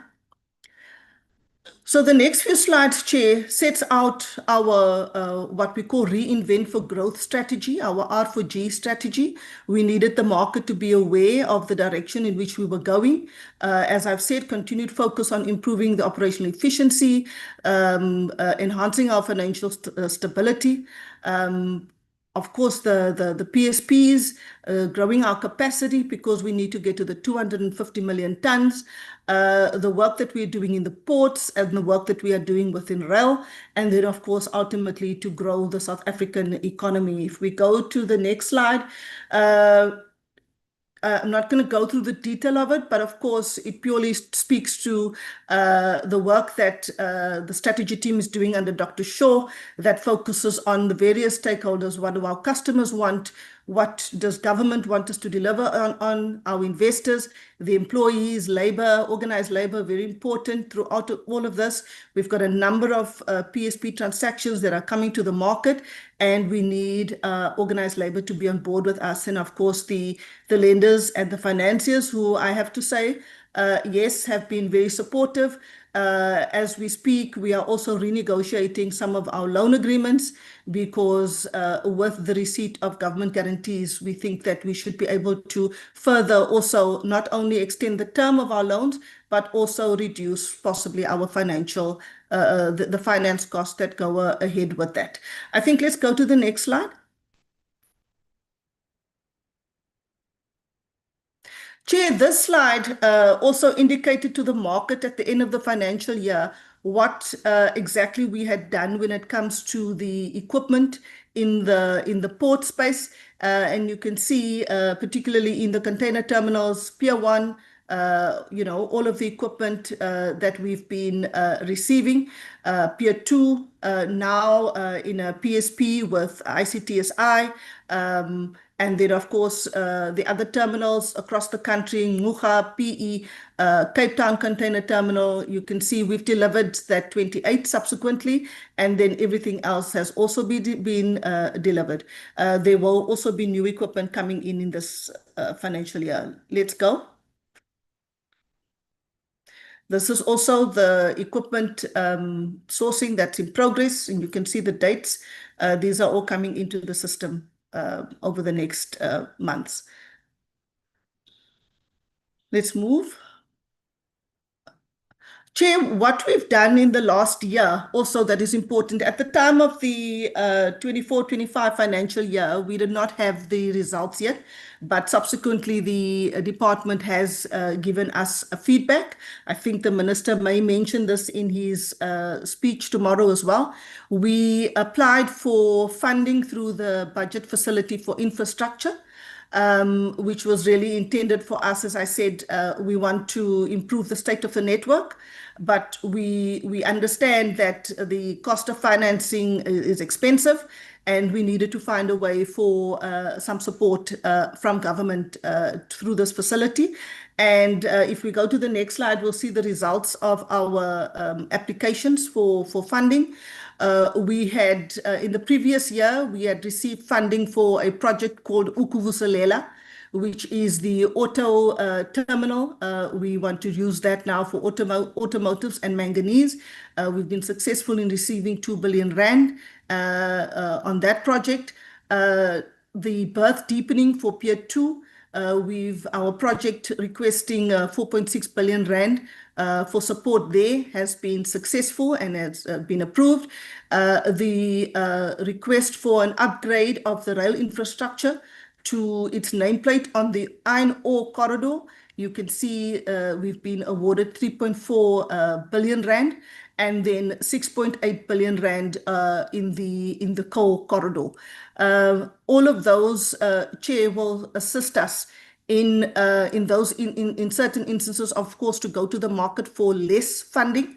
So the next few slides, Chair, sets out our what we call Reinvent for Growth strategy, our R4G strategy. We needed the market to be aware of the direction in which we were going. As I've said, continued focus on improving the operational efficiency, enhancing our financial stability. Of course, the PSPs, growing our capacity because we need to get to the 250 million tons. The work that we're doing in the ports and the work that we are doing within rail, and then, of course, ultimately to grow the South African economy. If we go to the next slide, I'm not going to go through the detail of it, but of course, it purely speaks to the work that the strategy team is doing under Dr. Shaw, that focuses on the various stakeholders. What do our customers want? What does government want us to deliver on our investors, the employees, labor, organized labor, very important throughout all of this. We've got a number of PSP transactions that are coming to the market, and we need organized labor to be on board with us. And of course, the lenders and the financiers, who I have to say, yes, have been very supportive. As we speak, we are also renegotiating some of our loan agreements because with the receipt of government guarantees, we think that we should be able to further also not only extend the term of our loans, but also reduce possibly our financial, the finance costs that go ahead with that. I think let's go to the next slide. Chair, this slide also indicated to the market at the end of the financial year what exactly we had done when it comes to the equipment in the port space. And you can see, particularly in the container terminals, Pier 1, all of the equipment that we've been receiving. Pier 2, now in a PSP with ICTSI. And then, of course, the other terminals across the country, Ngquga, PE, Cape Town Container Terminal, you can see we've delivered that 28 subsequently, and then everything else has also been delivered. There will also be new equipment coming in this financial year. Let's go. This is also the equipment sourcing that's in progress, and you can see the dates. These are all coming into the system over the next months. Let's move. Chair, what we've done in the last year also that is important, at the time of the 24-25 financial year, we did not have the results yet, but subsequently the department has given us a feedback. I think the minister may mention this in his speech tomorrow as well. We applied for funding through the budget facility for infrastructure, which was really intended for us. As I said, we want to improve the state of the network, but we understand that the cost of financing is expensive, and we needed to find a way for some support from government through this facility. And if we go to the next slide, we'll see the results of our applications for funding. We had, in the previous year, we had received funding for a project called Ukuvuselela, which is the auto terminal. We want to use that now for automotives and manganese. We've been successful in receiving 2 billion rand on that project. The berth deepening for Pier 2, our project requesting 4.6 billion rand for support there has been successful and has been approved. The request for an upgrade of the rail infrastructure to its nameplate on the iron ore corridor, you can see we've been awarded 3.4 billion rand, and then 6.8 billion rand in the coal corridor. All of those, Chair, will assist us in certain instances, of course, to go to the market for less funding.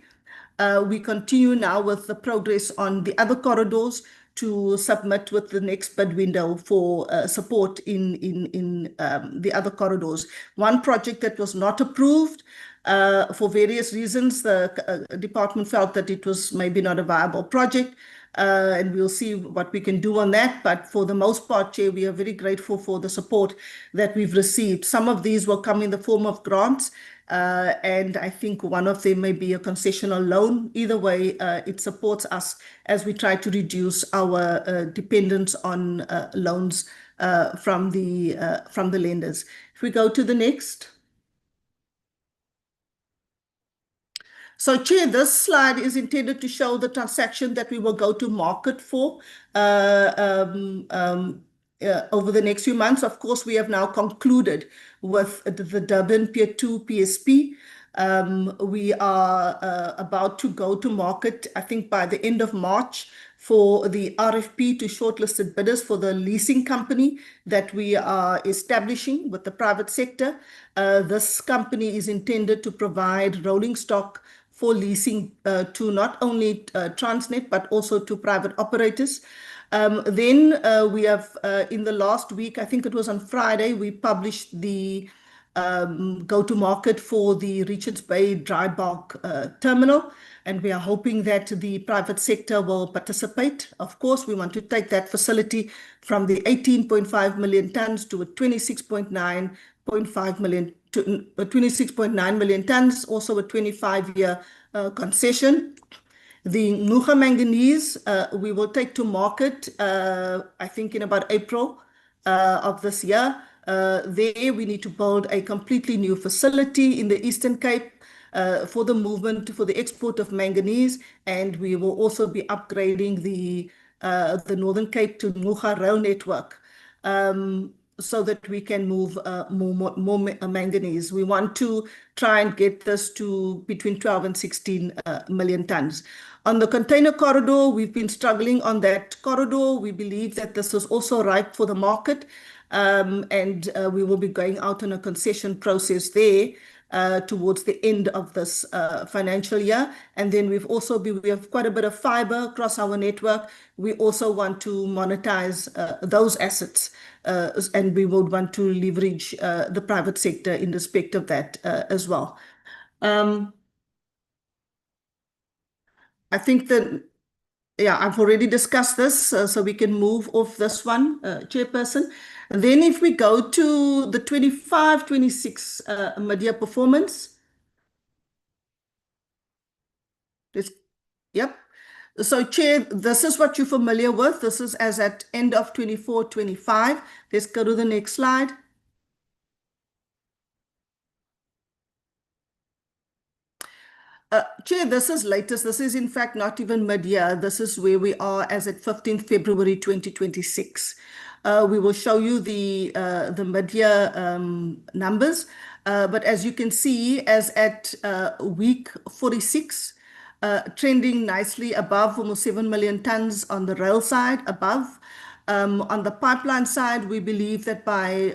We continue now with the progress on the other corridors to submit with the next bid window for support in the other corridors. One project that was not approved for various reasons, the department felt that it was maybe not a viable project, and we'll see what we can do on that. But for the most part, Chair, we are very grateful for the support that we've received. Some of these will come in the form of grants, and I think one of them may be a concessional loan. Either way, it supports us as we try to reduce our dependence on loans from the lenders. If we go to the next. So, Chair, this slide is intended to show the transaction that we will go to market for over the next few months. Of course, we have now concluded with the Durban Pier 2 PSP. We are about to go to market, I think, by the end of March for the RFP to shortlisted bidders for the leasing company that we are establishing with the private sector. This company is intended to provide rolling stock for leasing to not only TRANSNET, but also to private operators. Then we have, in the last week, I think it was on Friday, we published the go-to-market for the Richards Bay dry bulk terminal, and we are hoping that the private sector will participate. Of course, we want to take that facility from the 18.5 million tons to a 26.9 million tons, also a 25-year concession. The Ngquga manganese, we will take to market, I think, in about April of this year. There, we need to build a completely new facility in the Eastern Cape for the movement, for the export of manganese, and we will also be upgrading the Northern Cape to Ngquga rail network. so that we can move more manganese. We want to try and get this to between 12 and 16 million tons. On the container corridor, we've been struggling on that corridor. We believe that this is also ripe for the market, and we will be going out on a concession process there towards the end of this financial year. And then we have quite a bit of fiber across our network. We also want to monetize those assets, and we would want to leverage the private sector in respect of that as well. I think that, yeah, I've already discussed this, so we can move off this one, Chairperson. And then if we go to the 25-26 mid-year performance. Yep. So, Chair, this is what you're familiar with. This is as at end of 24-25. Let's go to the next slide. Chair, this is latest. This is in fact not even mid-year. This is where we are as at 15th February 2026. We will show you the mid-year numbers. But as you can see, as at week 46, trending nicely above almost 7 million tons on the rail side above. On the pipeline side, we believe that by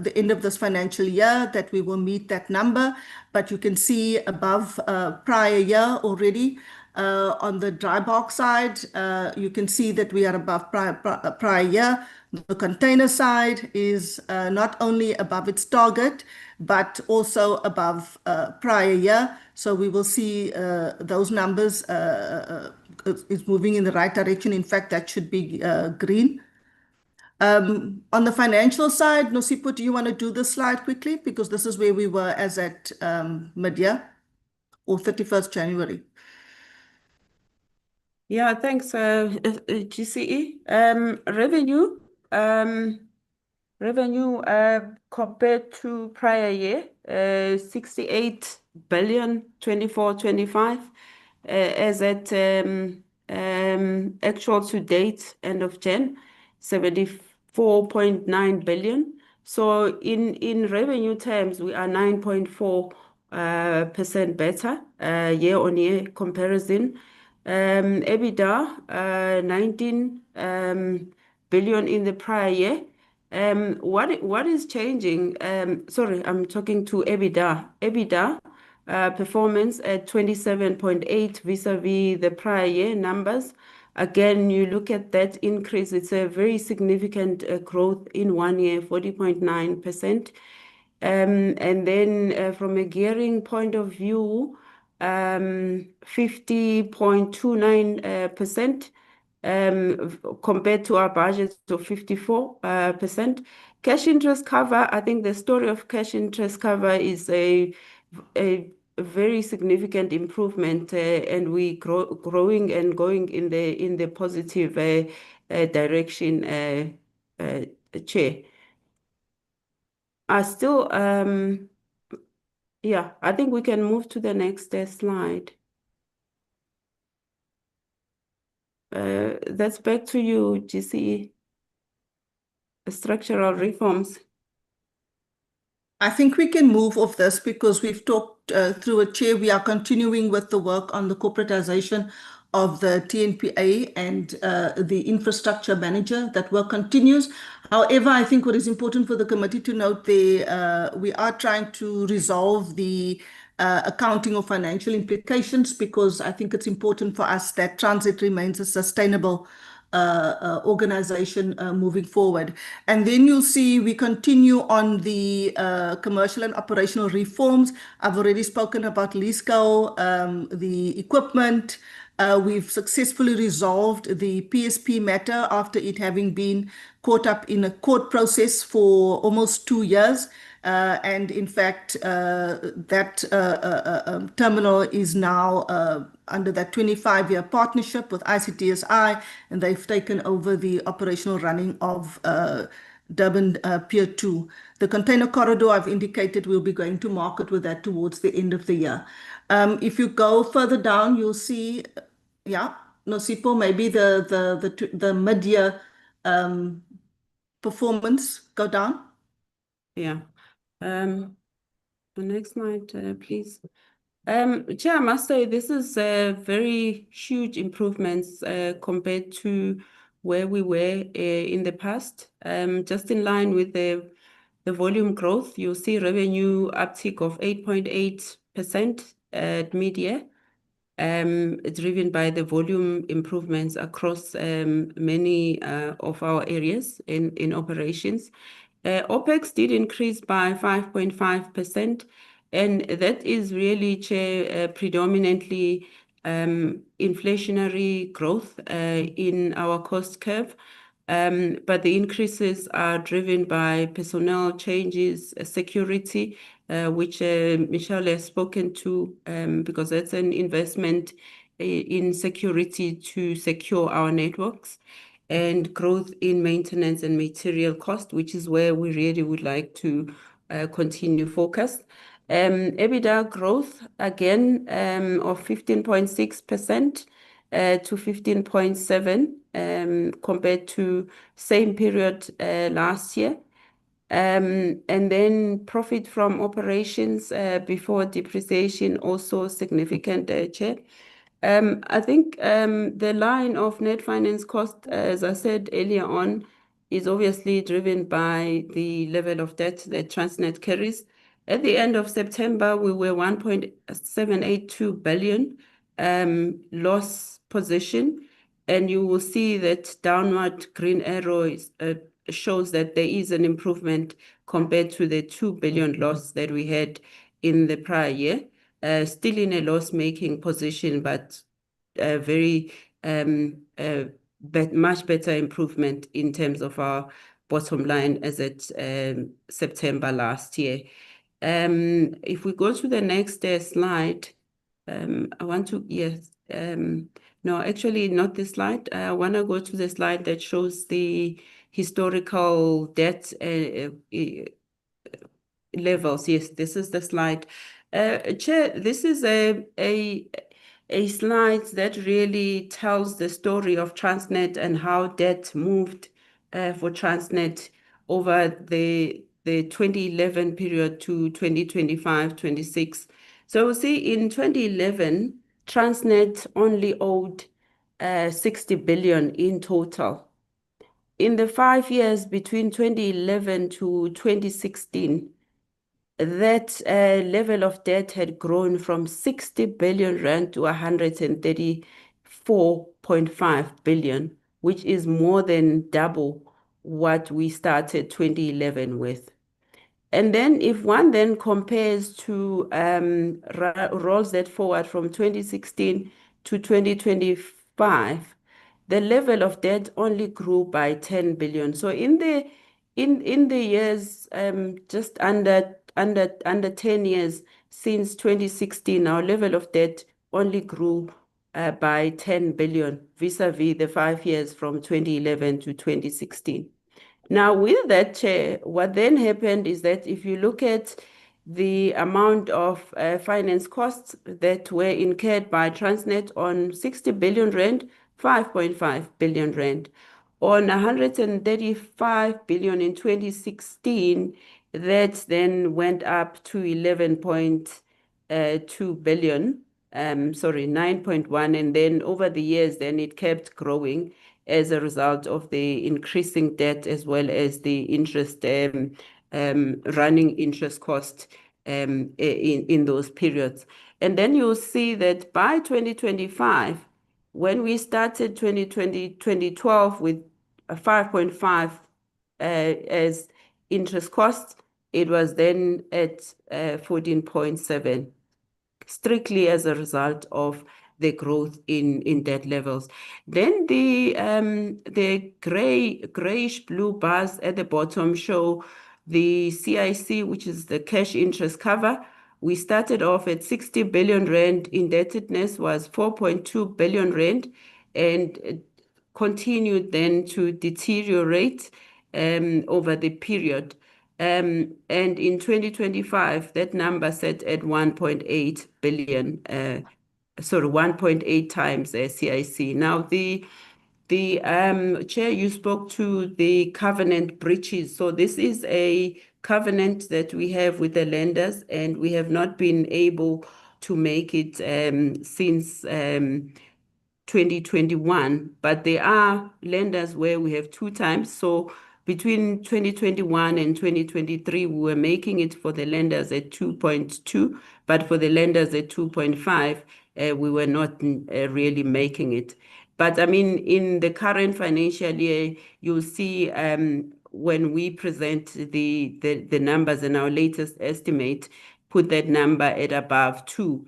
the end of this financial year that we will meet that number, but you can see above prior year already. On the dry bulk side, you can see that we are above prior year. The container side is not only above its target, but also above prior year. So we will see those numbers is moving in the right direction. In fact, that should be green. On the financial side, Nosipho, do you want to do this slide quickly? Because this is where we were as at mid-year or 31st January. Yeah, thanks, GCE. Revenue compared to prior year, 68 billion 24-25, as at actual to date end of Jan, 74.9 billion. So in revenue terms, we are 9.4% better year-on-year comparison. EBITDA 19 billion in the prior year. What is changing? Sorry, I'm talking to EBITDA. EBITDA performance at 27.8 vis-a-vis the prior year numbers. Again, you look at that increase, it's a very significant growth in 1 year, 40.9%. And then from a gearing point of view, 50.29% compared to our budget of 54%. Cash interest cover, I think the story of cash interest cover is a very significant improvement, and we growing and going in the positive direction, Chair. Yeah, I think we can move to the next slide. That's back to you, GCE. Structural reforms. I think we can move off this because we've talked through it, Chair. We are continuing with the work on the corporatization of the TNPA and the infrastructure manager. That work continues. However, I think what is important for the committee to note there, we are trying to resolve the accounting or financial implications, because I think it's important for us that Transnet remains a sustainable organization moving forward. And then you'll see we continue on the commercial and operational reforms. I've already spoken about LeaseGo, the equipment. We've successfully resolved the PSP matter after it having been caught up in a court process for almost 2 years. And in fact, that terminal is now under that 25-year partnership with ICTSI, and they've taken over the operational running of Durban Pier 2. The container corridor, I've indicated we'll be going to market with that towards the end of the year. If you go further down, you'll see, yeah, Nosipho, maybe the mid-year performance, go down. Yeah. The next slide, please. Chair, I must say this is very huge improvements compared to where we were in the past. Just in line with the volume growth, you'll see revenue uptick of 8.8% at mid-year, driven by the volume improvements across many of our areas in operations. OpEx did increase by 5.5%, and that is really, Chair, predominantly inflationary growth in our cost curve. But the increases are driven by personnel changes, security, which Michelle has spoken to, because that's an investment in security to secure our networks, and growth in maintenance and material cost, which is where we really would like to continue focus. EBITDA growth, again, of 15.6% to 15.7 compared to same period last year. And then profit from operations before depreciation, also significant, Chair. I think the line of net finance cost, as I said earlier on, is obviously driven by the level of debt that Transnet carries. At the end of September, we were 1.782 billion loss position, and you will see that downward green arrow shows that there is an improvement compared to the 2 billion loss that we had in the prior year. Still in a loss-making position, but very much better improvement in terms of our bottom line as at September last year. If we go to the next slide, I want to, yes, no, actually not this slide. I want to go to the slide that shows the historical debt levels. Yes, this is the slide. Chair, this is a slide that really tells the story of Transnet and how debt moved for Transnet over the 2011 period to 2025-26. So we'll see in 2011, Transnet only owed 60 billion in total. In the 5 years between 2011 to 2016, that level of debt had grown from 60 billion rand to 134.5 billion, which is more than double what we started 2011 with. And then if one then compares to rolls that forward from 2016 to 2025, the level of debt only grew by 10 billion. So in the years just under 10 years since 2016, our level of debt only grew by 10 billion vis-a-vis the 5 years from 2011 to 2016. Now, with that, Chair, what then happened is that if you look at the amount of finance costs that were incurred by Transnet on 60 billion rand, 5.5 billion rand. On 135 billion in 2016, that then went up to 11.2 billion, 9.1, and then over the years, then it kept growing as a result of the increasing debt as well as the interest, running interest cost in those periods. And then you'll see that by 2025, when we started 2012 with a 5.5 as interest cost, it was then at 14.7, strictly as a result of the growth in debt levels. Then the grayish blue bars at the bottom show the CIC, which is the cash interest cover. We started off at 60 billion rand. Indebtedness was 4.2 billion rand, and continued then to deteriorate over the period. And in 2025, that number set at 1.8 billion, 1.8 times CIC. Now, the Chair, you spoke to the covenant breaches. So this is a covenant that we have with the lenders, and we have not been able to make it since 2021. But there are lenders where we have 2 times. So between 2021 and 2023, we were making it for the lenders at 2.2, but for the lenders at 2.5, we were not really making it. But I mean, in the current financial year, you'll see when we present the numbers and our latest estimate, put that number at above 2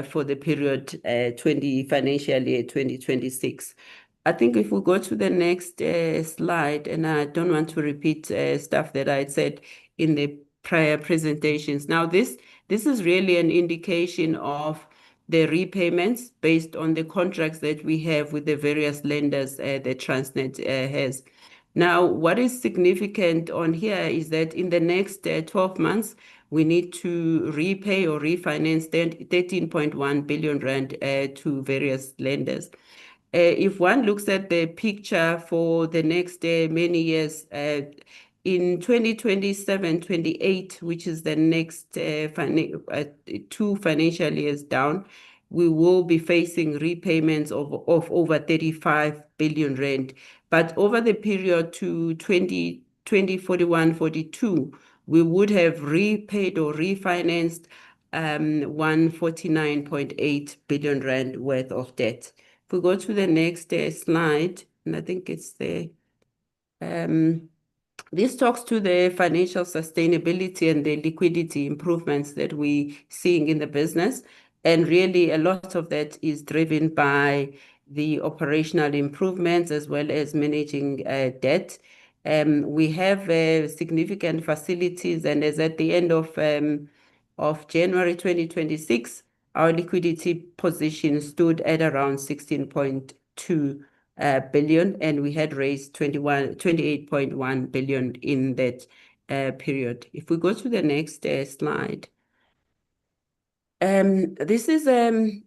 for the period financial year 2026. I think if we go to the next slide, and I don't want to repeat stuff that I had said in the prior presentations. Now, this is really an indication of the repayments based on the contracts that we have with the various lenders that TRANSNET has. Now, what is significant on here is that in the next 12 months, we need to repay or refinance 13.1 billion rand to various lenders. If one looks at the picture for the next many years, in 2027-28, which is the next 2 financial years down, we will be facing repayments of over 35 billion rand. But over the period to 2041-42, we would have repaid or refinanced 149.8 billion rand worth of debt. If we go to the next slide, and I think it's the this talks to the financial sustainability and the liquidity improvements that we're seeing in the business. And really, a lot of that is driven by the operational improvements as well as managing debt. We have significant facilities, and as at the end of January 2026, our liquidity position stood at around 16.2 billion, and we had raised 28.1 billion in that period. If we go to the next slide. This is a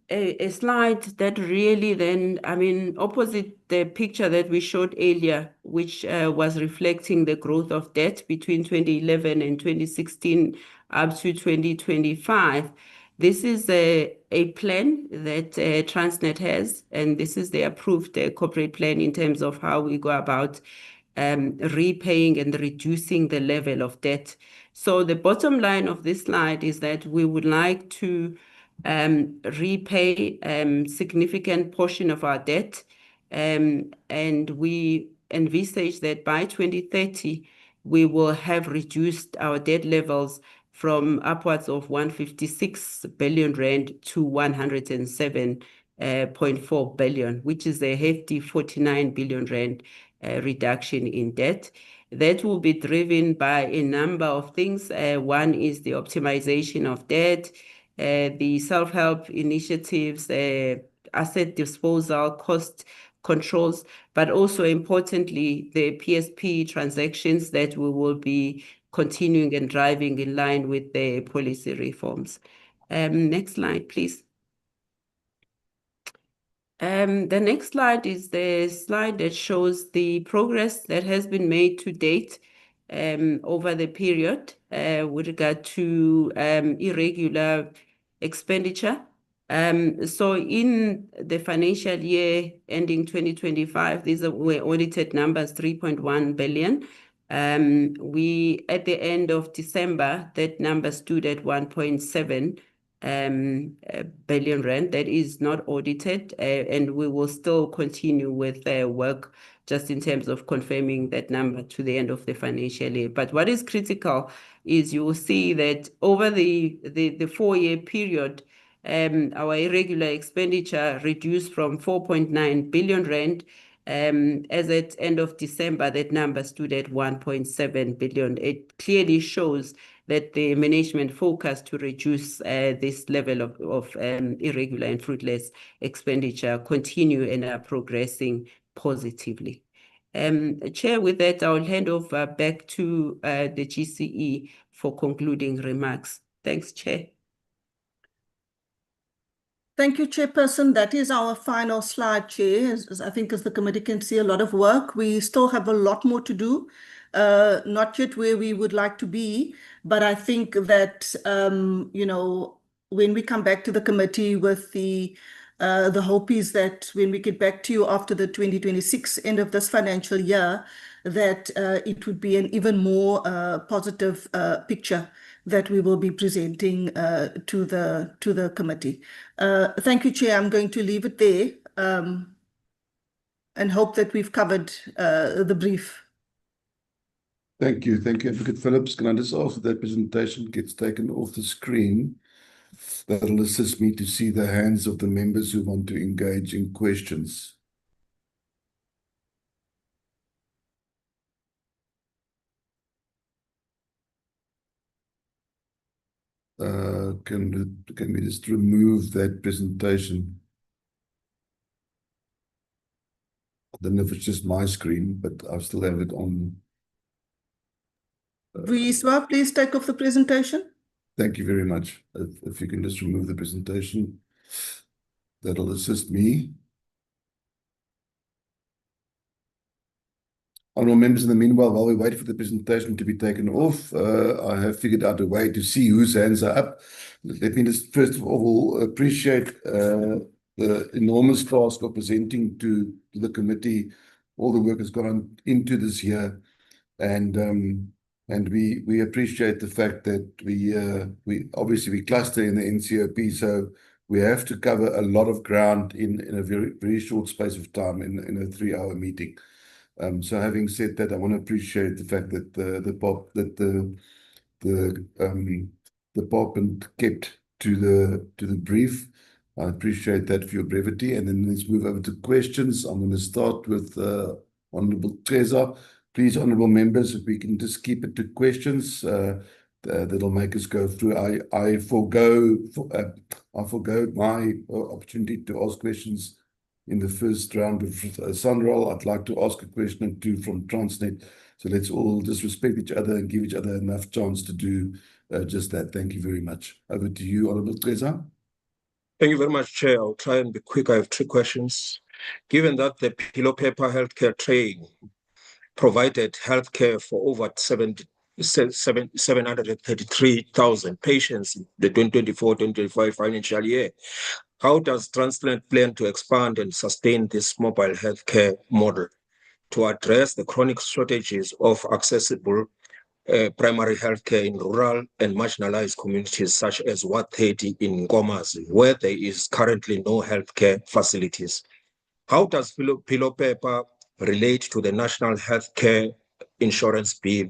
slide that really then, I mean, opposite the picture that we showed earlier, which was reflecting the growth of debt between 2011 and 2016 up to 2025. This is a plan that TRANSNET has, and this is the approved corporate plan in terms of how we go about repaying and reducing the level of debt. So the bottom line of this slide is that we would like to repay significant portion of our debt, and we envisage that by 2030, we will have reduced our debt levels from upwards of 156 billion rand to 107.4 billion, which is a hefty 49 billion rand reduction in debt. That will be driven by a number of things. One is the optimization of debt, the self-help initiatives, asset disposal, cost controls, but also importantly, the PSP transactions that we will be continuing and driving in line with the policy reforms. Next slide, please. The next slide is the slide that shows the progress that has been made to date over the period with regard to irregular expenditure. So in the financial year ending 2025, these were audited numbers, 3.1 billion. We, at the end of December, that number stood at 1.7 billion rand. That is not audited, and we will still continue with work just in terms of confirming that number to the end of the financial year. But what is critical is you will see that over the 4-year period, our irregular expenditure reduced from 4.9 billion rand. As at end of December, that number stood at 1.7 billion. It clearly shows that the management focus to reduce this level of irregular and fruitless expenditure continue and are progressing positively. Chair, with that, I'll hand over back to the GCE for concluding remarks. Thanks, Chair. Thank you, Chairperson. That is our final slide, Chair. I think as the committee can see, a lot of work. We still have a lot more to do. not yet where we would like to be, but I think that, when we come back to the committee with the hope is that when we get back to you after the 2026 end of this financial year, that it would be an even more positive picture that we will be presenting to the committee. Thank you, Chair. I'm going to leave it there and hope that we've covered the brief. Thank you. Thank you, Advocate Phillips. Can I just ask that presentation gets taken off the screen? That'll assist me to see the hands of the members who want to engage in questions. Can we just remove that presentation? I don't know if it's just my screen, but I still have it on. Wiswa, please take off the presentation. Thank you very much. If you can just remove the presentation, that'll assist me. Honourable members, in the meanwhile, while we wait for the presentation to be taken off, I have figured out a way to see whose hands are up. Let me just first of all appreciate the enormous task of presenting to the committee all the work has gone on into this year, and we appreciate the fact that we obviously cluster in the NCOP, so we have to cover a lot of ground in a very short space of time in a 3-hour meeting. So having said that, I want to appreciate the fact that the department kept to the brief. I appreciate that for your brevity. And then let's move over to questions. I'm going to start with Honourable Treza. Please, honourable members, if we can just keep it to questions, that'll make us go through. I forgo my opportunity to ask questions in the first round of SANRAL. I'd like to ask a question or two from TRANSNET. So let's all just respect each other and give each other enough chance to do just that. Thank you very much. Over to you, Honourable Treza. Thank you very much, Chair. I'll try and be quick. I have 3 questions. Given that the Pillow Paper healthcare train provided healthcare for over 733,000 patients in the 2024-2025 financial year, how does TRANSNET plan to expand and sustain this mobile healthcare model to address the chronic shortages of accessible primary healthcare in rural and marginalized communities such as Ward 30 in Nkomazi, where there is currently no healthcare facilities? How does Pillow Paper relate to the National Healthcare Insurance Bill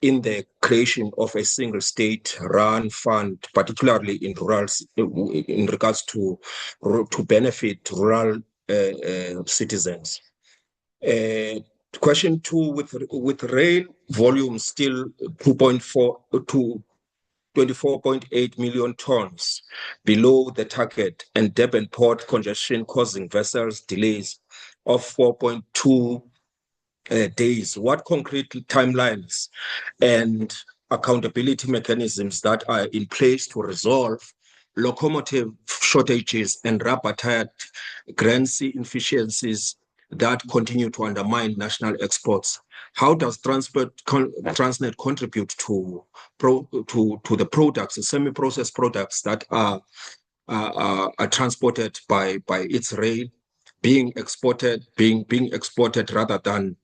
in the creation of a single state-run fund, particularly in rural, in regards to benefit rural citizens? Question 2: with rail volume still 24.8 million tons below the target, and Durban port congestion causing vessels delays of 4.2 days, what concrete timelines and accountability mechanisms that are in place to resolve locomotive shortages and rubber-tired Grand-C inefficiencies that continue to undermine national exports? How does TRANSNET contribute to the products, the semi-processed products that are transported by its rail, being exported rather than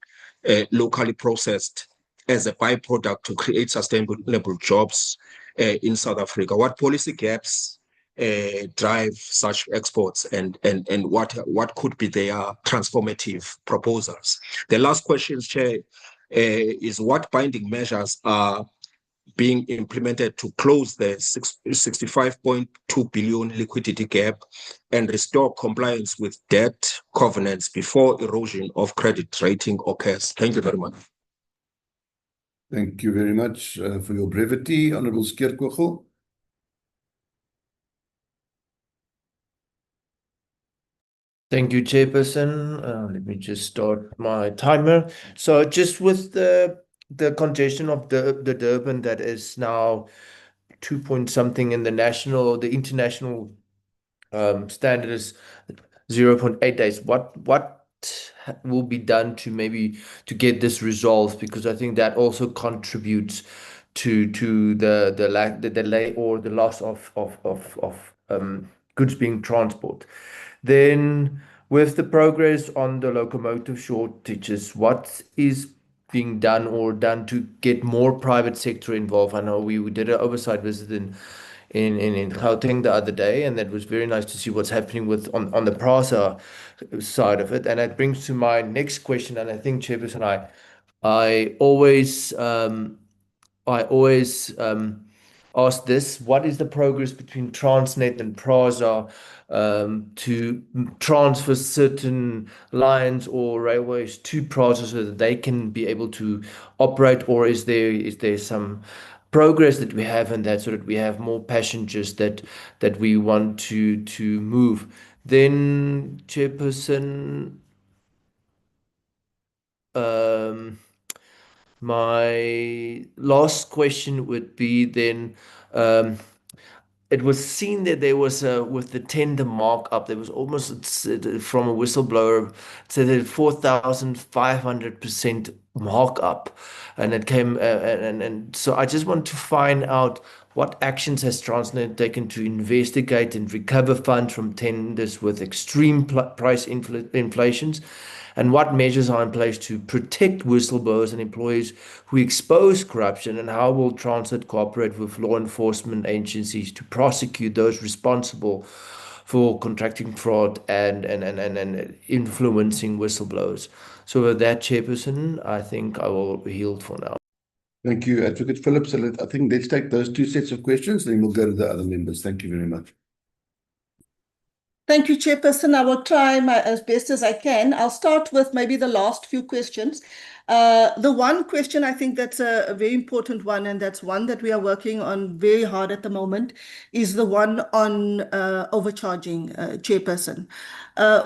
locally processed as a byproduct to create sustainable jobs in South Africa? What policy gaps drive such exports, and what could be their transformative proposals? The last question, Chair, is what binding measures are being implemented to close the 65.2 billion liquidity gap and restore compliance with debt covenants before erosion of credit rating occurs? Thank you very much. Thank you very much for your brevity, Honourable Skeerkogel. Thank you, Chairperson. Let me just start my timer. So just with the congestion of the Durban that is now 2 point something in the international standard is 0.8 days. What will be done to maybe to get this resolved? Because I think that also contributes to the delay or the loss of goods being transported. Then, with the progress on the locomotive shortages, what is being done or done to get more private sector involved? I know we did an oversight visit in Gauteng the other day, and that was very nice to see what's happening with on the PRASA side of it. And that brings to my next question, and I think Chairperson, I always ask this: what is the progress between TRANSNET and PRASA to transfer certain lines or railways to PRASA so that they can be able to operate, or is there some progress that we have in that so that we have more passengers that we want to move? Then, Chairperson, my last question would be then, it was seen that there was with the tender markup, there was almost from a whistleblower said that 4,500% markup, and it came and so I just want to find out what actions has Transnet taken to investigate and recover funds from tenders with extreme price inflations, and what measures are in place to protect whistleblowers and employees who expose corruption, and how will Transnet cooperate with law enforcement agencies to prosecute those responsible for contracting fraud and influencing whistleblowers? So with that, Chairperson, I think I will yield for now. Thank you, Advocate Phillips. So I think let's take those two sets of questions, then we'll go to the other members. Thank you very much. Thank you, Chairperson. I will try as best as I can. I'll start with maybe the last few questions. The one question I think that's a very important one, and that's one that we are working on very hard at the moment, is the one on overcharging, Chairperson.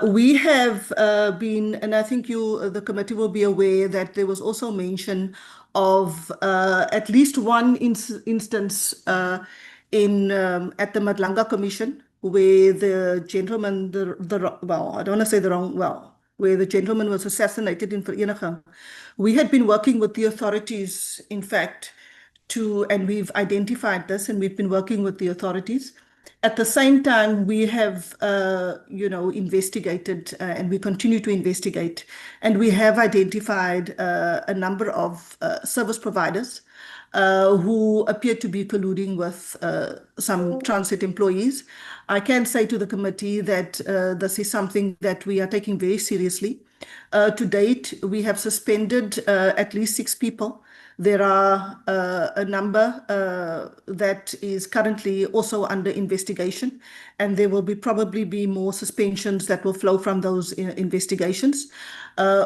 We have been, and I think the committee will be aware that there was also mention of at least one instance at the Madlanga Commission, where the gentleman, well, I don't want to say the wrong, well, where the gentleman was assassinated in Vereniging. We had been working with the authorities, in fact, and we've identified this, and we've been working with the authorities. At the same time, we have, investigated, and we continue to investigate, and we have identified a number of service providers who appear to be colluding with some transit employees. I can say to the committee that this is something that we are taking very seriously. To date, we have suspended at least 6 people. There are a number that is currently also under investigation, and there will probably be more suspensions that will flow from those investigations.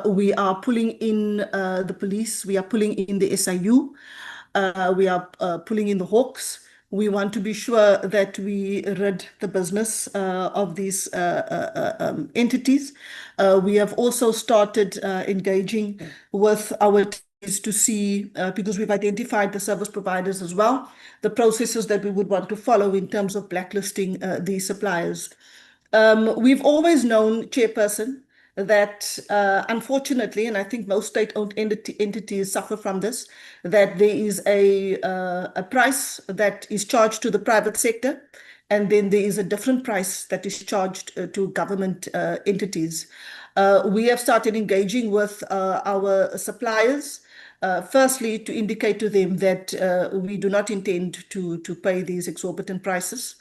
We are pulling in the police, we are pulling in the SIU, we are pulling in the Hawks. We want to be sure that we rid the business of these entities. We have also started engaging with our teams to see, because we've identified the service providers as well, the processes that we would want to follow in terms of blacklisting these suppliers. We've always known, Chairperson, that unfortunately, and I think most state-owned entities suffer from this, that there is a price that is charged to the private sector, and then there is a different price that is charged to government entities. We have started engaging with our suppliers, firstly, to indicate to them that we do not intend to pay these exorbitant prices,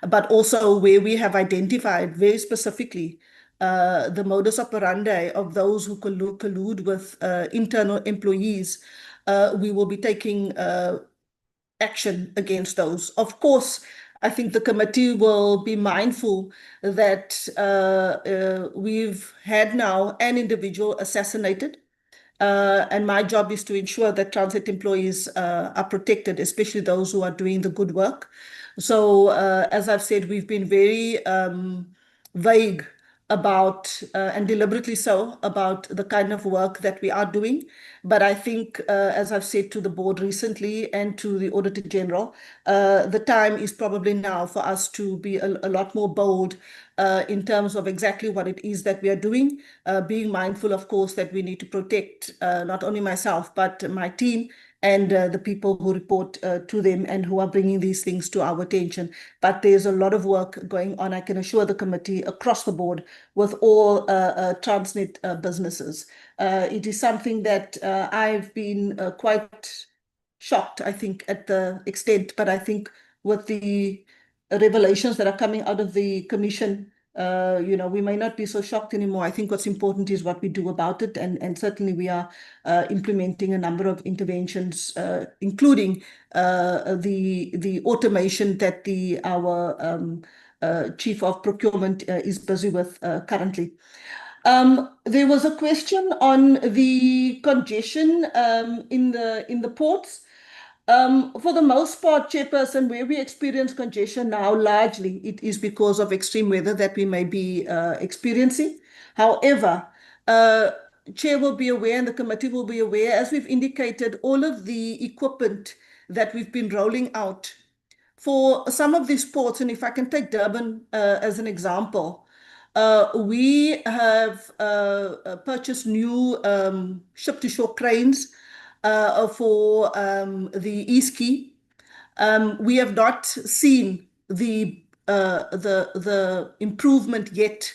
but also where we have identified very specifically the modus operandi of those who collude with internal employees, we will be taking action against those. Of course, I think the committee will be mindful that we've had now an individual assassinated, and my job is to ensure that transit employees are protected, especially those who are doing the good work. So, as I've said, we've been very vague about, and deliberately so, about the kind of work that we are doing. But I think, as I've said to the board recently and to the Auditor General, the time is probably now for us to be a lot more bold in terms of exactly what it is that we are doing, being mindful, of course, that we need to protect not only myself, but my team and the people who report to them and who are bringing these things to our attention. But there's a lot of work going on, I can assure the committee, across the board with all Transnet businesses. It is something that I've been quite shocked, I think, at the extent, but I think with the revelations that are coming out of the commission, we may not be so shocked anymore. I think what's important is what we do about it, and certainly we are implementing a number of interventions, including the automation that our chief of procurement is busy with currently. There was a question on the congestion in the ports. For the most part, Chairperson, where we experience congestion now, largely it is because of extreme weather that we may be experiencing. However, Chair will be aware and the committee will be aware, as we've indicated, all of the equipment that we've been rolling out for some of these ports, and if I can take Durban as an example, we have purchased new ship-to-shore cranes for the East Key. We have not seen the improvement yet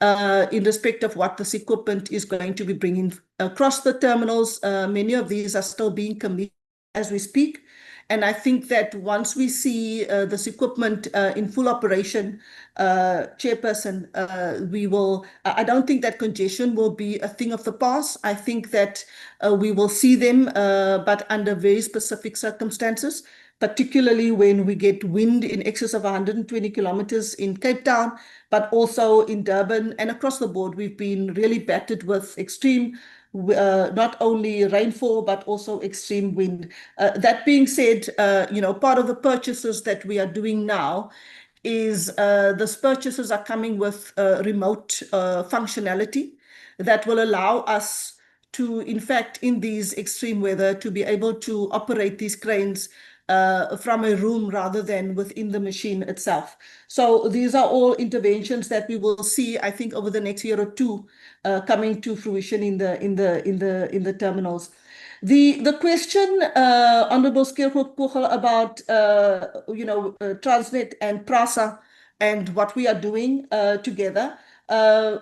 in respect of what this equipment is going to be bringing across the terminals. Many of these are still being commissioned as we speak. And I think that once we see this equipment in full operation, Chairperson, I don't think that congestion will be a thing of the past. I think that we will see them, but under very specific circumstances, particularly when we get wind in excess of 120 kilometers in Cape Town, but also in Durban and across the board. We've been really battered with extreme not only rainfall, but also extreme wind. That being said, part of the purchases that we are doing now is those purchases are coming with remote functionality that will allow us to, in fact, in these extreme weather, to be able to operate these cranes from a room rather than within the machine itself. So these are all interventions that we will see, I think, over the next year or two, coming to fruition in the terminals. The question, Honorable Skirkogel, about Transnet and PRASA and what we are doing together.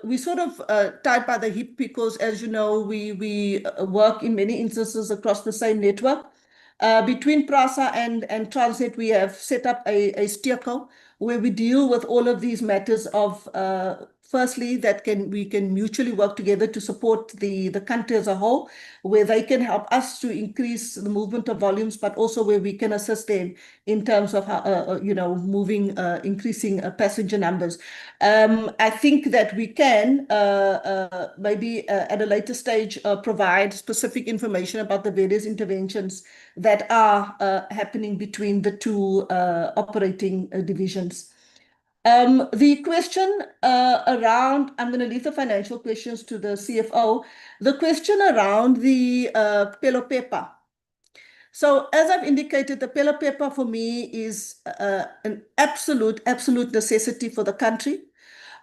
We sort of tied by the hip because, as you know, we work in many instances across the same network. Between PRASA and Transnet, we have set up a steerco where we deal with all of these matters of, firstly, that we can mutually work together to support the country as a whole, where they can help us to increase the movement of volumes, but also where we can assist them in terms of increasing passenger numbers. I think that we can maybe at a later stage provide specific information about the various interventions that are happening between the two operating divisions. The question around, I'm going to leave the financial questions to the CFO. The question around the Pelo Pepper. So as I've indicated, the Pelo Pepper for me is an absolute necessity for the country.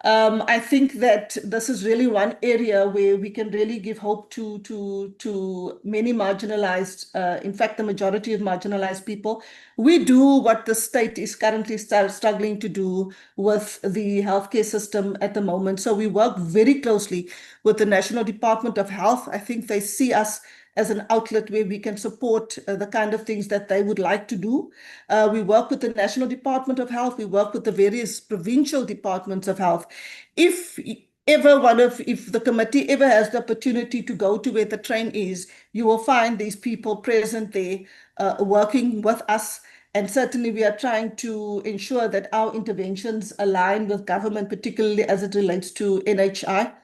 I think that this is really one area where we can really give hope to many marginalized, in fact, the majority of marginalized people. We do what the state is currently struggling to do with the healthcare system at the moment. So we work very closely with the National Department of Health. I think they see us as an outlet where we can support the kind of things that they would like to do. We work with the National Department of Health. We work with the various provincial departments of health. If the committee ever has the opportunity to go to where the train is, you will find these people present there working with us. And certainly we are trying to ensure that our interventions align with government, particularly as it relates to NHI.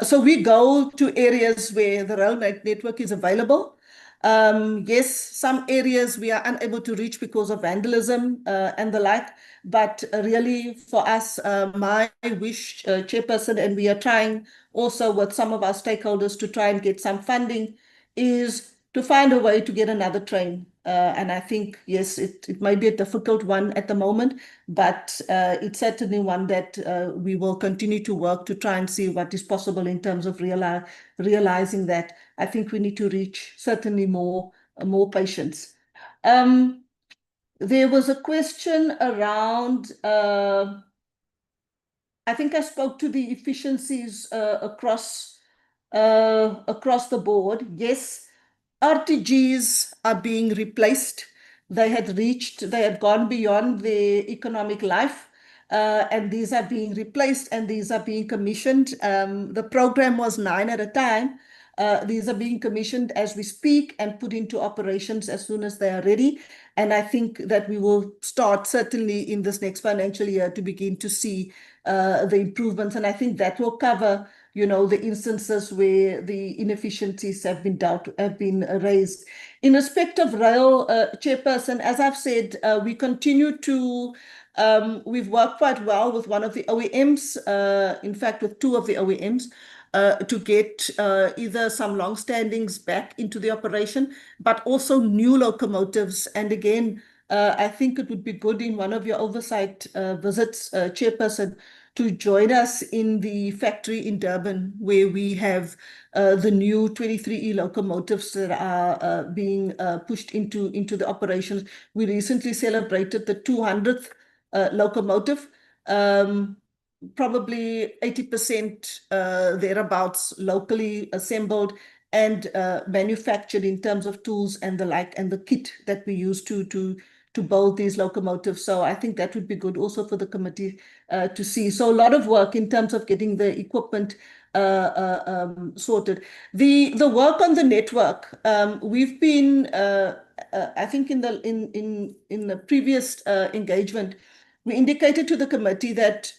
So we go to areas where the rail network is available. Yes, some areas we are unable to reach because of vandalism and the like, but really for us, my wish, Chairperson, and we are trying also with some of our stakeholders to try and get some funding, is to find a way to get another train. And I think, yes, it might be a difficult one at the moment, but it's certainly one that we will continue to work to try and see what is possible in terms of realizing that. I think we need to reach certainly more patients. There was a question around, I think I spoke to the efficiencies across the board. Yes, RTGs are being replaced. They had gone beyond their economic life, and these are being replaced and these are being commissioned. The program was 9 at a time. These are being commissioned as we speak and put into operations as soon as they are ready. And I think that we will start certainly in this next financial year to begin to see the improvements. And I think that will cover, the instances where the inefficiencies have been raised. In respect of rail, Chairperson, as I've said, we continue to, we've worked quite well with one of the OEMs, in fact, with 2 of the OEMs, to get either some long standings back into the operation, but also new locomotives. And again, I think it would be good in one of your oversight visits, Chairperson, to join us in the factory in Durban, where we have the new 23E locomotives that are being pushed into the operations. We recently celebrated the 200th locomotive. Probably 80% thereabouts locally assembled and manufactured in terms of tools and the like, and the kit that we use to build these locomotives. So I think that would be good also for the committee to see. So a lot of work in terms of getting the equipment sorted. The work on the network, we've been, I think in the previous engagement, we indicated to the committee that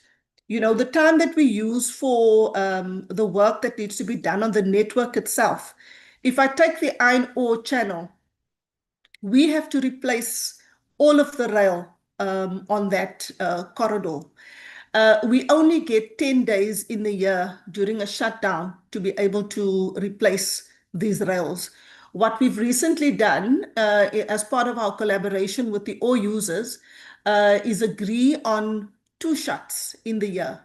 the time that we use for the work that needs to be done on the network itself, if I take the iron ore channel, we have to replace all of the rail on that corridor. We only get 10 days in the year during a shutdown to be able to replace these rails. What we've recently done as part of our collaboration with the ore users is agree on 2 shuts in the year.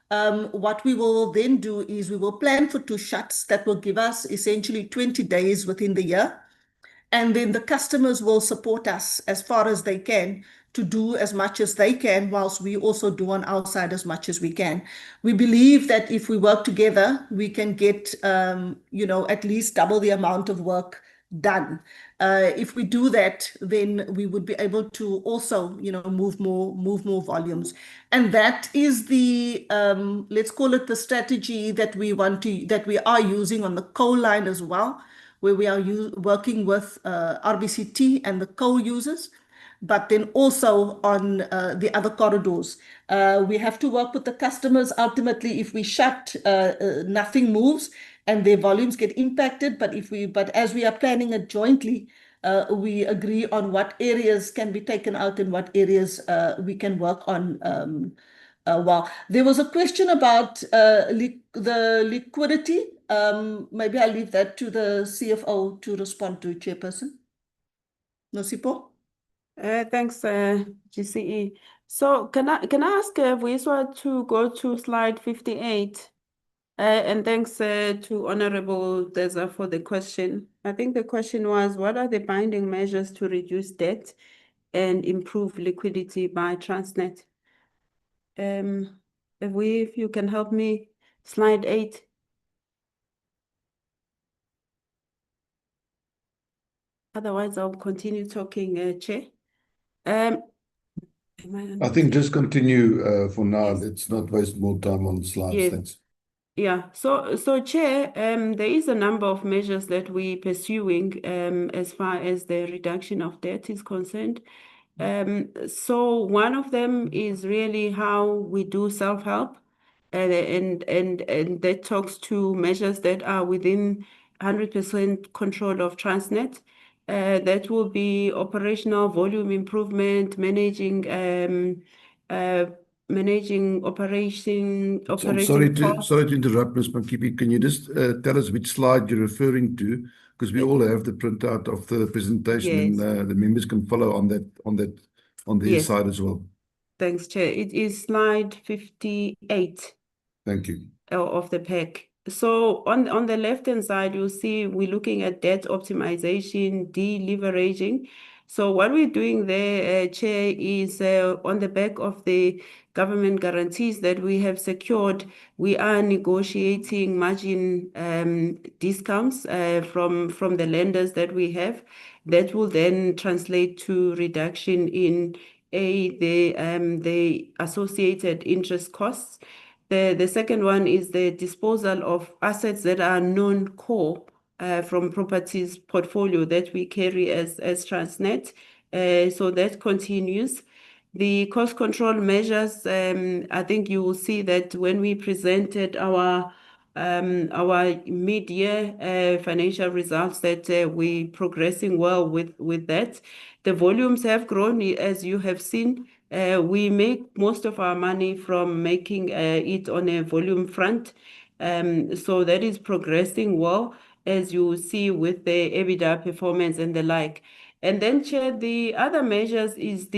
What we will then do is we will plan for 2 shuts that will give us essentially 20 days within the year. And then the customers will support us as far as they can to do as much as they can, whilst we also do on our side as much as we can. We believe that if we work together, we can get, at least double the amount of work done. If we do that, then we would be able to also, move more volumes. And that is the, let's call it the strategy that we are using on the coal line as well, where we are working with RBCT and the coal users, but then also on the other corridors. We have to work with the customers. Ultimately, if we shut, nothing moves and their volumes get impacted. But as we are planning it jointly, we agree on what areas can be taken out and what areas we can work on. Well, there was a question about the liquidity. Maybe I'll leave that to the CFO to respond to, Chairperson. Nosipo? Thanks, GCE. So can I ask Vuyiswa to go to slide 58? And thanks to Honorable Deza for the question. I think the question was, what are the binding measures to reduce debt and improve liquidity by Transnet? If you can help me, slide 8. Otherwise, I'll continue talking, Chair. I think just continue for now. Yes. Let's not waste more time on the slides. Yes. Thanks. Yeah. So Chair, there is a number of measures that we're pursuing as far as the reduction of debt is concerned. So one of them is really how we do self-help, and that talks to measures that are within 100% control of TRANSNET. That will be operational volume improvement, managing I'm sorry to interrupt, Ms. Makipi. Can you just tell us which slide you're referring to? Because we all have the printout of the presentation, Yes. and the members can follow on their Yes. side as well. Thanks, Chair. It is slide 58. Thank you. Of the pack. So on the left-hand side, you'll see we're looking at debt optimization, deleveraging. So what we're doing there, Chair, is on the back of the government guarantees that we have secured, we are negotiating margin discounts from the lenders that we have. That will then translate to reduction in the associated interest costs. The second one is the disposal of assets that are non-core from properties portfolio that we carry as TRANSNET. So that continues. The cost control measures, I think you will see that when we presented our mid-year financial results, that we're progressing well with that. The volumes have grown, as you have seen. We make most of our money from making it on a volume front. So that is progressing well, as you see with the EBITDA performance and the like. And then, Chair, the other measures is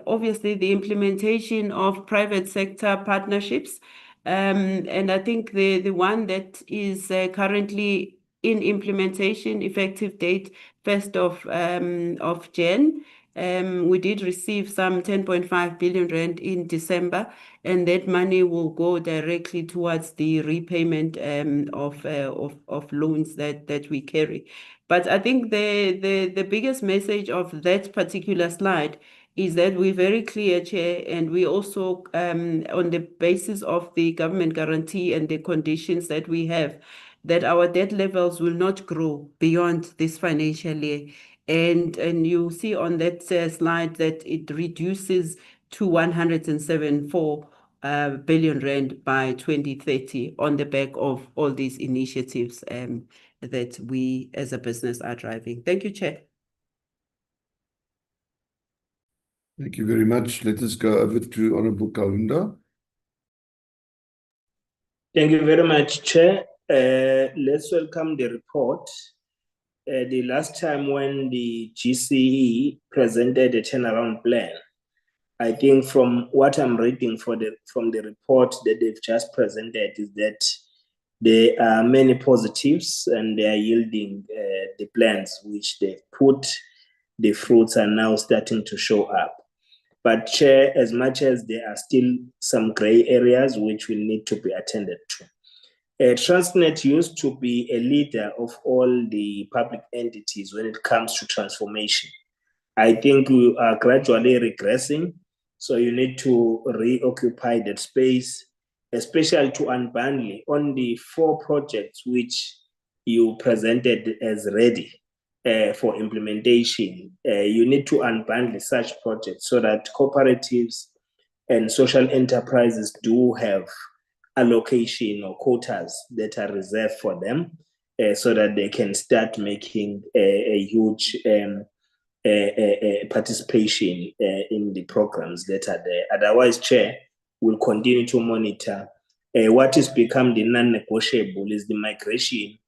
obviously the implementation of private sector partnerships. And I think the one that is currently in implementation, effective date 1st of Jan. We did receive some 10.5 billion rand in December, and that money will go directly towards the repayment of loans that we carry. But I think the biggest message of that particular slide is that we're very clear, Chair, and we also, on the basis of the government guarantee and the conditions that we have, that our debt levels will not grow beyond this financial year. And you see on that slide that it reduces to 107.4 billion rand by 2030 on the back of all these initiatives that we as a business are driving. Thank you, Chair. Thank you very much. Let us go over to Honorable Kaunda. Thank you very much, Chair. Let's welcome the report. The last time when the GCE presented a turnaround plan, I think from what I'm reading from the report that they've just presented is that there are many positives and they are yielding the plans which they've put. The fruits are now starting to show up. But Chair, as much as there are still some gray areas which will need to be attended to. TRANSNET used to be a leader of all the public entities when it comes to transformation. I think we are gradually regressing, so you need to reoccupy that space, especially to unbundle on the 4 projects which you presented as ready for implementation. You need to unbundle such projects so that cooperatives and social enterprises do have allocation or quotas that are reserved for them so that they can start making a huge participation in the programs that are there. Otherwise, Chair, we'll continue to monitor. What has become the non-negotiable is the migration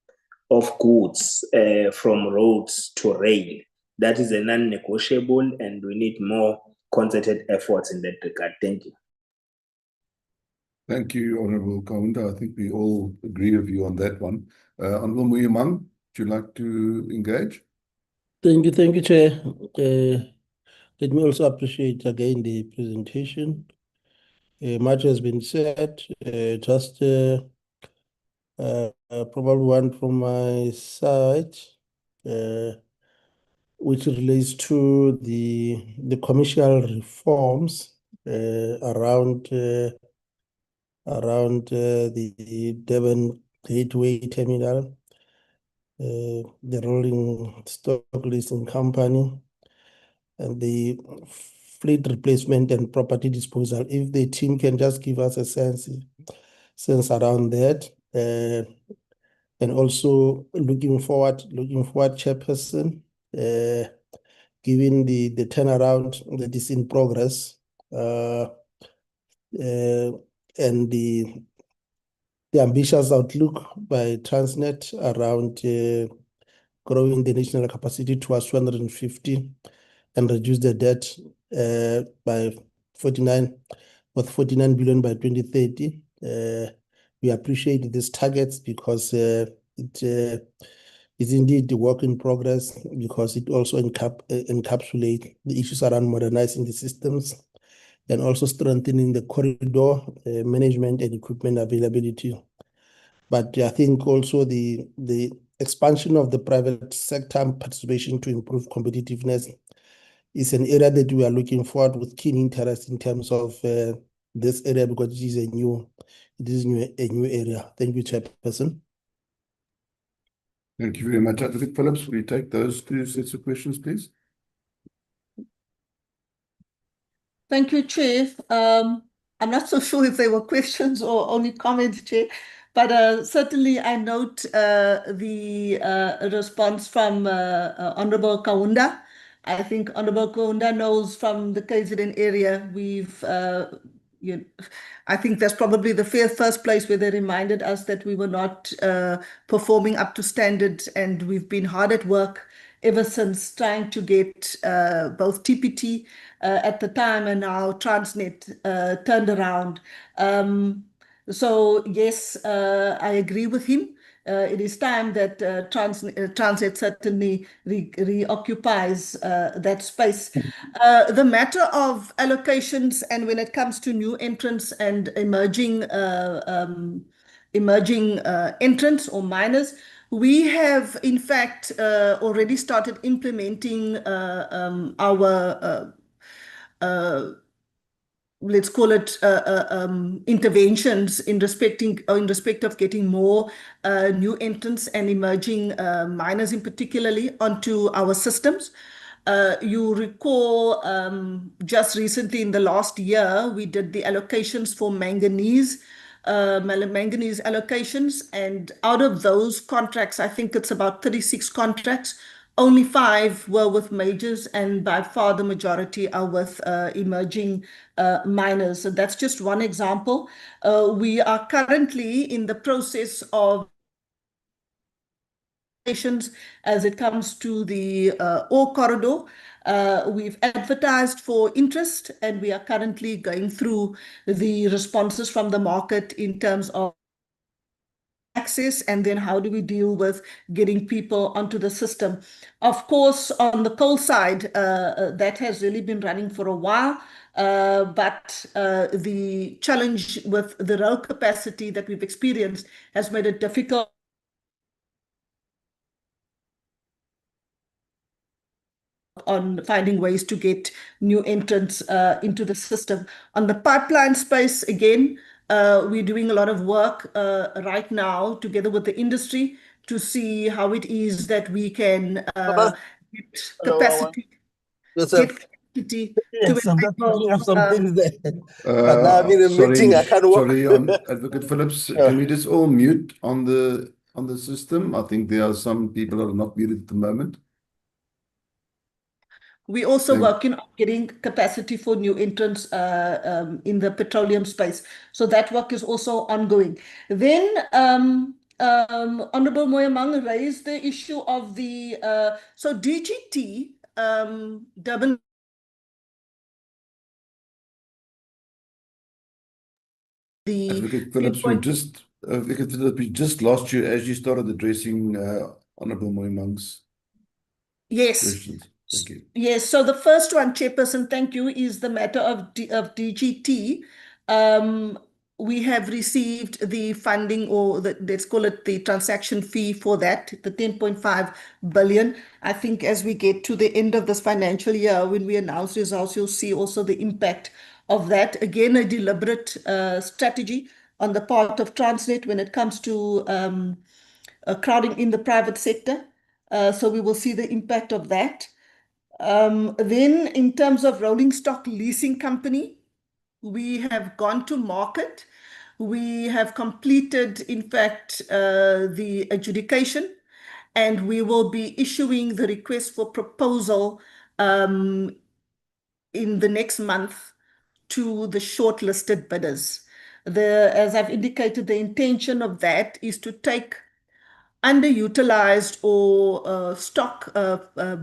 of goods from roads to rail. That is a non-negotiable, and we need more concerted efforts in that regard. Thank you. Thank you, Honorable Kaunda. I think we all agree with you on that one. Honorable Muyamang, would you like to engage? Thank you, Chair. Let me also appreciate again the presentation. Much has been said. Just probably one from my side, which relates to the commercial reforms around the Durban Gateway Terminal, the rolling stock leasing company, and the fleet replacement and property disposal. If the team can just give us a sense around that. And also looking forward, Chairperson, given the turnaround that is in progress, and the ambitious outlook by TRANSNET around growing the national capacity towards 250 and reduce the debt by 49 billion by 2030. We appreciate these targets because it is indeed a work in progress, because it also encapsulates the issues around modernizing the systems and also strengthening the corridor management and equipment availability. But I think also the expansion of the private sector participation to improve competitiveness is an area that we are looking forward with keen interest in terms of this area, because it is a new area. Thank you, Chairperson. Thank you very much. Advocate Phillips, will you take those two sets of questions, please? Thank you, Chair. I'm not so sure if they were questions or only comments, Chair, but certainly I note the response from Honorable Kaunda. I think Honorable Kaunda knows from the KZN area, I think that's probably the first place where they reminded us that we were not performing up to standard, and we've been hard at work ever since trying to get both TPT at the time and now TRANSNET turned around. So yes, I agree with him. It is time that TRANSNET certainly reoccupies that space. The matter of allocations, and when it comes to new entrants and emerging entrants or miners, we have in fact already started implementing our let's call it interventions in respect of getting more new entrants and emerging miners in particularly onto our systems. You recall just recently in the last year, we did the allocations for manganese allocations, and out of those contracts, I think it's about 36 contracts, only 5 were with majors, and by far the majority are with emerging miners. So that's just one example. We are currently in the process of as it comes to the ore corridor. We've advertised for interest, and we are currently going through the responses from the market in terms of access, and then how do we deal with getting people onto the system. Of course, on the coal side, that has really been running for a while, but the challenge with the rail capacity that we've experienced has made it difficult on finding ways to get new entrants into the system. On the pipeline space, again, we're doing a lot of work right now together with the industry to see how it is that we can get capacity. Yes, I'm picking up some things there. But now I'm in a meeting, I can't walk. Sorry, Advocate Phillips, can we just all mute on the system? I think there are some people that are not muted at the moment. We're also working on getting capacity for new entrants in the petroleum space. So that work is also ongoing. Then Honorable Moyamang raised the issue of the, so DGT, Durban. Advocate Phillips, we just lost you as you started addressing Honorable Moyamang's questions. Thank you. Yes, so the first one, Chairperson, thank you, is the matter of DGT. We have received the funding, or let's call it the transaction fee for that, the 10.5 billion. I think as we get to the end of this financial year, when we announce results, you'll see also the impact of that. Again, a deliberate strategy on the part of TRANSNET when it comes to crowding in the private sector. So we will see the impact of that. Then in terms of rolling stock leasing company, we have gone to market We have completed, in fact, the adjudication, and we will be issuing the request for proposal in the next month to the shortlisted bidders. As I've indicated, the intention of that is to take underutilized or stock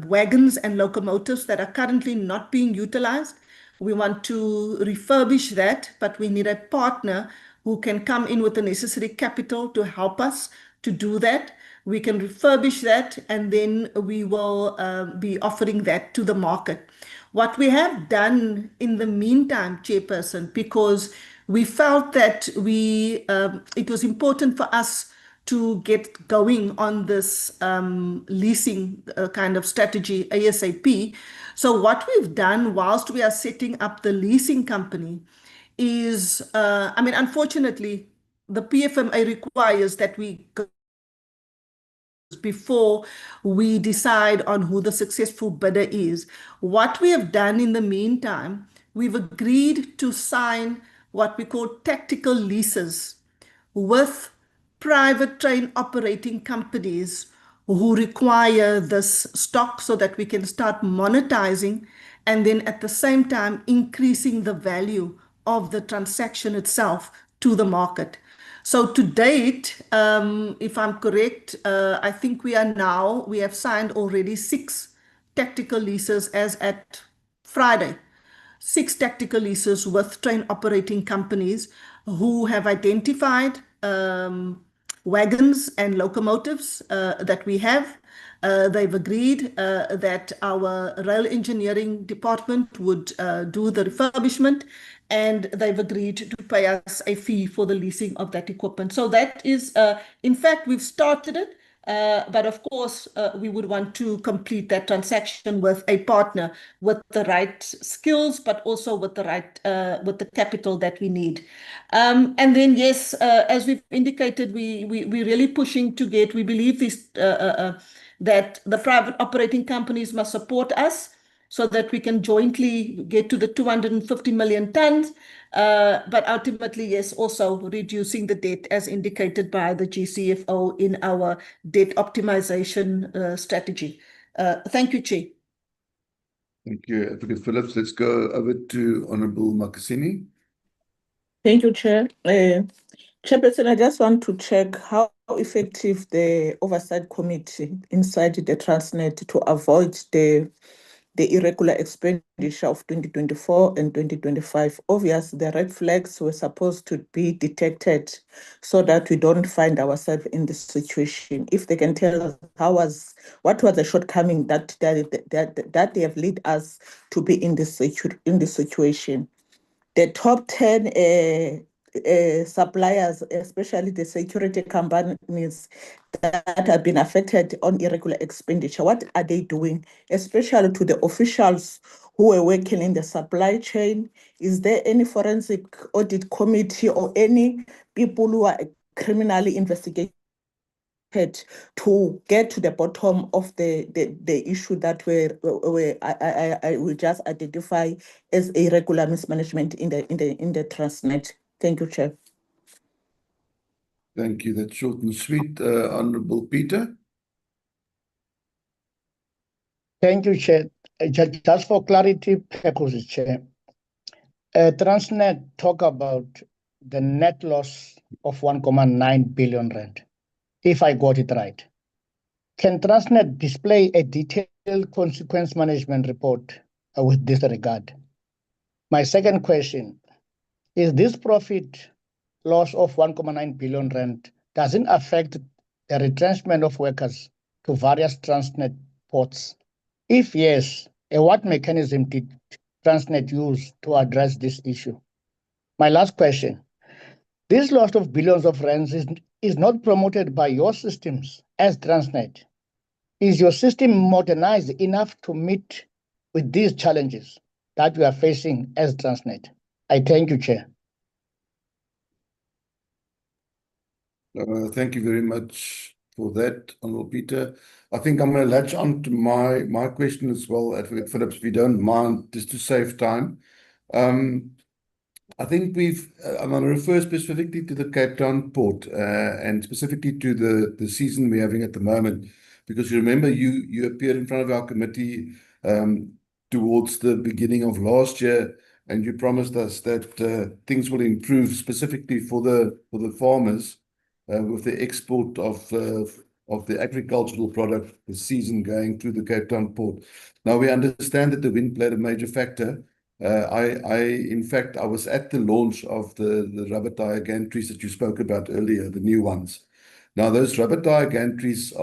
wagons and locomotives that are currently not being utilized. We want to refurbish that, but we need a partner who can come in with the necessary capital to help us to do that. We can refurbish that, and then we will be offering that to the market. What we have done in the meantime, Chairperson, because we felt that it was important for us to get going on this leasing kind of strategy ASAP. So what we've done whilst we are setting up the leasing company is, unfortunately, the PFMA requires that we go before we decide on who the successful bidder is. What we have done in the meantime, we've agreed to sign what we call tactical leases with private train operating companies who require this stock so that we can start monetizing and then at the same time increasing the value of the transaction itself to the market. So to date, if I'm correct, I think we have signed already 6 tactical leases as at Friday. 6 tactical leases with train operating companies who have identified wagons and locomotives that we have. They've agreed that our rail engineering department would do the refurbishment, and they've agreed to pay us a fee for the leasing of that equipment. So that is, in fact, we've started it. But of course, we would want to complete that transaction with a partner with the right skills, but also with the capital that we need. And then, yes, as we've indicated, we're really pushing to get. We believe that the private operating companies must support us so that we can jointly get to the 250 million tons. But ultimately, yes, also reducing the debt as indicated by the GCFO in our debt optimization strategy. Thank you, Chair. Thank you, Advocate Phillips. Let's go over to Honorable Makasini. Thank you, Chair. Chairperson, I just want to check how effective the oversight committee inside the TRANSNET to avoid the irregular expenditure of 2024 and 2025. Obviously, the red flags were supposed to be detected so that we don't find ourselves in this situation. If they can tell us what was the shortcoming that they have led us to be in this situation. The top 10 suppliers, especially the security companies that have been affected on irregular expenditure, what are they doing, especially to the officials who are working in the supply chain? Is there any forensic audit committee or any people who are criminally investigated to get to the bottom of the issue that I will just identify as irregular mismanagement in the TRANSNET? Thank you, Chair. Thank you. That's short and sweet. Honorable Peter. Thank you, Chair. Just for clarity purposes, Chair, TRANSNET talk about the net loss of 1.9 billion rand, if I got it right. Can TRANSNET display a detailed consequence management report with this regard? My second question is, this profit loss of 1.9 billion rand doesn't affect the retrenchment of workers to various TRANSNET ports? If yes, what mechanism did TRANSNET use to address this issue? My last question, this loss of billions of rands is not promoted by your systems as TRANSNET. Is your system modernized enough to meet with these challenges that we are facing as TRANSNET? I thank you, Chair. Thank you very much for that, Honorable Peter. I think I'm going to latch on to my question as well, Advocate Phillips, if you don't mind, just to save time. I think I'm going to refer specifically to the Cape Town port and specifically to the season we're having at the moment, because you remember you appeared in front of our committee towards the beginning of last year, and you promised us that things will improve specifically for the farmers with the export of the agricultural product, the season going through the Cape Town port. Now we understand that the wind played a major factor. In fact, I was at the launch of the rubber tire gantries that you spoke about earlier, the new ones. Now, those rubber tire gantries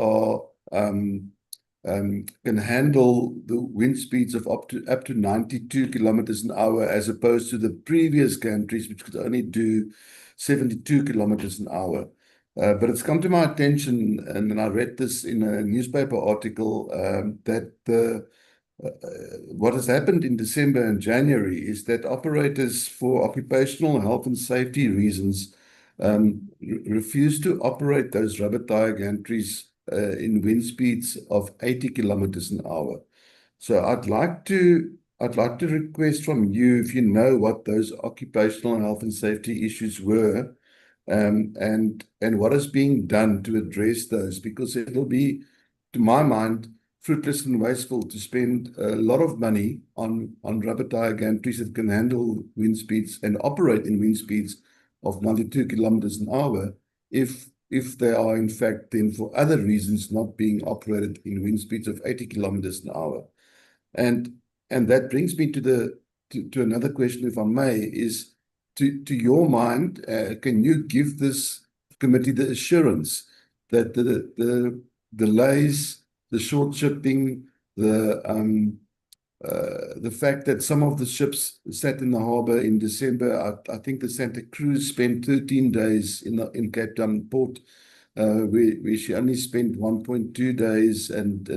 can handle the wind speeds of up to 92 kilometers an hour, as opposed to the previous gantries, which could only do 72 kilometers an hour. But it's come to my attention, and then I read this in a newspaper article, that what has happened in December and January is that operators, for occupational health and safety reasons, refuse to operate those rubber tire gantries in wind speeds of 80 kilometers an hour. So I'd like to request from you, if you know what those occupational health and safety issues were, and what is being done to address those, because it'll be, to my mind, fruitless and wasteful to spend a lot of money on rubber tire gantries that can handle wind speeds and operate in wind speeds of 92 kilometers an hour if they are in fact then for other reasons not being operated in wind speeds of 80 kilometers an hour. And that brings me to another question, if I may, is to your mind, can you give this committee the assurance that the delays, the short shipping, the fact that some of the ships sat in the harbor in December, I think the Santa Cruz spent 13 days in Cape Town port, where she only spent 1.2 days and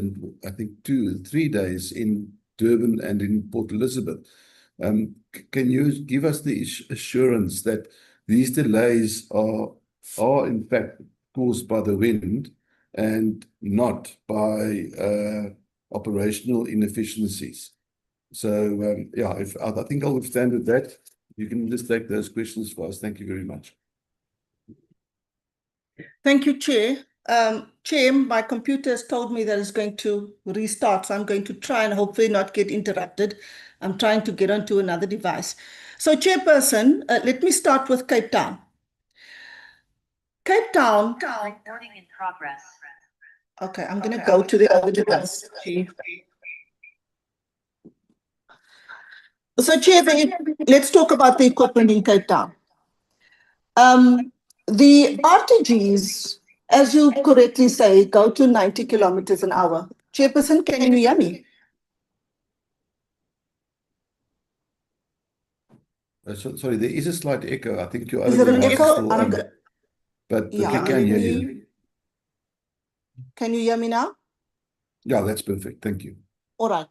I think 3 days in Durban and in Port Elizabeth. Can you give us the assurance that these delays are in fact caused by the wind and not by operational inefficiencies? So yeah, I think I'll stand with that. You can just take those questions for us. Thank you very much. Thank you, Chair. Chair, my computer has told me that it's going to restart, so I'm going to try and hopefully not get interrupted. I'm trying to get onto another device. So, Chairperson, let me start with Cape Town. Cape Town. Recording in progress. Okay, I'm going to go to the other device. So, Chair, let's talk about the equipment in Cape Town. The RTGs, as you correctly say, go to 90 kilometers an hour. Chairperson, can you hear me? Sorry, there is a slight echo. I think your Is other there an device is echo? still on. But we can hear you. Can you hear me now? Yeah, that's perfect. Thank you. All right.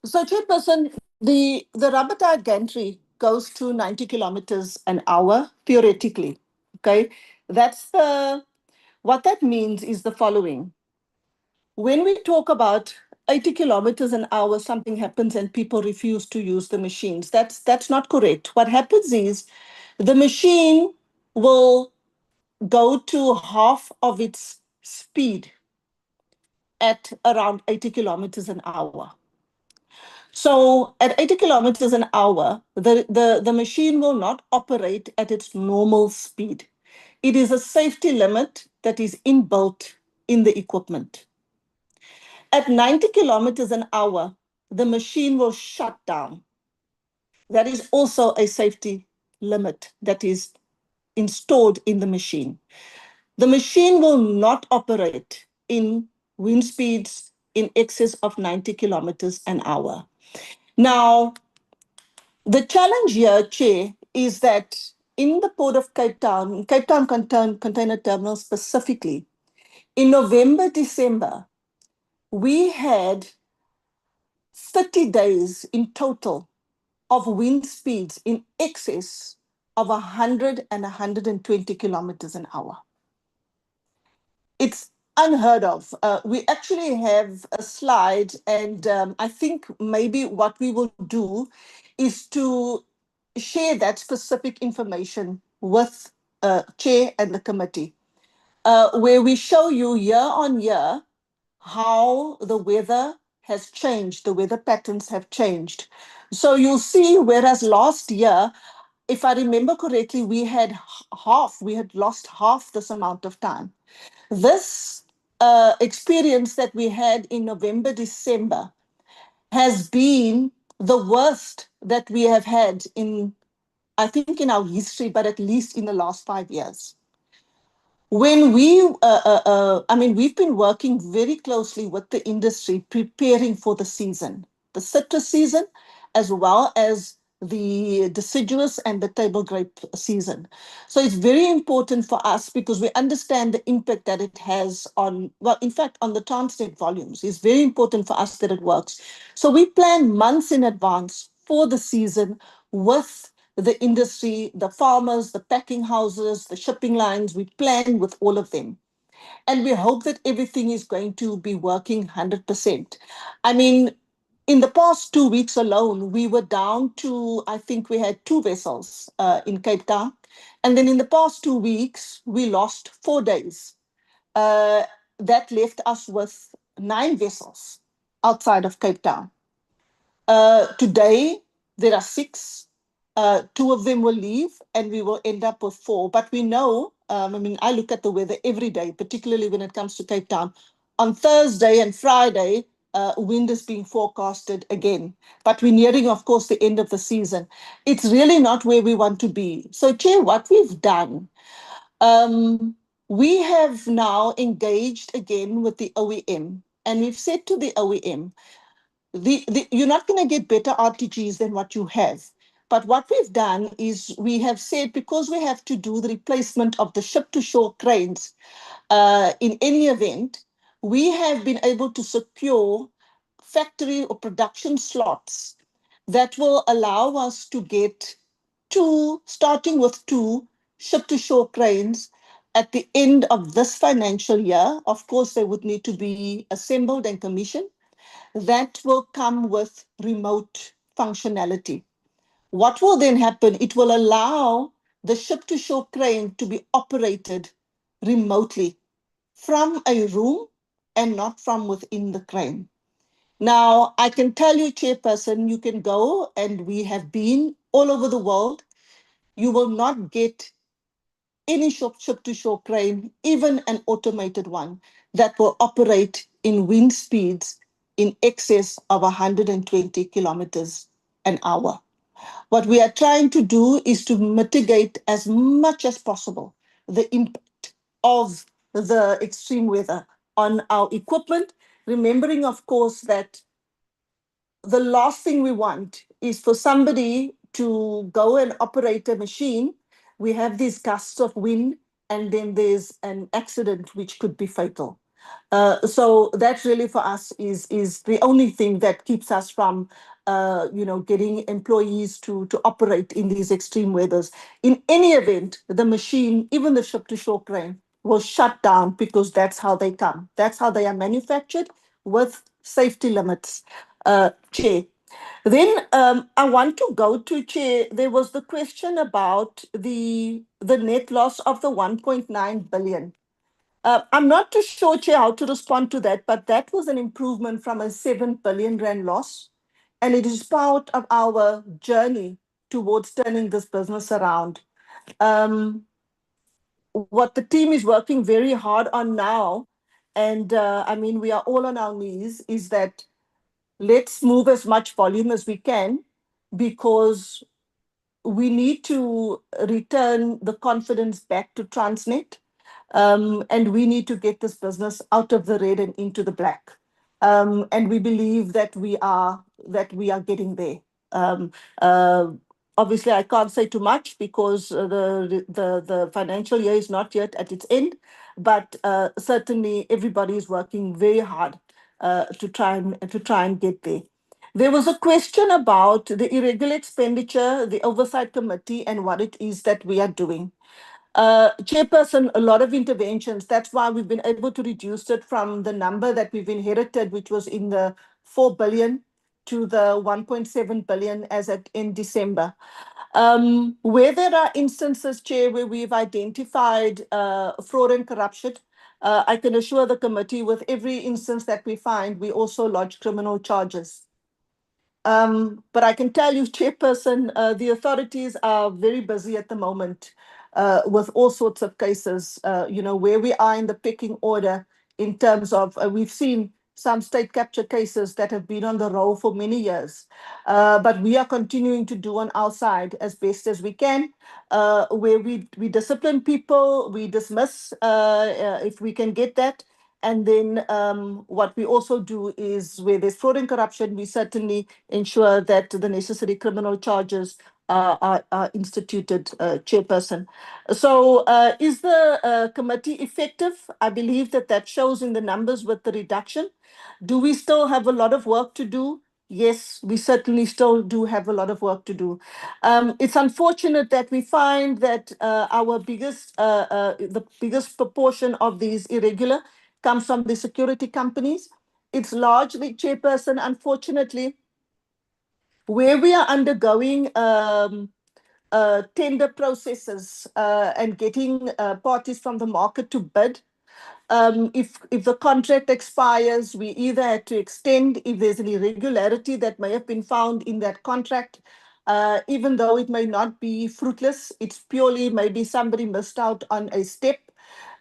So, Chairperson, the rubber tire gantry goes to 90 kilometers an hour, theoretically. Okay, what that means is the following. When we talk about 80 kilometers an hour, something happens and people refuse to use the machines. That's not correct. What happens is the machine will go to half of its speed at around 80 kilometers an hour. So at 80 kilometers an hour, the machine will not operate at its normal speed. It is a safety limit that is inbuilt in the equipment. At 90 kilometers an hour, the machine will shut down. That is also a safety limit that is installed in the machine. The machine will not operate in wind speeds in excess of 90 kilometers an hour. Now, the challenge here, Chair, is that in the Port of Cape Town Container Terminal specifically, in November, December, we had 30 days in total of wind speeds in excess of 100 and 120 kilometers an hour. It's unheard of. We actually have a slide, and I think maybe what we will do is to share that specific information with Chair and the committee, where we show you year on year how the weather has changed, the weather patterns have changed. So you'll see, whereas last year, if I remember correctly, we had lost half this amount of time. This experience that we had in November, December has been the worst that we have had in, I think, in our history, but at least in the last 5 years. When we've been working very closely with the industry, preparing for the season, the citrus season, as well as the deciduous and the table grape season. So it's very important for us because we understand the impact that it has on, well, in fact, on the TRANSNET volumes. It's very important for us that it works. So we plan months in advance for the season with the industry, the farmers, the packing houses, the shipping lines. We plan with all of them. And we hope that everything is going to be working 100%. I mean, in the past 2 weeks alone, we were down to, I think we had 2 vessels in Cape Town. And then in the past 2 weeks, we lost 4 days. That left us with 9 vessels outside of Cape Town. Today, there are 6. 2 of them will leave and we will end up with 4. But we know, I look at the weather every day, particularly when it comes to Cape Town. On Thursday and Friday, wind is being forecasted again. But we're nearing, of course, the end of the season. It's really not where we want to be. So, Chair, what we've done, we have now engaged again with the OEM. And we've said to the OEM, you're not going to get better RTGs than what you have. But what we've done is we have said, because we have to do the replacement of the ship-to-shore cranes in any event, we have been able to secure factory or production slots that will allow us to get 2, starting with 2 ship-to-shore cranes at the end of this financial year. Of course, they would need to be assembled and commissioned. That will come with remote functionality. What will then happen? It will allow the ship-to-shore crane to be operated remotely from a room and not from within the crane. Now, I can tell you, Chairperson, you can go, and we have been all over the world. You will not get any ship-to-shore crane, even an automated one, that will operate in wind speeds in excess of 120 kilometers an hour. What we are trying to do is to mitigate as much as possible the impact of the extreme weather on our equipment, remembering, of course, that the last thing we want is for somebody to go and operate a machine. We have these gusts of wind, and then there's an accident which could be fatal. So that really for us is the only thing that keeps us from getting employees to operate in these extreme weathers. In any event, the machine, even the ship-to-shore crane, will shut down because that's how they come. That's how they are manufactured, with safety limits. Chair. Then I want to go to, Chair, there was the question about the net loss of the 1.9 billion. I'm not too sure, Chair, how to respond to that, but that was an improvement from a 7 billion rand loss. And it is part of our journey towards turning this business around. What the team is working very hard on now, and we are all on our knees, is that let's move as much volume as we can, because we need to return the confidence back to Transnet. And we need to get this business out of the red and into the black. And we believe that we are getting there. Obviously, I can't say too much because the financial year is not yet at its end, but certainly everybody is working very hard to try and get there. There was a question about the irregular expenditure, the oversight committee, and what it is that we are doing. Chairperson, a lot of interventions. That's why we've been able to reduce it from the number that we've inherited, which was in the 4 billion, to the 1.7 billion as at in December. Where there are instances, Chair, where we've identified fraud and corruption, I can assure the committee with every instance that we find, we also lodge criminal charges. But I can tell you, Chairperson, the authorities are very busy at the moment with all sorts of cases, where we are in the pecking order in terms of, we've seen some state capture cases that have been on the roll for many years. But we are continuing to do on our side as best as we can, where we discipline people, we dismiss if we can get that. And then what we also do is where there's fraud and corruption, we certainly ensure that the necessary criminal charges are instituted, Chairperson. So is the committee effective? I believe that shows in the numbers with the reduction. Do we still have a lot of work to do? Yes, we certainly still do have a lot of work to do. It's unfortunate that we find that the biggest proportion of these irregular comes from the security companies. It's largely, Chairperson, unfortunately, where we are undergoing tender processes and getting parties from the market to bid. If the contract expires, we either had to extend if there's an irregularity that may have been found in that contract, even though it may not be fruitless. It's purely maybe somebody missed out on a step.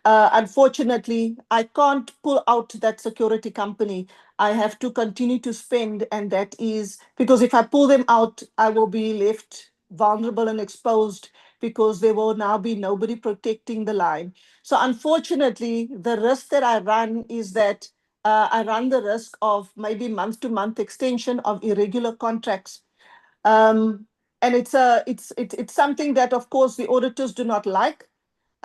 Unfortunately, I can't pull out that security company. I have to continue to spend, and that is because if I pull them out, I will be left vulnerable and exposed because there will now be nobody protecting the line. So unfortunately, the risk that I run is that I run the risk of maybe month-to-month extension of irregular contracts. And it's something that, of course, the auditors do not like.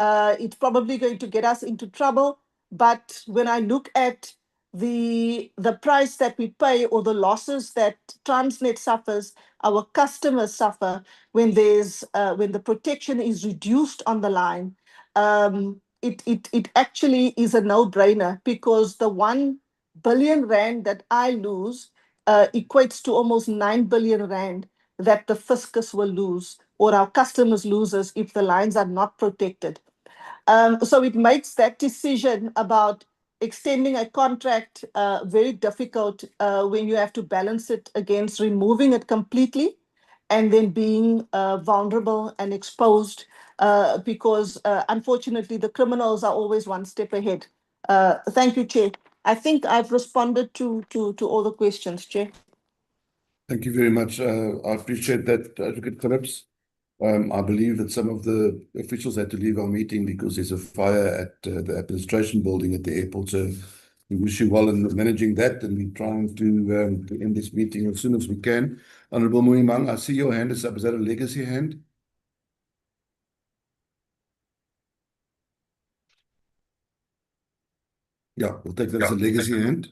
It's probably going to get us into trouble. But when I look at the price that we pay or the losses that Transnet suffers, our customers suffer when the protection is reduced on the line, it actually is a no-brainer because the 1 billion rand that I lose equates to almost 9 billion rand that the fiscus will lose or our customers loses if the lines are not protected. So it makes that decision about extending a contract very difficult when you have to balance it against removing it completely and then being vulnerable and exposed because unfortunately the criminals are always one step ahead. Thank you, Chair. I think I've responded to all the questions, Chair. Thank you very much. I appreciate that, Advocate Phillips. I believe that some of the officials had to leave our meeting because there's a fire at the administration building at the airport. So we wish you well in managing that, and we're trying to end this meeting as soon as we can. Honorable Muimang, I see your hand is up. Is that a legacy hand? Yeah, we'll take that as a legacy hand.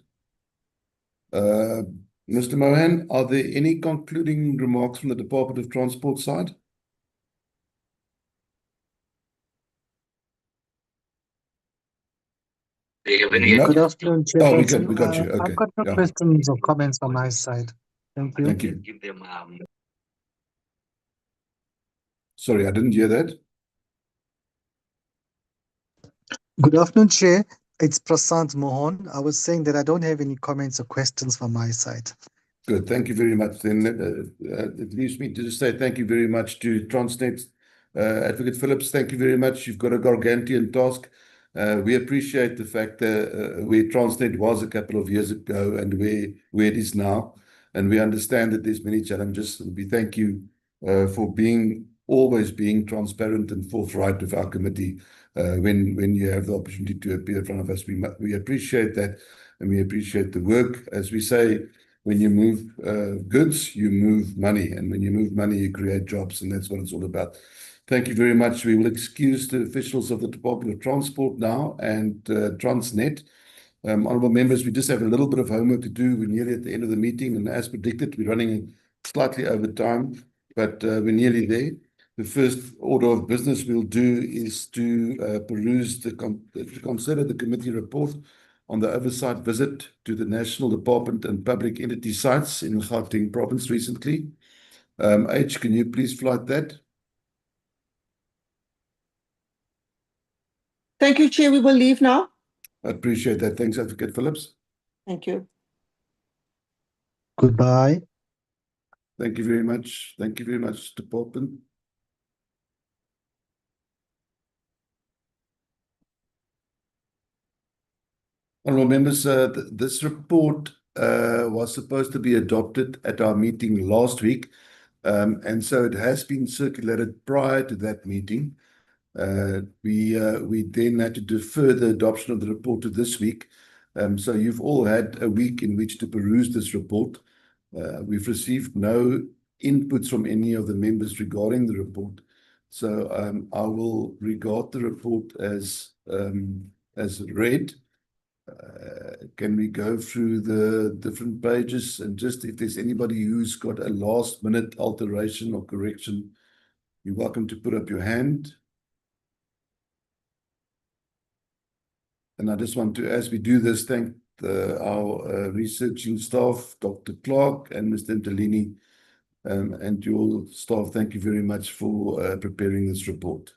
Mr. Mohan, are there any concluding remarks from the Department of Transport side? No. Good afternoon, Oh, Chairperson. we got you. Okay. I've got no Yeah. questions or comments on my side. Thank you. Thank you. Sorry, I didn't hear that. Good afternoon, Chair. It's Prasant Mohan. I was saying that I don't have any comments or questions from my side. Good. Thank you very much. Then it leaves me to just say thank you very much to Transnet. Advocate Phillips, thank you very much. You've got a gargantuan task. We appreciate the fact that where Transnet was a couple of years ago and where it is now. And we understand that there's many challenges. And we thank you for always being transparent and forthright with our committee when you have the opportunity to appear in front of us. We appreciate that, and we appreciate the work. As we say, when you move goods, you move money. And when you move money, you create jobs. And that's what it's all about. Thank you very much. We will excuse the officials of the Department of Transport now and Transnet. Honourable members, we just have a little bit of homework to do. We're nearly at the end of the meeting. And as predicted, we're running slightly over time, but we're nearly there. The first order of business we'll do is to consider the committee report on the oversight visit to the National Department and Public Entity sites in Gauteng province recently. H, can you please flight that? Thank you, Chair. We will leave now. I appreciate that. Thanks, Advocate Phillips. Thank you. Goodbye. Thank you very much. Thank you very much, Department. Honourable members, this report was supposed to be adopted at our meeting last week, and so it has been circulated prior to that meeting. We then had to defer the adoption of the report to this week. So you've all had a week in which to peruse this report. We've received no inputs from any of the members regarding the report. So I will regard the report as read. Can we go through the different pages, and just if there's anybody who's got a last minute alteration or correction, you're welcome to put up your hand. And I just want to, as we do this, thank our researching staff, Dr. Clark and Mr. Ntalini, and your staff. Thank you very much for preparing this report.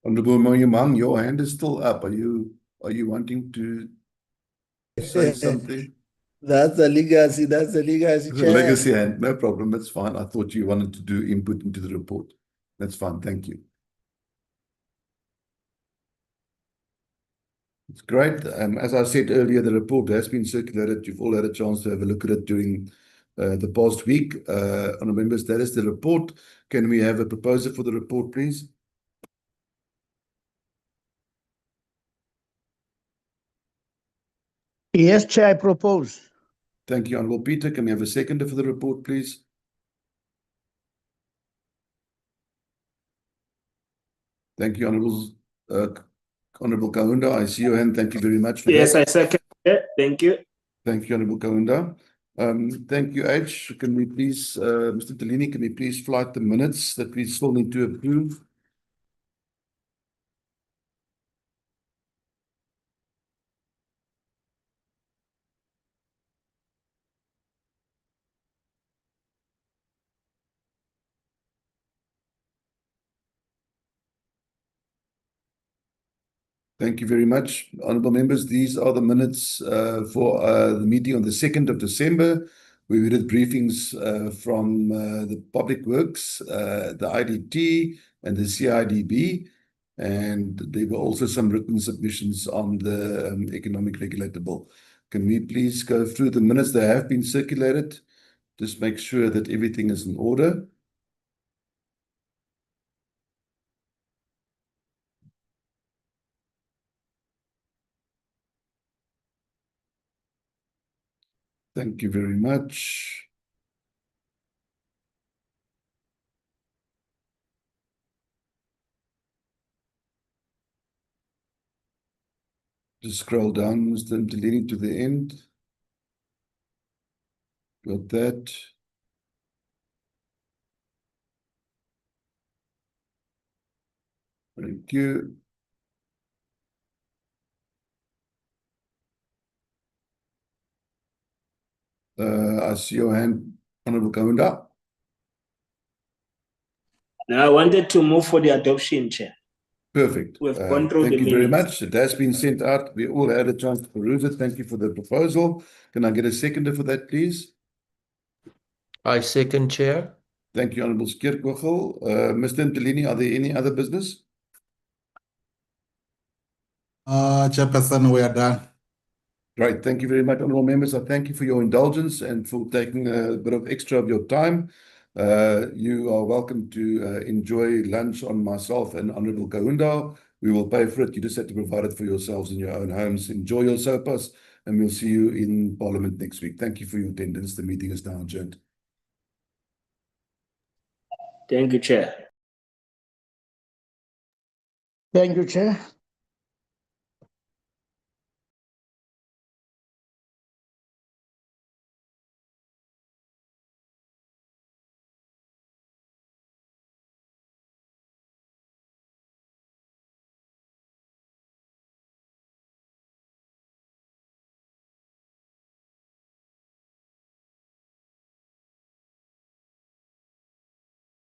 Honourable Moyamang, your hand is still up. Are you wanting to say something? That's the legacy. That's the legacy, The Chair. legacy hand, no problem. That's fine. I thought you wanted to do input into the report. That's fine. Thank you. It's great. As I said earlier, the report has been circulated. You've all had a chance to have a look at it during the past week. Honourable members, that is the report. Can we have a proposer for the report, please? Yes, Chair, I propose. Thank you, Honourable Peter. Can we have a seconder for the report, please? Thank you, Honourable Kaunda. I see your hand. Thank you very much for Yes, that. I second. Thank you. Thank you, Honourable Kaunda. Thank you, H. Can we please, Mr. Ntalini, can we please flight the minutes that we still need to approve? Thank you very much, honourable members. These are the minutes for the meeting on the 2nd of December. We did briefings from the Public Works, the IDT and the CIDB, and there were also some written submissions on the Economic Regulator Bill. Can we please go through the minutes that have been circulated? Just make sure that everything is in order. Thank you very much. Just scroll down, Mr. Ntalini, to the end. Got that. Thank you. I see your hand, Honourable Kaunda. Now I wanted to move for the adoption, Chair. Perfect. We've gone through Thank the you very minutes. much. It has been sent out. We all had a chance to peruse it. Thank you for the proposal. Can I get a seconder for that, please? I second, Chair. Thank you, Honourable Skierkogel. Mr. Ntalini, are there any other business? Chairperson, we are done. Great. Thank you very much, honourable members. I thank you for your indulgence and for taking a bit of extra of your time. You are welcome to enjoy lunch on myself and Honourable Kaunda. We will pay for it. You just have to provide it for yourselves in your own homes. Enjoy your sopas, and we'll see you in Parliament next week. Thank you for your attendance. The meeting is now adjourned. Thank you, Chair. Thank you, Chair.